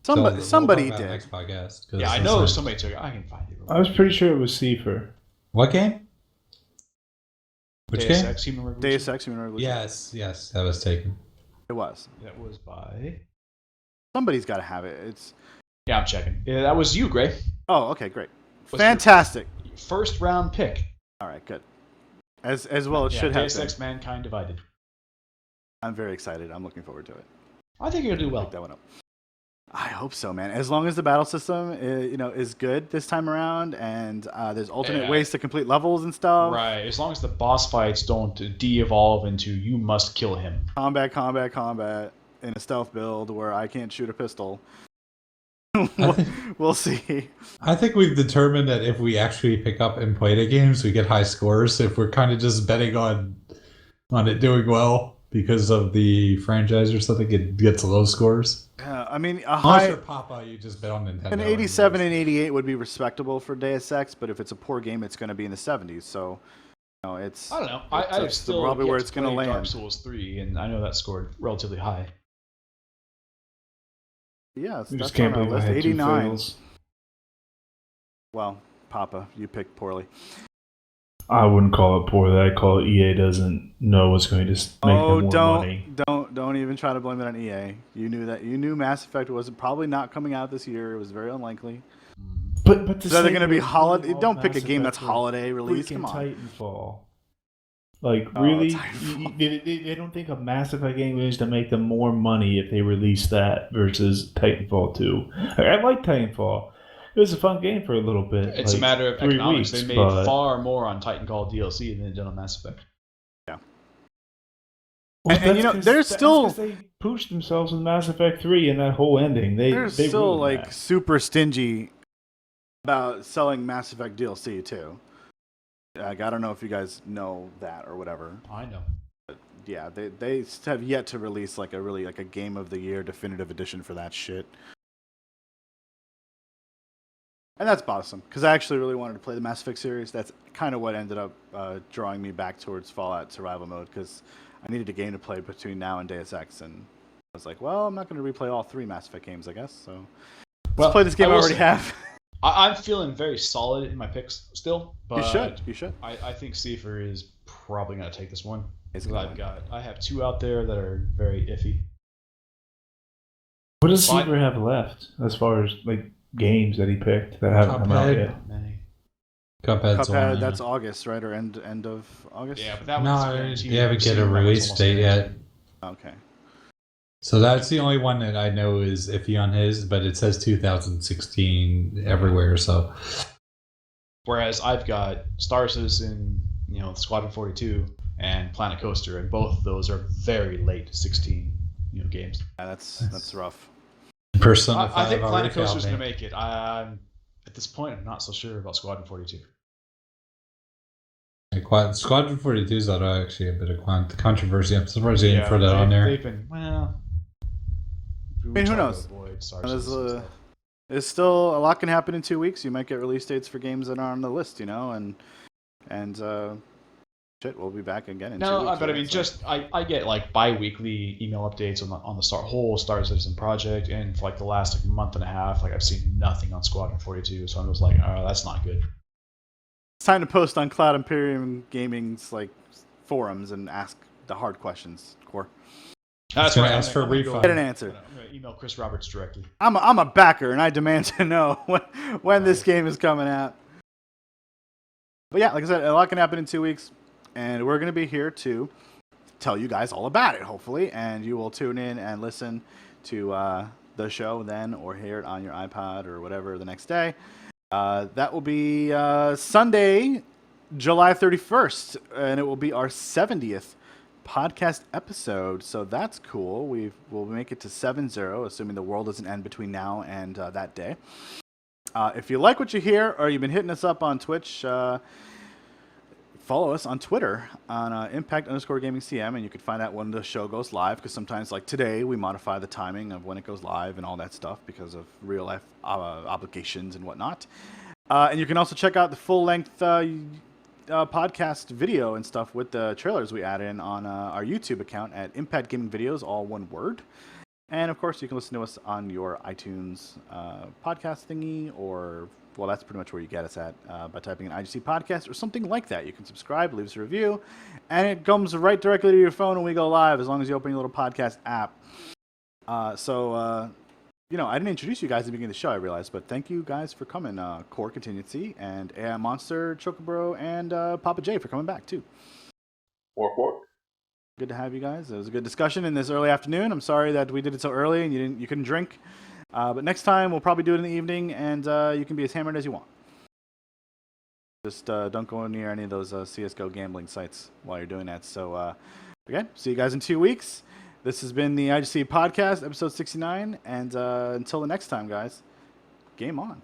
Somebody we'll talk about did. next podcast. Yeah, I know somebody took it. I can find it. I was pretty sure it was Cipher. What game? Which Deus game? Ex Human Revolution. Deus Ex Human Revolution. Yes, that was taken. It was. That was by. Somebody's got to have it. It's. Yeah, I'm checking. Yeah, that was you, Gray. Oh, okay, great. What's Fantastic. First round pick. All right, good. As well it should have Deus been. Ex Mankind Divided. I'm very excited. I'm looking forward to it. I think you'll do well. Pick that one up. I hope so, man. As long as the battle system, is good this time around, and there's alternate ways to complete levels and stuff. Right. As long as the boss fights don't de-evolve into you must kill him. Combat in a stealth build where I can't shoot a pistol. We'll see. I think we've determined that if we actually pick up and play the games, we get high scores. If we're kind of just betting on it doing well because of the franchise or something, it gets low scores. I mean, Unless you're Papa, you just bet on Nintendo. An 87 and 88 would be respectable for Deus Ex, but if it's a poor game, it's going to be in the 70s. So, It's I don't know. I that's still probably yet where to it's going to play Dark land. Souls 3, and I know that scored relatively high. Yeah, I just that's can't on our believe I list. had 89. 2 fails. Well, Papa, you picked poorly. I wouldn't call it poorly. I'd call it EA doesn't know what's going to make them more money. Don't even try to blame it on EA. You knew Mass Effect was probably not coming out this year. It was very unlikely. But Is that going to be holiday? Don't pick a game that's holiday holiday release. Come on. Titanfall. Like, Oh, really? Titanfall. They don't think a Mass Effect game is to make them more money if they release that versus Titanfall 2. I like Titanfall. It was a fun game for a little bit. It's like a matter of 3 economics. weeks, They made but... far more on Titanfall DLC than they did on Mass Effect. Yeah. Well, And there's still... That's 'cause they pushed themselves with Mass Effect 3 and that whole ending. They still ruined that. super stingy about selling Mass Effect DLC too. Like, I don't know if you guys know that or whatever. I know. Yeah, they have yet to release like a Game of the Year definitive edition for that shit. And that's bothersome, because I actually really wanted to play the Mass Effect series. That's kind of what ended up drawing me back towards Fallout Survival Mode, because I needed a game to play between now and Deus Ex, and I was like, well, I'm not going to replay all 3 Mass Effect games, I guess, so let's play this game I already have. I'm feeling very solid in my picks still, but You should. I think Seifer is probably going to take this one. It's Because I have 2 out there that are very iffy. What does Fine. Seaver have left as far as like games that he picked that haven't come out yet? Not many. Cuphead, that's August, right? Or end of August? Yeah, but that one's guaranteed. you haven't get a That one's release almost date guaranteed. yet. Okay. So that's the only one that I know is iffy on his, but it says 2016 everywhere. So, Whereas I've got Star Citizen, Squadron 42, and Planet Coaster, and both of those are very late 16, games. Yeah, that's rough. Persona 5 I think already Planet Coaster's failed going me. to make it. At this point, I'm not so sure about Squadron 42. Squadron 42 is actually a bit of controversy. I'm surprised they didn't put that on there. They've been, well... I mean, who knows? There's still a lot can happen in 2 weeks. You might get release dates for games that are on the list, and shit, we'll be back again in 2 weeks. No, but I mean, I get like bi-weekly email updates on the whole Star Citizen project, and for like the last month and a half, like I've seen nothing on Squadron 42, so I was like, oh, that's not good. It's time to post on Cloud Imperium Gaming's forums and ask the hard questions, Core. That's gonna right. ask for a refund. Get an answer. I'm going to email Chris Roberts directly. I'm a backer, and I demand to know when this game is coming out. But yeah, like I said, a lot can happen in 2 weeks, and we're going to be here to tell you guys all about it, hopefully, and you will tune in and listen to the show then, or hear it on your iPod or whatever the next day. That will be Sunday, July 31st, and it will be our 70th podcast episode, so that's cool. We'll make it to 70, assuming the world doesn't end between now and that day. If you like what you hear, or you've been hitting us up on Twitch, follow us on Twitter on impact_gamingcm, and you can find out when the show goes live, because sometimes, like today, we modify the timing of when it goes live and all that stuff because of real life obligations and whatnot. And you can also check out the full-length podcast video and stuff with the trailers we add in on our YouTube account at Impact Gaming Videos, all one word. And of course, you can listen to us on your iTunes podcast thingy, or, well, that's pretty much where you get us at by typing in IGC podcast or something like that. You can subscribe, leave us a review, and it comes right directly to your phone when we go live, as long as you open your little podcast app. I didn't introduce you guys at the beginning of the show, I realized, but thank you guys for coming. Core Contingency, and AI Monster, Chocobro, and Papa J for coming back, too. Work. Good to have you guys. It was a good discussion in this early afternoon. I'm sorry that we did it so early and you couldn't drink. But next time, we'll probably do it in the evening, and you can be as hammered as you want. Just don't go near any of those CSGO gambling sites while you're doing that. So, again, see you guys in 2 weeks. This has been the IGC Podcast, episode 69. And until the next time, guys, game on.